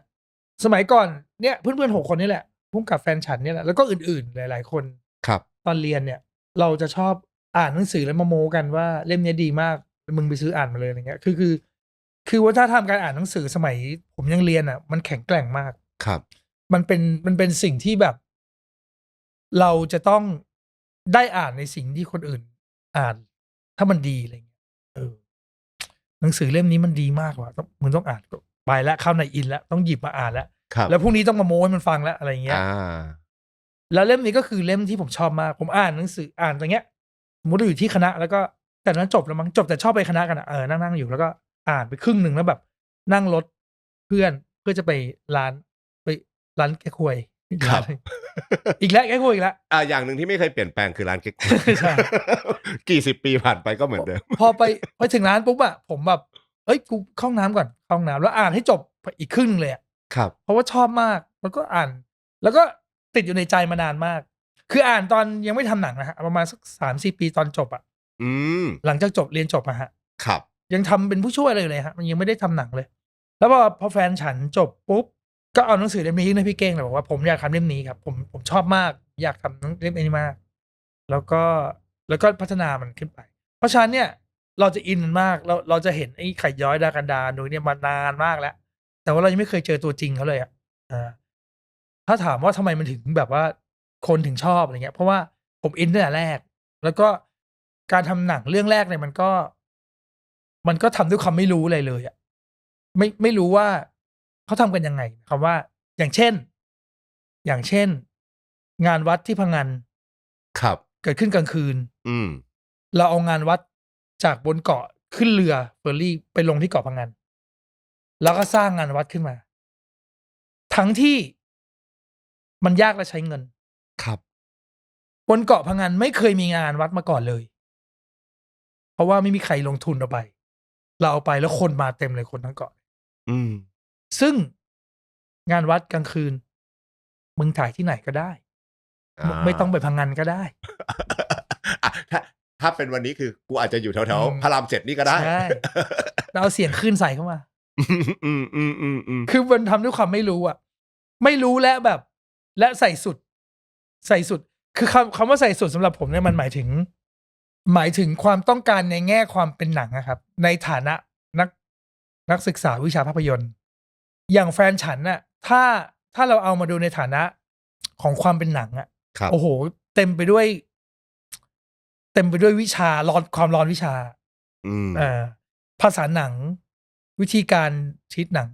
สมัยก่อนเนี่ยเพื่อนๆ6 คนนี่แหละพุ่งกับแฟนฉันเนี่ยแหละแล้วก็อื่นๆหลายๆคน ครับ ตอนเรียนเนี่ย เราจะชอบอ่านหนังสือแล้วมาโม้กันว่าเล่มนี้ดีมากมึงไปซื้ออ่านมาเลยอะไรเงี้ยคือวัฒนธรรมการอ่านหนังสือสมัยผมยังเรียนอ่ะมันแข็งแกร่งมาก ครับ มันเป็นสิ่งที่แบบ เราจะต้องได้อ่านในสิ่งที่คนอื่นอ่าน ถ้ามันดีอะไรเงี้ยหนังสือเล่มนี้มันดีมากว่ะมึงต้องอ่านไปแล้วเข้าในอินแล้วต้องหยิบมาอ่านแล้ว ครับ แล้วพรุ่งนี้ต้องมาโม้ให้มันฟังแล้วอะไรเงี้ย แล้วเล่มนี้ก็คือเล่มที่ผมชอบมาก ผมอ่านหนังสืออ่านอย่างเงี้ยสมมติอยู่ที่คณะแล้วก็แต่นั้นจบแล้วมั้งจบแต่ชอบไปคณะกันนั่งอยู่แล้วก็อ่านไปครึ่งหนึ่งแล้วแบบ นั่งรถเพื่อจะไปร้านแก้ควย ครับ อีกแล้วแก้ควยอีกแล้ว อย่างหนึ่งที่ไม่เคยเปลี่ยนแปลงคือร้านเก๊ก ใช่ กี่สิบปีผ่านไปก็เหมือนเดิม พอไปถึงร้านปุ๊บอะผมแบบกูเข้าห้องน้ำก่อนเข้าห้องน้ำแล้วอ่านให้จบอีกครึ่งนึงเลยอะ ครับ เพราะว่าชอบมากแล้วก็อ่าน แล้วก็ติดอยู่ในใจมานานมาก คืออ่านตอนยังไม่ทำหนังนะฮะประมาณสัก3-4 ปีตอนจบอะหลังจากเรียนจบอะฮะ ครับ ยังทำเป็นผู้ช่วยเลยฮะมันยังไม่ได้ทำหนังเลย แล้วพอแฟนฉันจบปุ๊บก็เอาหนังสือเล่มนี้ให้พี่เก้งเลยบอกว่าผมอยากทำเล่มนี้ครับผมชอบมากอยากทำเล่มนี้มาก แล้วก็พัฒนามันขึ้นไป เพราะฉะนั้นเนี่ยเราจะอินมันมากเราจะเห็นไอ้ไข่ย้อยดากันดาโดยเนี่ยมานานมากแล้ว แต่ว่าเรายังไม่เคยเจอตัวจริงเขาเลยอ่ะถ้าถามว่าทำไมมันถึงแบบว่าคนถึงชอบอะไรเงี้ยเพราะว่าผมอินตั้งแต่แรก แล้วก็การทำหนังเรื่องแรกเนี่ยมันก็ทำด้วยความไม่รู้อะไรเลยอ่ะไม่รู้ว่าเขาทำกันยังไงคำว่าอย่างเช่น งานวัดที่พังงาน ครับ เกิดขึ้นกลางคืน เราเอางานวัดจากบนเกาะขึ้นเรือเฟอร์รี่ไปลงที่เกาะพังงานแล้วก็สร้างงานวัดขึ้นมา ทั้งที่มันยากและใช้เงิน ครับ บนเกาะพังงานไม่เคยมีงานวัดมาก่อนเลย เพราะว่าไม่มีใครลงทุนเอาไป เราเอาไปแล้วคนมาเต็มเลยคนทั้งเกาะซึ่งงานวัดกลางคืนมึงถ่ายที่ไหนก็ได้ไม่ต้องไปพังงานก็ได้ ถ้าเป็นวันนี้คือกูอาจจะอยู่แถวๆพระราม7นี่ก็ได้ ใช่เราเอาเสียงคลื่นใส่เข้ามา คือมันทำด้วยความไม่รู้อ่ะ ไม่รู้และแบบ และใส่สุด คือคำว่าใส่สุดสำหรับผมเนี่ยมันหมายถึงความต้องการในแง่ความเป็นหนังนะครับ ในฐานะนักศึกษาวิชาภาพยนตร์ อย่างแฟนฉันน่ะถ้าเราเอามาดูในฐานะของความเป็นหนังอ่ะโอ้โหเต็มไปด้วยวิชาความร้อนวิชาภาษาหนัง วิธีการชีตหนัง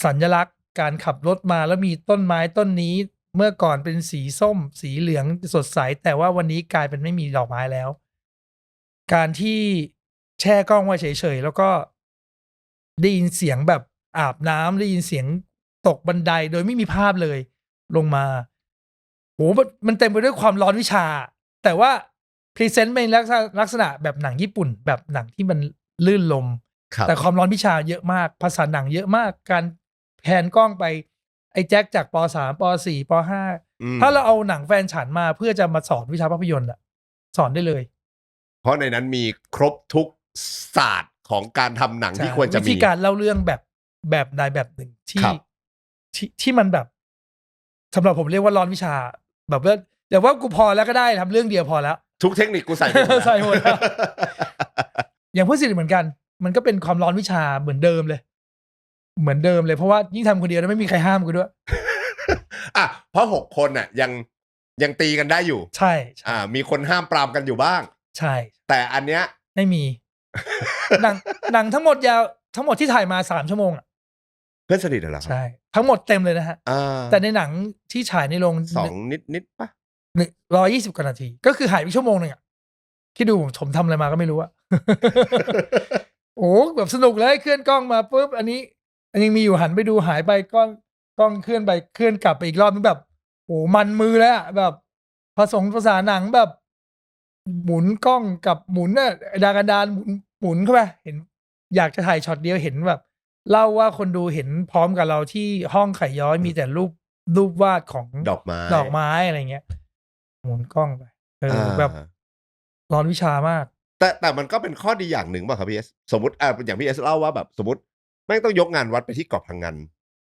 สัญลักษณ์การขับรถมาแล้วมีต้นไม้ต้นนี้เมื่อก่อนเป็นสีส้มสีเหลืองสดใสแต่ว่าวันนี้กลายเป็นไม่มีดอกไม้แล้ว การที่แช่กล้องไว้เฉยๆแล้วก็ได้ยินเสียงแบบอาบน้ำได้ยินเสียงตกบันไดโดยไม่มีภาพเลยลงมาโหมันเต็มไปด้วยความร้อนวิชาแต่ว่าพรีเซนต์เป็นลักษณะแบบหนังญี่ปุ่นแบบหนังที่มันลื่นลมแต่ความร้อนวิชาเยอะมากภาษาหนังเยอะมากการแพนกล้องไป ไอ้แจ็คจากป .3 ป .4 ป .5 ถ้าเราเอาหนังแฟนฉันมาเพื่อจะมาสอนวิชาภาพยนตร์อะสอนได้เลยเพราะในนั้นมีครบทุกศาสตร์ของการทำหนังที่ควรจะมีวิธีการเล่าเรื่องแบบใดแบบหนึ่งที่มันแบบสำหรับผมเรียกว่าร้อนวิชาแบบว่าเดี๋ยวว่ากูพอแล้วก็ได้ทำเรื่องเดียวพอแล้วทุกเทคนิคกูใส่ใส่หมดแล้วอย่างเพื่อนสนิทเหมือนกันมันก็เป็นความร้อนวิชาเหมือนเดิมเลยเพราะว่ายิ่งทำคนเดียวแล้วไม่มีใครห้ามกูด้วยอ่ะเพราะ6 คนน่ะยังตีกันได้อยู่ใช่มีคนห้ามปรามกันอยู่บ้างใช่แต่อันเนี้ยไม่มีหนังทั้งหมดที่ถ่ายมา3 ชั่วโมงอ่ะเพื่อนสนิทเหรอใช่ทั้งหมดเต็มเลยนะฮะแต่ในหนังที่ฉายในโรง2นิดปะ120 กว่านาทีก็คือหายไป1 ชั่วโมงนึงอ่ะคิดดูผมทำอะไรมาก็ไม่รู้อะโอ้แบบสนุกเลยเคลื่อนกล้องมาปุ๊บอันนี้ยังมีอยู่หันไปดูหายไปกล้องเคลื่อนไปเคลื่อนกลับไปอีกรอบนึงแบบโอ้มันมือแล้วอะแบบผสมภาษาหนังแบบหมุนกล้องกับหมุนน่ะดากันดานหมุนเข้าไปเห็นอยากจะถ่ายช็อตเดียวเห็นแบบเล่าว่าคนดูเห็นพร้อมกับเราที่ห้องไข่ย้อยมีแต่รูปวาดของดอกไม้อะไรเงี้ยหมุนกล้องไปแบบร้อนวิชามากแต่มันก็เป็นข้อดีอย่างหนึ่งป่ะครับพี่เอสสมมติอย่างพี่เอสเล่าว่าแบบสมมติแม่งต้องยกงานวัดไปที่เกาะพังงาน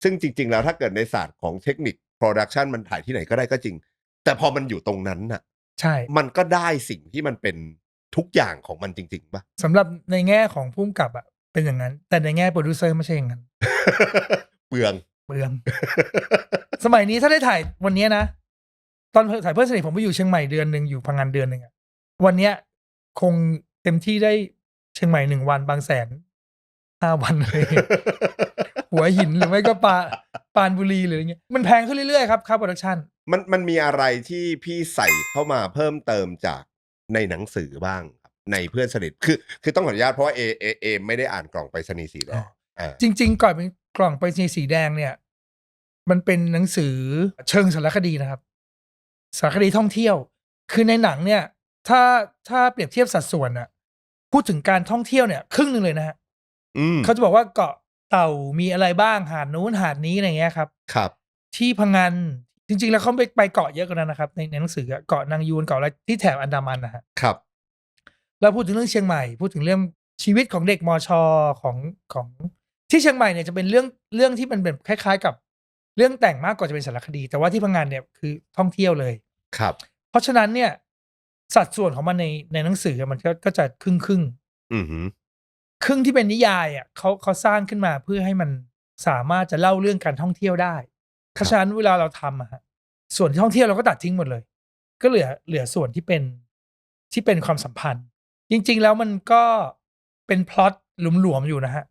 ซึ่งจริงๆแล้วถ้าเกิดในศาสตร์ของเทคนิคโปรดักชันมันถ่ายที่ไหนก็ได้ก็จริงแต่พอมันอยู่ตรงนั้นน่ะใช่ มันก็ได้สิ่งที่มันเป็นทุกอย่างของมันจริงๆป่ะสำหรับในแง่ของผู้กำกับอะเป็นอย่างนั้นแต่ในแง่โปรดิวเซอร์ไม่ใช่อย่างนั้น เปลือง สมัยนี้ถ้าได้ถ่ายวันนี้นะตอนถ่ายเพื่อนสนิทผมไปอยู่เชียงใหม่เดือนหนึ่งอยู่พังงานเดือนหนึ่งอะวันเนี้ยคงเต็มที่ได้เชียงใหม่1 วันบางแสน5 วันเลย หัวหินหรือไม่ก็ปานบุรีหรืออะไรเงี้ยมันแพงขึ้นเรื่อยๆครับค่าโปรดักชั่นมันมีอะไรที่พี่ใส่เข้ามาเพิ่มเติมจากในหนังสือบ้างครับในเพื่อนสนิทคือต้องขออนุญาตเพราะว่าเอไม่ได้อ่านกล่องไปรษณีย์สีแดงจริงๆก่อนเป็นกล่องไปรษณีย์สีแดงเนี่ยมันเป็นหนังสือเชิงสารคดีนะครับสารคดีท่องเที่ยวคือในหนังเนี่ยถ้าเปรียบเทียบสัดส่วนอะพูดถึงการท่องเที่ยวเนี่ยครึ่งหนึ่งเลยนะฮะเขาจะบอกว่าเกาะเต่ามีอะไรบ้างหาดนู้นหาดนี้อะไรเงี้ยครับครับที่พังงานจริงๆแล้วเขาไปเกาะเยอะกว่านั้นนะครับในหนังสือเกาะนางยูนเกาะอะไรที่แถบอันดามันนะฮะครับเราพูดถึงเรื่องเชียงใหม่พูดถึงเรื่องชีวิตของเด็กมชของที่เชียงใหม่เนี่ยจะเป็นเรื่องที่มันเป็นคล้ายๆกับเรื่องแต่งมากกว่าจะเป็นสารคดีแต่ว่าที่พังงานเนี่ยคือท่องเที่ยวเลยครับเพราะฉะนั้นเนี่ยสัดส่วนของมันในหนังสือมันก็จะครึ่งครึ่งที่เป็นนิยายอ่ะเขาสร้างขึ้นมาเพื่อให้มันสามารถจะเล่าเรื่องการท่องเที่ยวได้เพราะฉะนั้นเวลาเราทำอะฮะส่วนที่ท่องเที่ยวเราก็ตัดทิ้งหมดเลยก็เหลือส่วนที่เป็นความสัมพันธ์จริงๆแล้วมันก็เป็นพล็อตหลวมๆอยู่นะฮะ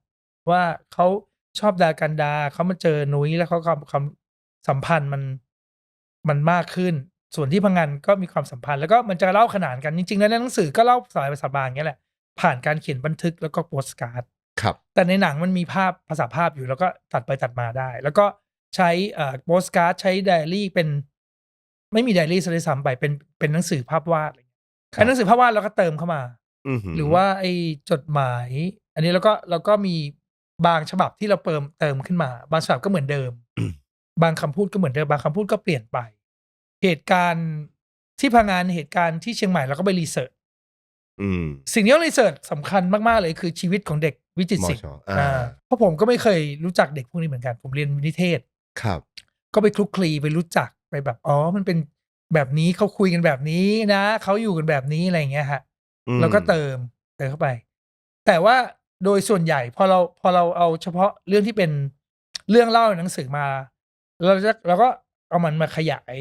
ว่าเขาชอบดากันดาเขามาเจอนุ้ยแล้วเขาความสัมพันธ์มันมากขึ้นส่วนที่พังงานก็มีความสัมพันธ์แล้วก็มันจะเล่าขนานกันจริงๆแล้วในหนังสือก็เล่าสายภาษาบาลอย่างเงี้ยแหละผ่านการเขียนบันทึกแล้วก็โปสการ์ดครับแต่ในหนังมันมีภาษาภาพอยู่แล้วก็ตัดไปตัดมาได้แล้วก็ใช้โปสการ์ดใช้ไดอารี่เป็นไม่มีไดอารี่ซะด้วยซ้ำไปเป็นหนังสือภาพวาดอะไรเงี้ยหนังสือภาพวาดเราก็เติมเข้ามาหรือว่าไอ้จดหมายอันนี้เราก็มีบางฉบับที่เราเติมขึ้นมาบางฉบับก็เหมือนเดิมบางคำพูดก็เหมือนเดิมบางคำพูดก็เปลี่ยนไปเหตุการณ์ที่พังงานเหตุการณ์ที่เชียงใหม่เราก็ไปรีเสิร์ชสิ่งที่ต้องรีเสิร์ชสำคัญมากๆเลยคือชีวิตของเด็กวิจิตรศิลป์เพราะผมก็ไม่เคยรู้จักเด็กพวกนี้เหมือนกันผมเรียนนิเทศครับก็ไปคลุกคลีไปรู้จักไปแบบอ๋อมันเป็นแบบนี้เขาคุยกันแบบนี้นะเขาอยู่กันแบบนี้อะไรอย่างเงี้ยฮะแล้วก็เติมเข้าไปแต่ว่าโดยส่วนใหญ่พอเราเอาเฉพาะเรื่องที่เป็นเรื่องเล่าในหนังสือมาเราก็เอามันมาขยาย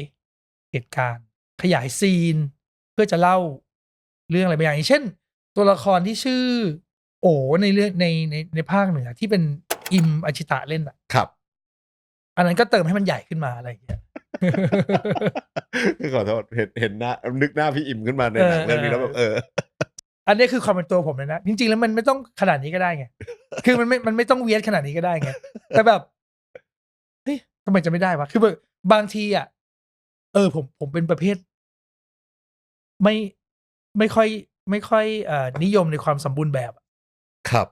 เหตุการณ์ขยายซีนเพื่อจะเล่าเรื่องอะไรบางอย่างเช่นตัวละครที่ชื่อโอในเรื่องในภาคเหนือที่เป็นอิมอาชิตะเล่นอ่ะครับอันนั้นก็เติมให้มันใหญ่ขึ้นมาอะไรอย่างเงี้ยขอโทษเห็นหน้านึกหน้าพี่อิมขึ้นมาในหนังเรื่องนี้แล้วแบบอันนี้คือความเป็นตัวผมเลยนะจริงๆแล้วมันไม่ต้องขนาดนี้ก็ได้ไงคือมันไม่ต้องเวียดขนาดนี้ก็ได้ไงแต่แบบเฮ้ยทำไมจะไม่ได้วะคือบางทีอ่ะผมเป็นประเภทไม่ค่อยนิยมในความสมบูรณ์แบบครับ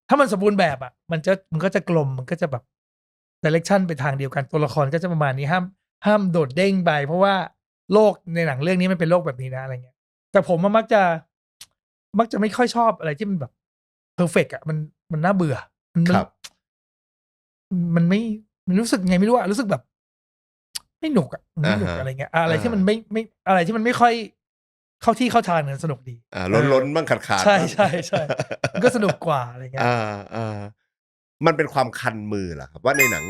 ถ้ามันสมบูรณ์แบบอ่ะมันก็จะกลมมันก็จะแบบ direction ไปทางเดียวกันตัวละครก็จะประมาณนี้ห้ามโดดเด้งไปเพราะว่าโลกในหนังเรื่องนี้มันเป็นโลกแบบนี้นะอะไรเงี้ยแต่ผมมักจะไม่ค่อยชอบอะไรที่มันแบบเพอร์เฟกต์อ่ะมันน่าเบื่อมันไม่รู้สึกไงไม่รู้อะรู้สึกแบบไม่หนุกอ่ะไม่หนุกอะไรเงี้ยอะไรที่มันไม่อะไรที่มันไม่ค่อยเข้าที่เข้าทางเนี่ยสนุกดีล้นบ้างขาดใช่มันก็สนุกกว่าอะไรเงี้ยมันเป็นความคันมือเหรอครับว่าในหนัง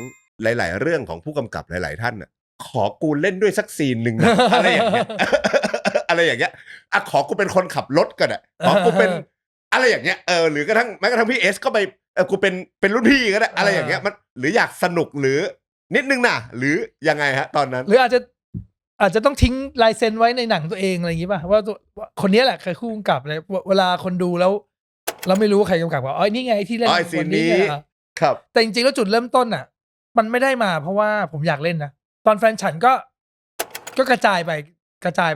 หลายๆเรื่องของผู้กำกับหลายๆท่านน่ะขอกูเล่นด้วยสักซีนหนึ่งนะอะไรอย่างเงี้ยอะไรอย่างเงี้ยอ่ะขอกูเป็นคนขับรถก็ได้ขอกูเป็นอะไรอย่างเงี้ยหรือกระทั่งแม้กระทั่งพี่เอสก็ไปกูเป็นรุ่นพี่ก็ได้อะไรอย่างเงี้ยมันหรืออยากสนุกหรือนิดนึงน่ะหรือยังไงฮะตอนนั้นหรืออาจจะต้องทิ้งลายเซ็นไว้ในหนังตัวเองอะไรอย่างงี้ป่ะว่าคนนี้แหละคือคู่กำกับเลยเวลาคนดูแล้วเราไม่รู้ว่าใครกำกับว่าอ๋อนี่ไงที่เล่นคนนี้ครับแต่จริงๆแล้วจุดเริ่มต้นอ่ะมันไม่ได้มาเพราะว่าผมอยากเล่นนะตอนแฟนฉันก็กระจายไ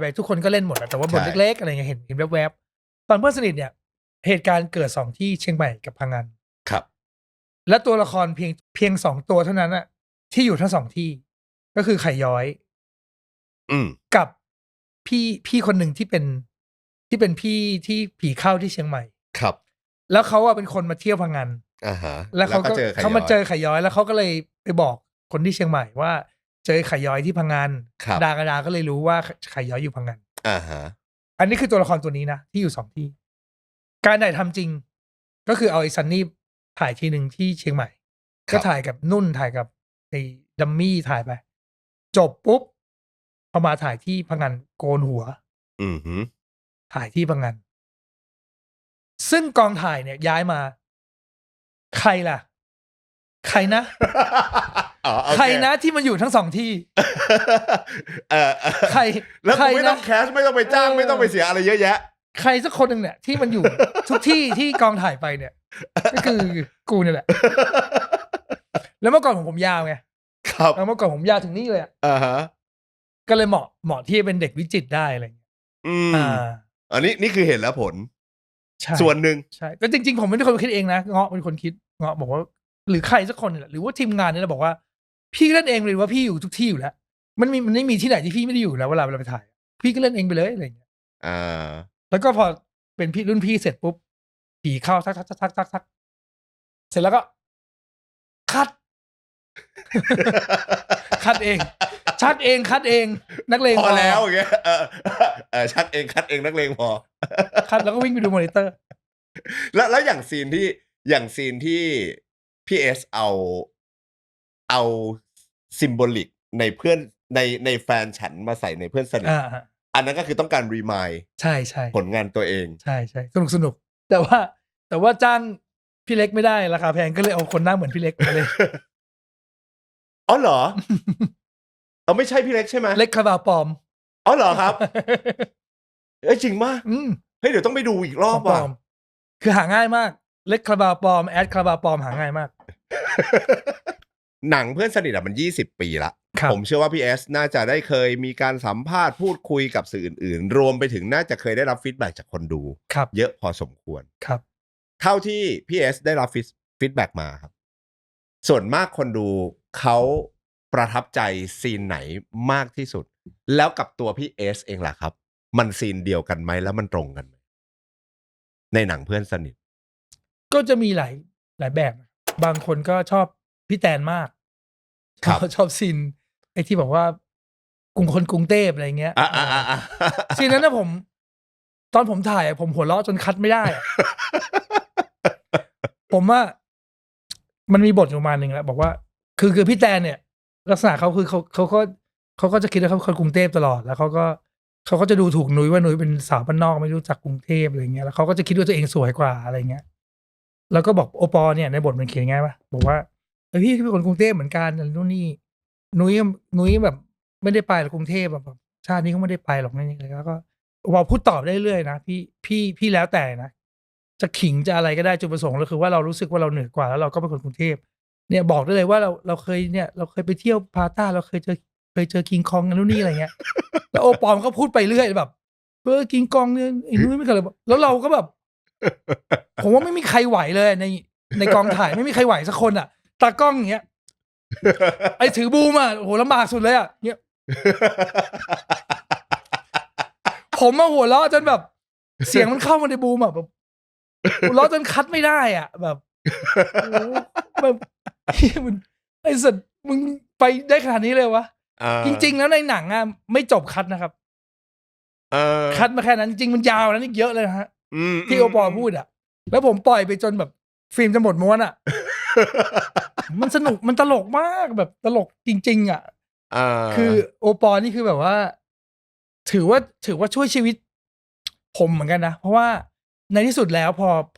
ปทุกคนก็เล่นหมดแต่ว่าบทเล็กๆอะไรเงี้ยเห็นแวบๆตอนเพื่อนสนิทเนี่ยเหตุการณ์เกิด2ที่เชียงใหม่กับพังงานครับและตัวละครเพียง2ตัวเท่านั้นน่ะที่อยู่ทั้ง2ที่ก็คือไข่ย้อยกับพี่คนหนึ่งที่เป็นพี่ที่ผีเข้าที่เชียงใหม่ครับแล้วเขาเป็นคนมาเที่ยวพังงานแล้วเขามาเจอไข่ย้อยแล้วเขาก็เลยไปบอกคนที่เชียงใหม่ว่าเจอไข่ย้อยที่พังงานดาก็เลยรู้ว่าไข่ย้อยอยู่พังงานอันนี้คือตัวละครตัวนี้นะที่อยู่2ที่การถ่ายทำจริงก็คือเอาไอ้ซันนี่ถ่ายทีหนึ่งที่เชียงใหม่ก็ถ่ายกับนุ่นถ่ายกับไอ้ดัมมี่ถ่ายไปจบปุ๊บพอมาถ่ายที่พังงานโกนหัวถ่ายที่พังงานซึ่งกองถ่ายเนี่ยย้ายมาใครล่ะใครนะใครนะที่มันอยู่ทั้ง2ที่ใครแล้วไม่ต้องแคสไม่ต้องไปจ้างไม่ต้องไปเสียอะไรเยอะแยะใครสักคนหนึ่งเนี่ยที่มันอยู่ทุกที่ที่กองถ่ายไปเนี่ยก็คือกูเนี่ยแหละแล้วเมื่อก่อนผมยาวไงครับเมื่อก่อนผมยาวถึงนี่เลยก็เลยเหมาะที่จะเป็นเด็กวิจิตรได้อะไรอย่างเงี้ยอันนี้นี่คือเห็นแล้วผลส่วนหนึ่งใช่แต่จริงๆผมไม่ได้คนคิดเองนะเงาะเป็นคนคิดเงาะบอกว่าหรือใครสักคนหรือว่าทีมงานนี่แหละบอกว่าพี่เล่นเองเลยว่าพี่อยู่ทุกที่อยู่แล้วมันไม่มีที่ไหนที่พี่ไม่ได้อยู่แล้วเวลาไปถ่ายพี่ก็เล่นเองไปเลยอะไรอย่างเงี้ยแล้วก็พอเป็นพี่รุ่นพี่เสร็จปุ๊บผีเข้าทักเสร็จแล้วก็คัดเองชักเองคัดเองนักเลงพอแล้วอย่างเงี้ยชักเองคัดเองนักเลงพอคัดแล้วก็วิ่งไปดูมอนิเตอร์แล้วอย่างซีนที่พี่เอสเอาซิมโบลิกในเพื่อนในแฟนฉันมาใส่ในเพื่อนสนิทอันนั้นก็คือต้องการรีมายด์ใช่ผลงานตัวเองใช่สนุกแต่ว่าจ้างพี่เล็กไม่ได้ราคาแพงก็เลยเอาคนหน้าเหมือนพี่เล็กมาเลยอ๋อเหรอไม่ใช่พี่เล็กใช่ไหมเล็กคาราปลอมอ๋อเหรอครับจริงมากเฮ้ยเดี๋ยวต้องไปดูอีกรอบว่ะคือหาง่ายมากเล็กคาราปลอมแอดคาราปลอมหาง่ายมากหนังเพื่อนสนิทมัน20 ปีละผมเชื่อว่าพี่เอสน่าจะได้เคยมีการสัมภาษณ์พูดคุยกับสื่ออื่นๆรวมไปถึงน่าจะเคยได้รับฟีดแบ็กจากคนดูเยอะพอสมควรครับเท่าที่พี่เอสได้รับฟีดแบ็กมาครับส่วนมากคนดูเขาประทับใจซีนไหนมากที่สุดแล้วกับตัวพี่เอสเองล่ะครับมันซีนเดียวกันไหมแล้วมันตรงกันไหมในหนังเพื่อนสนิทก็จะมีหลายแบบบางคนก็ชอบพี่แตนมากชอบซีนไอ้ที่บอกว่ากรุงเทพอะไรเงี้ยซีนนั้นนะตอนผมถ่ายผมหัวเราะจนคัดไม่ได้ผมว่ามันมีบทอยู่มาหนึ่งแล้วบอกว่าคือพี่แตนเนี่ยลักษณะเขาคือเขาก็จะคิดว่าเขาคนกรุงเทพตลอดแล้วเขาก็จะดูถูกนุ้ยว่านุ้ยเป็นสาวบ้านนอกไม่รู้จักกรุงเทพอะไรเงี้ยแล้วเขาก็จะคิดว่าตัวเองสวยกว่าอะไรเงี้ยแล้วก็บอกโอปอเนี่ยในบทมันเขียนไงวะบอกว่าพี่เป็นคนกรุงเทพเหมือนกันนู่นนี่นุ้ยแบบไม่ได้ไปหรอกกรุงเทพแบบชาตินี้เขาไม่ได้ไปหรอกนี่แล้วก็พอพูดตอบได้เรื่อยนะพี่แล้วแต่นะจะขิงจะอะไรก็ได้จุดประสงค์ก็คือว่าเรารู้สึกว่าเราเหนือกว่าแล้วเราก็เป็นคนกรุงเทพเนี่ยบอกได้เลยว่าเราเคยไปเที่ยวพาต้าเราเคยเจอคิงคองนู่นนี่อะไรเงี้ยแล้วโอปอมก็พูดไปเรื่อยแบบคิงคองเนี่ยไอ้นุ้ยไม่เคยเลยแล้วเราก็แบบผมว่าไม่มีใครไหวเลยในกองถ่ายไม่มีใครไหวสักคนอ่ะตากล้องอย่างเงี้ย ไอ้ถือบูมอ่ะโหลำบากสุดเลยอ่ะเนี่ยผมมาหัวเราะจนแบบเสียงมันเข้ามาในบูมอ่ะแบบหัวเราะจนคัดไม่ได้อ่ะแบบโอ้แบบมันไอ้สัตว์มึงไปได้ขนาดนี้เลยวะจริงๆแล้วในหนังอ่ะไม่จบคัดนะครับคัดมาแค่นั้นจริงมันยาวนั้นอีกเยอะเลยนะฮะที่โอปอพูดอ่ะแล้วผมปล่อยไปจนแบบฟิล์มจะหมดม้วนอ่ะมันสนุกมันตลกมากแบบตลกจริงๆอ่ะคือโอปอนี่คือแบบว่าถือว่าช่วยชีวิตผมเหมือนกันนะเพราะว่าในที่สุดแล้ว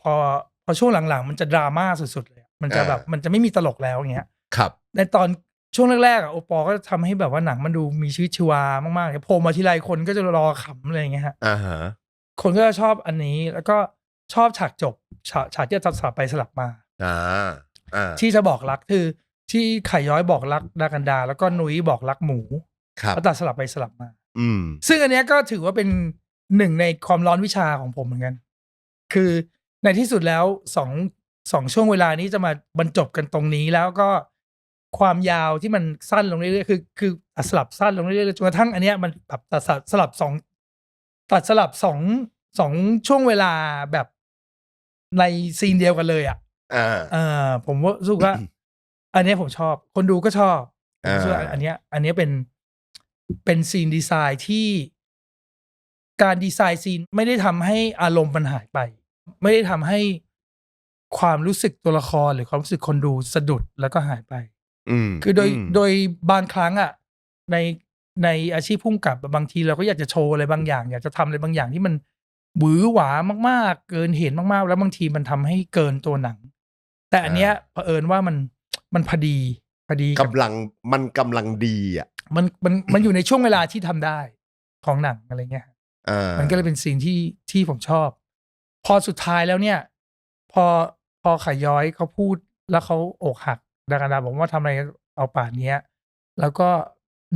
พอช่วงหลังๆมันจะดราม่าสุดๆเลยมันจะแบบมันจะไม่มีตลกแล้วอย่างเงี้ยครับในตอนช่วงแรกๆอ่ะโอปอก็ทำให้แบบว่าหนังมันดูมีชีวิตชีวามากๆเลยโผล่มาทีไรคนก็จะรอขำอะไรอย่างเงี้ยฮะคนก็จะชอบอันนี้แล้วก็ชอบฉากจบฉากที่จะสลับไปสลับมาที่จะบอกรักคือที่ไข่ย้อยบอกรักดากันดาแล้วก็นุ้ยบอกรักหมูแล้วตัดสลับไปสลับมาซึ่งอันเนี้ยก็ถือว่าเป็นหนึ่งในความร้อนวิชาของผมเหมือนกันคือในที่สุดแล้วสองช่วงเวลานี้จะมาบรรจบกันตรงนี้แล้วก็ความยาวที่มันสั้นลงเรื่อยๆคือตัดสลับสั้นลงเรื่อยๆจนกระทั่งอันเนี้ยมันแบบตัดสลับสองช่วงเวลาแบบในซีนเดียวกันเลยอ่ะผมว่ารู้สึกว่า อันนี้ผมชอบคนดูก็ชอบผมรู้สึกอันนี้เป็นซีนดีไซน์ที่การดีไซน์ซีนไม่ได้ทำให้อารมณ์มันหายไปไม่ได้ทำให้ความรู้สึกตัวละครหรือความรู้สึกคนดูสะดุดแล้วก็หายไปคือโดยบางครั้งอ่ะในอาชีพพุ่งกับบางทีเราก็อยากจะโชว์อะไรบางอย่างอยากจะทำอะไรบางอย่างที่มันหวือหวามากๆเกินเหตุมากๆแล้วบางทีมันทำให้เกินตัวหนังแต่อันเนี้ยเผอิญว่ามันพอดีกำลังดีอ่ะมันอยู่ในช่วงเวลาที่ทำได้ของหนังอะไรเงี้ยมันก็เลยเป็นซีนที่ผมชอบพอสุดท้ายแล้วเนี่ยพอไข่ย้อยเขาพูดแล้วเขาอกหักดากันดาบอกว่าทำอะไรเอาป่านเนี้ยแล้วก็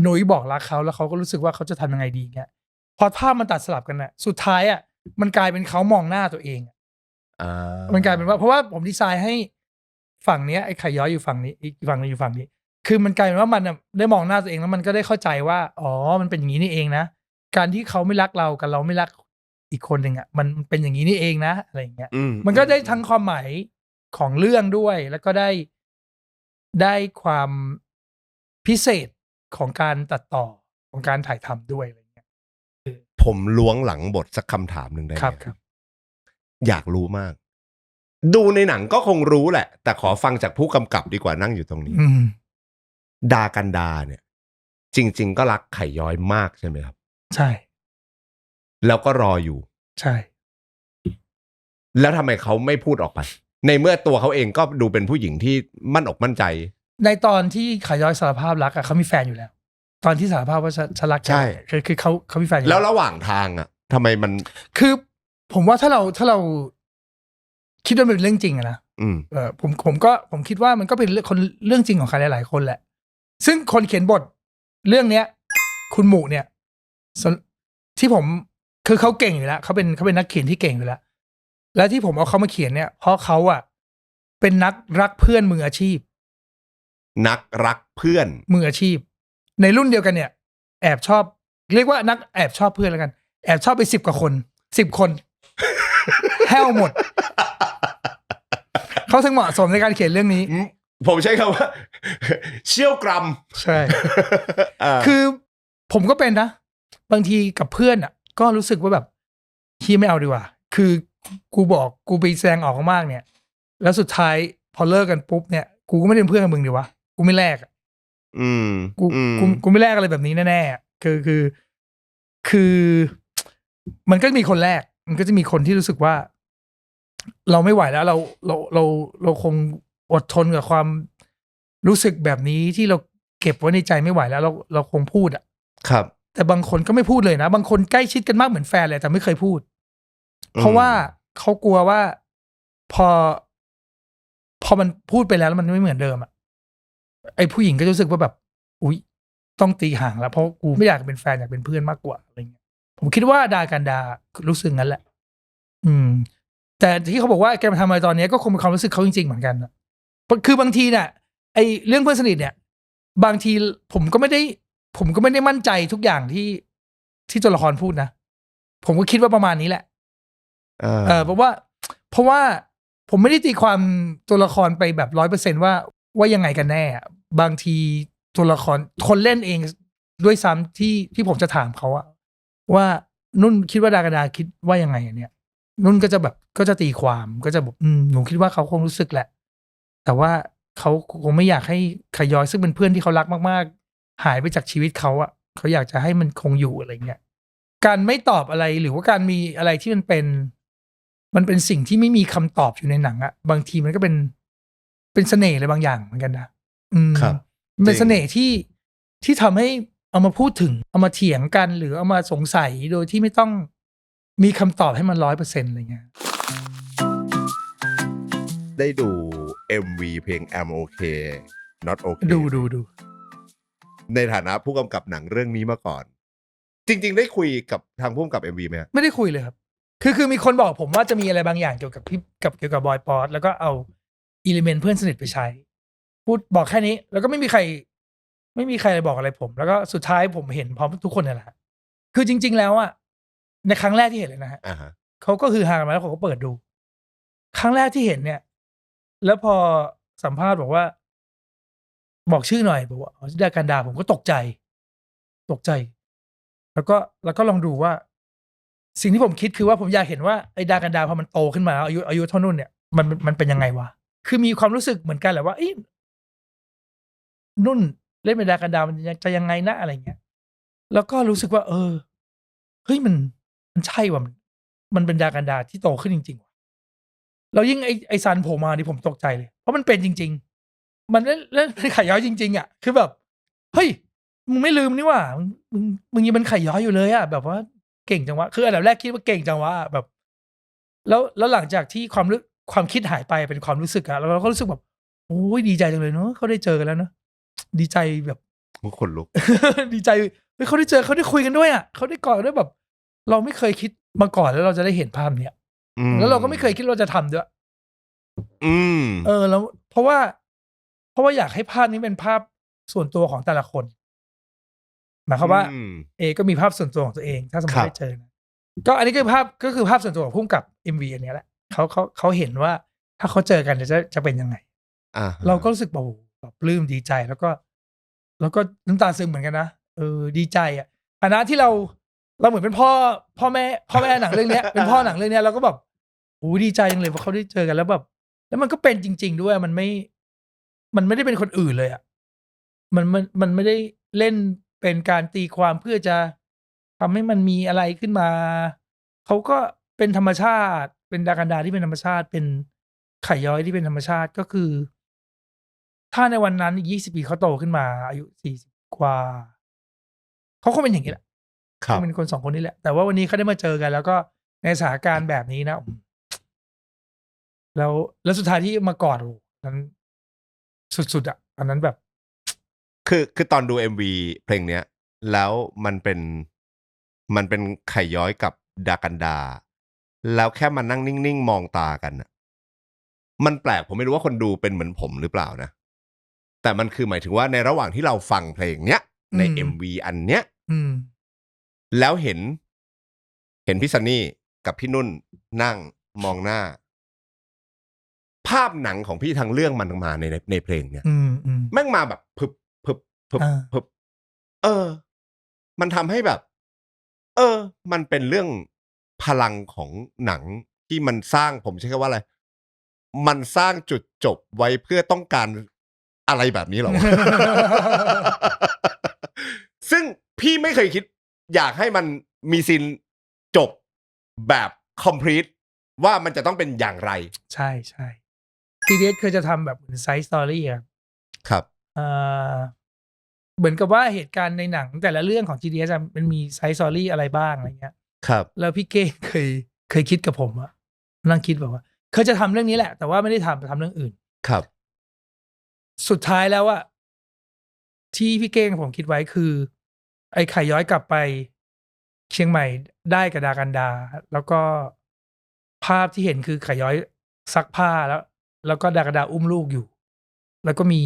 นุ้ยบอกรักเขาแล้วเขาก็รู้สึกว่าเขาจะทำยังไงดีเงี้ยพอภาพมันตัดสลับกันน่ะสุดท้ายอ่ะมันกลายเป็นเขามองหน้าตัวเองมันกลายเป็นว่าเพราะว่าผมดีไซน์ให้ฝั่งเนี้ยไอ้ไข่ย้อยอยู่ฝั่งนี้อีกฝั่งนึงอยู่ฝั่งนี้คือมันกลายเป็นว่ามันได้มองหน้าตัวเองแล้วมันก็ได้เข้าใจว่าอ๋อมันเป็นอย่างนี้นี่เองนะการที่เขาไม่รักเรากับเราไม่รักอีกคนหนึ่งอ่ะมันเป็นอย่างนี้นี่เองนะอะไรอย่างเงี้ยมันก็ได้ทั้งความหมายของเรื่องด้วยแล้วก็ได้ความพิเศษของการตัดต่อของการถ่ายทำด้วยอะไรเงี้ยผมล้วงหลังบทสักคำถามหนึ่งได้ไหมครับอยากรู้มากดูในหนังก็คงรู้แหละแต่ขอฟังจากผู้กำกับดีกว่านั่งอยู่ตรงนี้ดากันดาเนี่ยจริงๆก็รักไข่ย้อยมากใช่ไหมครับใช่แล้วก็รออยู่ใช่ แล้วทำไมเขาไม่พูดออกไปในเมื่อตัวเขาเองก็ดูเป็นผู้หญิงที่มั่นอกมั่นใจในตอนที่ไข่ย้อยสารภาพรักอะเขามีแฟนอยู่แล้วตอนที่สารภาพว่าฉันรักใช่คือเขามีแฟนอยู่แล้วระหว่างทางอะทำไมมันคือผมว่าถ้าเราคิดว่าเป็นเรื่องจริงอะนะผมคิดว่ามันก็เป็นเรื่องจริงของใครหลายๆคนแหละซึ่งคนเขียนบทเรื่องเนี้ยคุณหมู่เนี่ยที่ผมคือเขาเก่งอยู่แล้วเขาเป็นนักเขียนที่เก่งอยู่แล้วและที่ผมเอาเขามาเขียนเนี่ยเพราะเขาอะเป็นนักรักเพื่อนมืออาชีพนักรักเพื่อนมืออาชีพในรุ่นเดียวกันเนี่ยแอบชอบเรียกว่านักแอบชอบเพื่อนแล้วกันแอบชอบไป10 กว่าคน10 คนแห้วหมดเขาถึงเหมาะสมในการเขียนเรื่องนี้ผมใช้คำว่าเชี่ยวกรำใช่คือผมก็เป็นนะบางทีกับเพื่อนอ่ะก็รู้สึกว่าแบบที่ไม่เอาดีกว่าคือกูบอกกูไปแซงออกมากเนี่ยแล้วสุดท้ายพอเลิกกันปุ๊บเนี่ยกูก็ไม่ได้เป็นเพื่อนกับมึงดีวะกูไม่แลกกูไม่แลกอะไรแบบนี้แน่ๆคือมันก็มีคนแรกมันก็จะมีคนที่รู้สึกว่าเราไม่ไหวแล้วเราคงอดทนกับความรู้สึกแบบนี้ที่เราเก็บไว้ในใจไม่ไหวแล้วเราคงพูดอ่ะครับแต่บางคนก็ไม่พูดเลยนะบางคนใกล้ชิดกันมากเหมือนแฟนเลยแต่ไม่เคยพูดเพราะว่าเขากลัวว่าพอมันพูดไปแล้วมันไม่เหมือนเดิมอ่ะไอ้ผู้หญิงก็รู้สึกว่าแบบอุ๊ยต้องตีห่างแล้วเพราะกูไม่อยากเป็นแฟนอยากเป็นเพื่อนมากกว่าอะไรเงี้ยผมคิดว่าดากันดารู้สึกงั้นแหละแต่ที่เขาบอกว่าแกมาทำอะไรตอนนี้ก็คงเป็นความรู้สึกเขาจริงๆเหมือนกันคือบางทีเนี่ยไอ้เรื่องเพื่อนสนิทเนี่ย บางทีผมก็ไม่ได้มั่นใจทุกอย่างที่ตัวละครพูดนะผมก็คิดว่าประมาณนี้แหละเพราะว่าผมไม่ได้ตีความตัวละครไปแบบ 100% ว่ายังไงกันแน่บางทีตัวละครคนเล่นเองด้วยซ้ำที่ผมจะถามเขาอะว่านุ่นคิดว่าดากระดาคิดว่ายังไงเนี่ยนุ่นก็จะตีความก็จะบอกหนูคิดว่าเขาคงรู้สึกแหละ แต่ว่าเขาคงไม่อยากให้ขย้อยซึ่งเป็นเพื่อนที่เขารักมากๆหายไปจากชีวิตเขาอะเขาอยากจะให้มันคงอยู่อะไรเงี้ยการไม่ตอบอะไรหรือว่าการมีอะไรที่มันเป็นสิ่งที่ไม่มีคำตอบอยู่ในหนังอะบางทีมันก็เป็นเสน่ห์อะไรบางอย่างเหมือนกันนะครับ มันเป็นเสน่ห์ที่ทำให้เอามาพูดถึงเอามาเถียงกันหรือเอามาสงสัยโดยที่ไม่ต้องมีคำตอบให้มัน 100% อะไรเงี้ยได้ดู MV เพลง I'm Okay Not Okay ดูในฐานะผู้กำกับหนังเรื่องนี้มาก่อน จริงๆได้คุยกับทางผู้กำกับ MV ไหมครับไม่ได้คุยเลยครับคือมีคนบอกผมว่าจะมีอะไรบางอย่างเกี่ยวกับเกี่ยวกับบอยป๊อตแล้วก็เอาอิเลเมนต์เพื่อนสนิทไปใช้พูดบอกแค่นี้แล้วก็ไม่มีใครบอกอะไรผมแล้วก็สุดท้ายผมเห็นพร้อมทุกคนนั่นแหละคือจริงๆแล้วอะในครั้งแรกที่เห็นเลยนะฮะเขาก็คือฮากันมาแล้วเขาก็เปิดดูครั้งแรกที่เห็นเนี่ยแล้วพอสัมภาษณ์บอกว่าบอกชื่อหน่อยบอกว่าชื่อดากันดาผมก็ตกใจแล้วก็ลองดูว่าสิ่งที่ผมคิดคือว่าผมอยากเห็นว่าไอ้ดากันดาพอมันโตขึ้นมาแล้วอายุเท่านุ่นเนี่ยมันเป็นยังไงวะคือมีความรู้สึกเหมือนกันแหละว่านุ่นเล่นเป็นดากันดามันจะยังไงนะอะไรเงี้ยแล้วก็รู้สึกว่าเฮ้ยมันใช่ว่ะมันเป็นดากันดาที่โตขึ้นจริงๆว่ะแล้วยิ่งไอ้ซันโผล่มานี่ผมตกใจเลยเพราะมันเป็นจริงๆมันเล่นเป็นไข่ย้อยจริงๆอ่ะคือแบบเฮ้ยมึงไม่ลืมนี่หว่ามึงยังเป็นไข่ย้อยอยู่เลยอ่ะแบบว่าเก่งจังวะคืออันดับแรกคิดว่าเก่งจังวะแบบแล้วหลังจากที่ความคิดหายไปเป็นความรู้สึกอะแล้วเราก็รู้สึกแบบโอ้ยดีใจจังเลยเนาะเขาได้เจอกันแล้วเนาะดีใจแบบ ขนลุก ดีใจเฮ้ยเขาได้เจอเขาได้คุยกันด้วยอ่ะเขาได้กอดด้วยแบบ เราไม่เคยคิดมาก่อนแล้วเราจะได้เห็นภาพเนี้ยแล้วเราก็ไม่เคยคิดเราจะทำด้วยแล้วเพราะว่าอยากให้ภาพนี้เป็นภาพส่วนตัวของแต่ละคนหมายความว่าก็มีภาพส่วนตัวของตัวเองถ้าสมมติได้เจอนะก็อันนี้ก็คือภาพส่วนตัวของพุ่มกับ MV อันนี้แหละเขาเห็นว่าถ้าเขาเจอกันจะเป็นยังไงเราก็รู้สึกแบบปลื้มดีใจแล้วก็น้ำตาซึมเหมือนกันนะดีใจอ่ะฐานะที่เราเหมือนเป็นพ่อแม่หนังเรื่องนี้เป็นพ่อหนังเรื่องนี้เราก็แบบโอ้ดีใจจังเลยว่าเขาได้เจอกันแล้วแบบแล้วมันก็เป็นจริงๆด้วยมันไม่ได้เป็นคนอื่นเลยอ่ะมันไม่ได้เล่นเป็นการตีความเพื่อจะทำให้มันมีอะไรขึ้นมาเขาก็เป็นธรรมชาติเป็นดากันดาที่เป็นธรรมชาติเป็นไข่ย้อยที่เป็นธรรมชาติก็คือถ้าในวันนั้นอีก20 ปีเขาโตขึ้นมาอายุ40 กว่าเขาคงเป็นอย่างนี้แหละคงเป็นคน2 คนนี้แหละแต่ว่าวันนี้เขาได้มาเจอกันแล้วก็ในสถานการณ์แบบนี้นะแล้วสุดท้ายที่มากอดนั้นสุดๆอ่ะอันนั้นแบบคือตอนดู MV เพลงเนี้ยแล้วมันเป็นไข่ย้อยกับดากันดาแล้วแค่มานั่งนิ่งๆมองตากันน่ะมันแปลกผมไม่รู้ว่าคนดูเป็นเหมือนผมหรือเปล่านะแต่มันคือหมายถึงว่าในระหว่างที่เราฟังเพลงเนี้ยใน MV อันเนี้ยแล้วเห็นพี่ซันนี่กับพี่นุ่นนั่งมองหน้าภาพหนังของพี่ทางเรื่องมันมาในเพลงเนี้ยแม่งมาแบบพึบมันทำให้แบบมันเป็นเรื่องพลังของหนังที่มันสร้างผมใช้คำว่าอะไรมันสร้างจุดจบไว้เพื่อต้องการอะไรแบบนี้หรอ ซึ่งพี่ไม่เคยคิดอยากให้มันมีซีนจบแบบ complete ว่ามันจะต้องเป็นอย่างไรใช่ใช่TDS เคยจะทำแบบเหมือนไซส์สตอรี่ครับเหมือนกับว่าเหตุการณ์ในหนังแต่ละเรื่องของ GDS มันมีไซส์สตอรี่อะไรบ้างอะไรเงี้ยครับแล้วพี่เก้เคยคิดกับผมอะนั่งคิดแบบว่าเคยจะทำเรื่องนี้แหละแต่ว่าไม่ได้ทำเรื่องอื่นครับสุดท้ายแล้วอะที่พี่เก้กับผมคิดไว้คือไอ้ไข่ย้อยกลับไปเชียงใหม่ได้กับดากันดาแล้วก็ภาพที่เห็นคือไข่ย้อยซักผ้าแล้วก็ดากันดาอุ้มลูกอยู่แล้วก็มี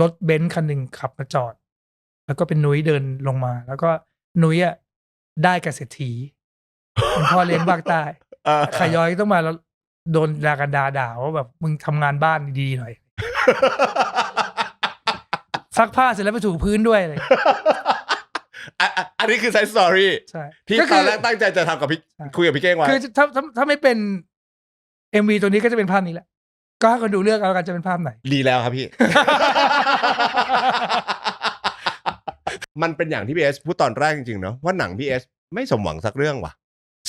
รถเบนซ์คันหนึ่งขับมาจอด แล้วก็เป็นนุ้ยเดินลงมา แล้วก็นุ้ยอะได้กับเศรษฐีเป็นพ่อเลี้ยงภาคใต้ขย้อยต้องมาแล้วโดนด่าว่าแบบมึงทำงานบ้านดีๆหน่อย ซักผ้าเสร็จแล้วไปถูพื้นด้วยเลย อันนี้คือไซส์สตอรี่ ใช่ ที่ตอนแรกตั้งใจจะทำกับพี่คุยกับพี่เก้งไว้ คือถ้าไม่เป็น MV ตัวนี้ก็จะเป็นภาพนี้แหละ ก็ให้คนดูเลือกเอากันจะเป็นภาพไหน ดีแล้วครับพี่ มันเป็นอย่างที่พี่เอสพูดตอนแรกจริงๆเนาะว่าหนังพี่เอสไม่สมหวังสักเรื่องว่ะ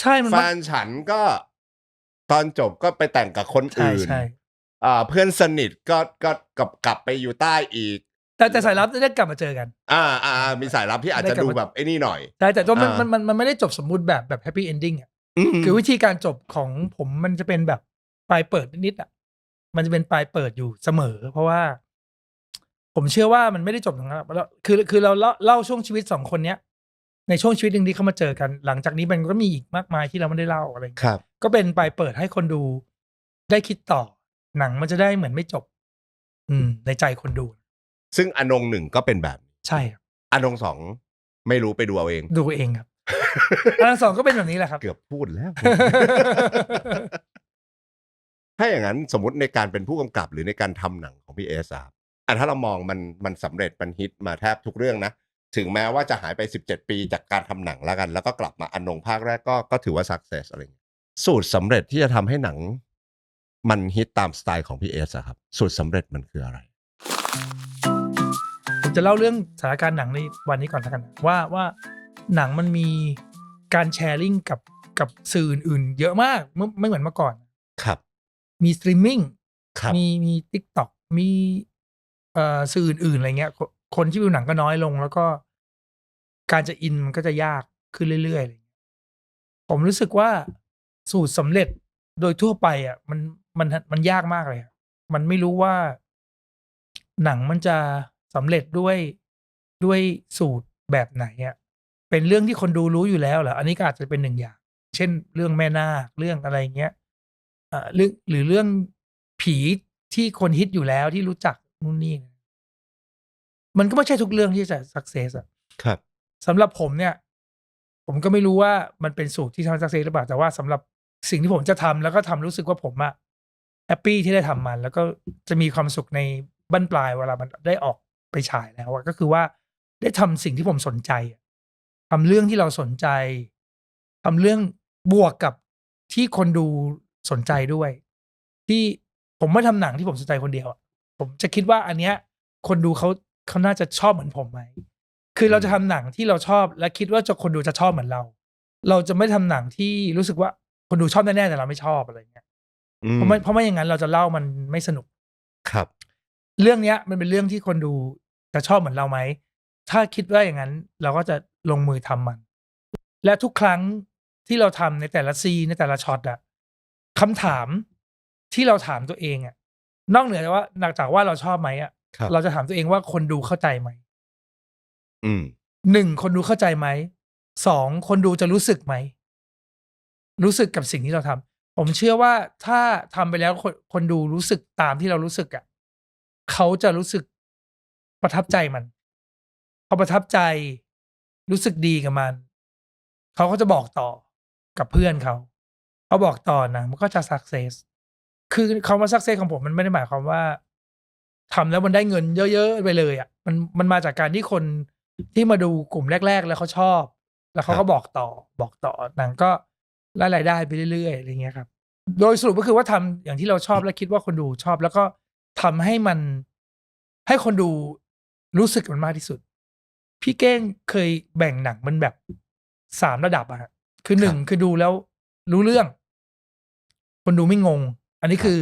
ใช่มัน แฟนฉันก็ตอนจบก็ไปแต่งกับคนอื่น ใช่ เพื่อนสนิทก็กลับไปอยู่ใต้อีก แต่สายลับได้กลับมาเจอกันมีสายลับที่อาจจะดูแบบไอ้นี่หน่อย ใช่แต่ตัวมันไม่ได้จบสมมุติแบบแฮปปี้เอนดิ้งอ่ะคือวิธีการจบของผมมันจะเป็นแบบปลายเปิดนิดๆอ่ะมันจะเป็นปลายเปิดอยู่เสมอ เพราะว่า ผมเชื่อว่ามันไม่ได้จบอย่างนั้นคือเราเล่าช่วงชีวิต2คนเนี้ยในช่วงชีวิตหนึ่งที่เขามาเจอกัน หลังจากนี้มันก็มีอีกมากมายที่เราไม่ได้เล่าอะไรอย่างเงี้ยก็เป็นปลายเปิดให้คนดูได้คิดต่อหนังมันจะได้เหมือนไม่จบในใจคนดูซึ่งอนง1ก็เป็นแบบใช่ครับอนง2ไม่รู้ไปดูเอาเองดูเองครับอนง2ก็เป็นแบบนี้แหละครับเกือบพูดแล้ว ถ้าอย่างนั้นสมมติในการเป็นผู้กำกับหรือในการทำหนังของพี่เอสครับถ้าเรามองมันสำเร็จมันฮิตมาแทบทุกเรื่องนะถึงแม้ว่าจะหายไป17 ปีจากการทำหนังแล้วกันแล้วก็กลับมาอนงภาคแรกก็ถือว่า success อะไรอย่างเงี้ยสูตรสำเร็จที่จะทำให้หนังมันฮิตตามสไตล์ของพี่เอสครับสูตรสำเร็จมันคืออะไรผมจะเล่าเรื่องสถานการณ์หนังในวันนี้ก่อนแล้วกันว่าหนังมันมีการแชร์ลิงก์กับสื่ออื่นๆเยอะมากไม่เหมือนเมื่อก่อนครับมีสตรีมมิ่งมี TikTok มีสื่ออื่นๆอะไรเงี้ยคนที่ดูหนังก็น้อยลงแล้วก็การจะอินมันก็จะยากขึ้นเรื่อยๆผมรู้สึกว่าสูตรสำเร็จโดยทั่วไปอ่ะมันยากมากเลยมันไม่รู้ว่าหนังมันจะสำเร็จด้วยสูตรแบบไหนอ่ะเป็นเรื่องที่คนดูรู้อยู่แล้วเหรออันนี้ก็อาจจะเป็นหนึ่งอย่างเช่นเรื่องแม่นาคเรื่องอะไรเงี้ยเรื่องผีที่คนฮิตอยู่แล้วที่รู้จักนู่นนี่มันก็ไม่ใช่ทุกเรื่องที่จะ success อ่ะครับสำหรับผมเนี่ยผมก็ไม่รู้ว่ามันเป็นสูตรที่ทำ success หรือเปล่าแต่ว่าสำหรับสิ่งที่ผมจะทำแล้วก็ทำรู้สึกว่าผมอะแฮปปี้ที่ได้ทำมันแล้วก็จะมีความสุขในบั้นปลายเวลามันได้ออกไปฉายแล้วก็คือว่าได้ทำสิ่งที่ผมสนใจทำเรื่องที่เราสนใจทำเรื่องบวกกับที่คนดูสนใจด้วยที่ผมไม่ทำหนังที่ผมสนใจคนเดียวผมจะคิดว่าอันเนี้ยคนดูเขาน่าจะชอบเหมือนผมไหมคือเราจะทำหนังที่เราชอบและคิดว่าคนดูจะชอบเหมือนเราจะไม่ทำหนังที่รู้สึกว่าคนดูชอบแน่ๆแต่เราไม่ชอบอะไรเงี้ยเพราะไม่อย่างนั้นเราจะเล่ามันไม่สนุกครับเรื่องเนี้ยมันเป็นเรื่องที่คนดูจะชอบเหมือนเราไหมถ้าคิดว่าอย่างนั้นเราก็จะลงมือทำมันและทุกครั้งที่เราทำในแต่ละซีในแต่ละช็อตคำถามที่เราถามตัวเองนอกเหนือจากว่าเราชอบไหมเราจะถามตัวเองว่าคนดูเข้าใจไหม1คนดูเข้าใจไหม2คนดูจะรู้สึกไหมรู้สึกกับสิ่งที่เราทำผมเชื่อว่าถ้าทำไปแล้วคนดูรู้สึกตามที่เรารู้สึกเขาจะรู้สึกประทับใจมันพอประทับใจรู้สึกดีกับมันเขาก็จะบอกต่อกับเพื่อนเขาบอกต่อนะมันก็จะ success คือคำว่า success ของผมมันไม่ได้หมายความว่าทำแล้วมันได้เงินเยอะๆไปเลยมันมาจากการที่คนที่มาดูกลุ่มแรกๆแล้วเขาชอบแล้วเขาก็บอกต่อหนังก็ได้รายได้ไปเรื่อยๆอะไรเงี้ยครับโดยสรุปก็คือว่าทำอย่างที่เราชอบและคิดว่าคนดูชอบแล้วก็ทำให้มันให้คนดูรู้สึกมันมากที่สุดพี่เก้งเคยแบ่งหนังมันแบบ3ระดับคือ1คือดูแล้วรู้เรื่องคนดูไม่งงอันนี้คือ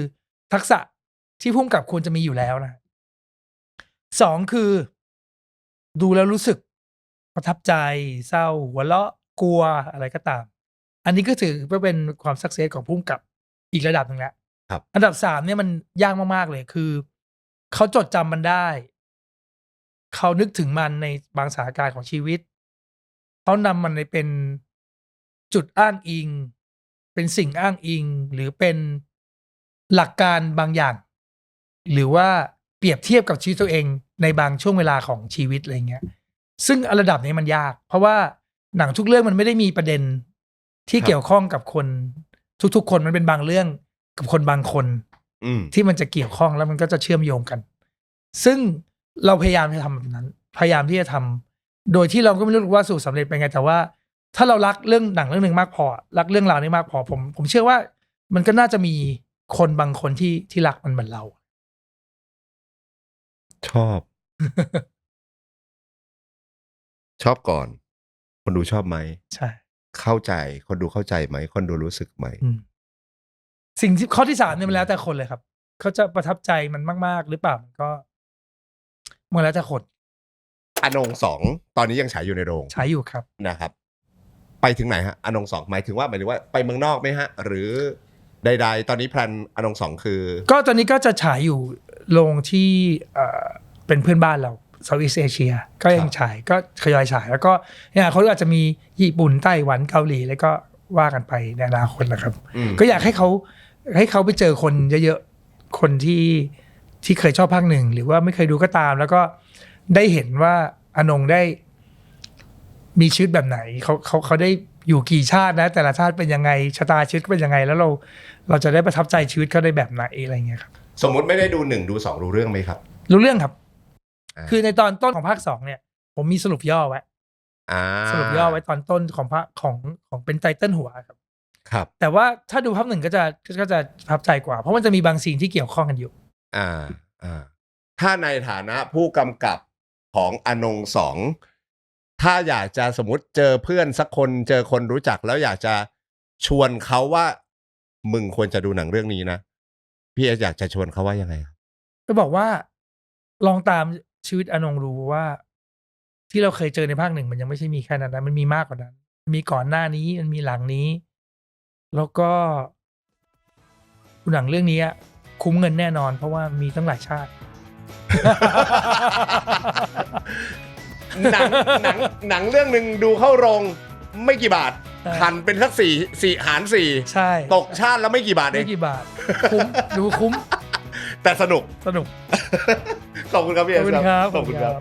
ทักษะที่พุ่งกับควรจะมีอยู่แล้วนะ2คือดูแล้วรู้สึกประทับใจเศร้าหัวเราะกลัวอะไรก็ตามอันนี้ก็ถือว่าเป็นความสักเซสของพุ่งกับอีกระดับหนึ่งแล้วอันดับ3เนี่ยมันยากมากๆเลยคือเขาจดจำมันได้เขานึกถึงมันในบางสถานการณ์ของชีวิตเขานำมันไปเป็นจุดอ้างอิงเป็นสิ่งอ้างอิงหรือเป็นหลักการบางอย่างหรือว่าเปรียบเทียบกับชีวิตตัวเอง ในบางช่วงเวลาของชีวิตอะไรเงี้ยซึ่งระดับนี้มันยากเพราะว่าหนังทุกเรื่องมันไม่ได้มีประเด็นที่เกี่ยวข้องกับคนทุกๆคนมันเป็นบางเรื่องกับคนบางคนที่มันจะเกี่ยวข้องแล้วมันก็จะเชื่อมโยงกันซึ่งเราพยายามจะทำแบบนั้นพยายามที่จะทำโดยที่เราก็ไม่รู้ว่าสูตรสำเร็จเป็นไงแต่ว่าถ้าเรารักเรื่องหนังเรื่องนึงมากพอรักเรื่องราวนี้มากพอผมเชื่อว่ามันก็น่าจะมีคนบางคนที่รักมันเหมือนเราชอบ ชอบก่อนคนดูชอบไหมใช่เข้าใจคนดูเข้าใจไหมคนดูรู้สึกไหมสิ่งที่ข้อที่ 3เนี่ยมันแล้วแต่คนเลยครับเขาจะประทับใจมันมากๆหรือเปล่ามันก็มันแล้วแต่คนอนง2ตอนนี้ยังฉายอยู่ในโรงฉายอยู่ครับนะครับไปถึงไหนฮะอนง2หมายถึงว่าไปเมืองนอกไหมฮะหรือใดๆตอนนี้แพลนอนง2คือก็ตอนนี้ก็จะฉายอยู่โรงที่เป็นเพื่อนบ้านเราเซาท์อีสต์เอเชียก็ยังฉายก็ทยอยฉายแล้วก็เนี่ยเขาอาจจะมีญี่ปุ่นไต้หวันเกาหลีแล้วก็ว่ากันไปในอนาคตนะครับก็อยากให้เขาไปเจอคนเยอะๆคนที่เคยชอบภาค 1หรือว่าไม่เคยดูก็ตามแล้วก็ได้เห็นว่าอนงได้มีชีวิตแบบไหนเขาได้อยู่กี่ชาตินะแต่ละชาติเป็นยังไงชะตาชีวิตเป็นยังไงแล้วเราจะได้ประทับใจชีวิตเขาได้แบบไหนอะไรเงี้ยครับสมมุติไม่ได้ดู1ดู2รู้เรื่องไหมครับรู้เรื่องครับคือในตอนต้นของภาค 2เนี่ยผมมีสรุปย่อไว้สรุปย่อไว้ตอนต้นของภาคของเป็นไตเติ้ลหัวครับแต่ว่าถ้าดูภาค 1ก็จะประทับใจกว่าเพราะมันจะมีบางซีนที่เกี่ยวข้องกันอยู่ถ้าในฐานะผู้กำกับของอนง2ถ้าอยากจะสมมติเจอเพื่อนสักคนเจอคนรู้จักแล้วอยากจะชวนเขาว่ามึงควรจะดูหนังเรื่องนี้นะพี่อยากจะชวนเขาว่ายังไงครับจะบอกว่าลองตามชีวิตอนงดูว่าที่เราเคยเจอในภาค 1มันยังไม่ใช่มีแค่นั้นนะมันมีมากกว่านั้นมีก่อนหน้านี้มันมีหลังนี้แล้วก็หนังเรื่องนี้คุ้มเงินแน่นอนเพราะว่ามีตั้งหลายชาติหนังเรื่องหนึ่งดูเข้าโรงไม่กี่บาทหันเป็นสัก4หาร4ใช่ตกชาติแล้วไม่กี่บาทเองไม่กี่บาทคุ้มดูคุ้มแต่สนุกขอบคุณครับพี่เอสขอบคุณครับ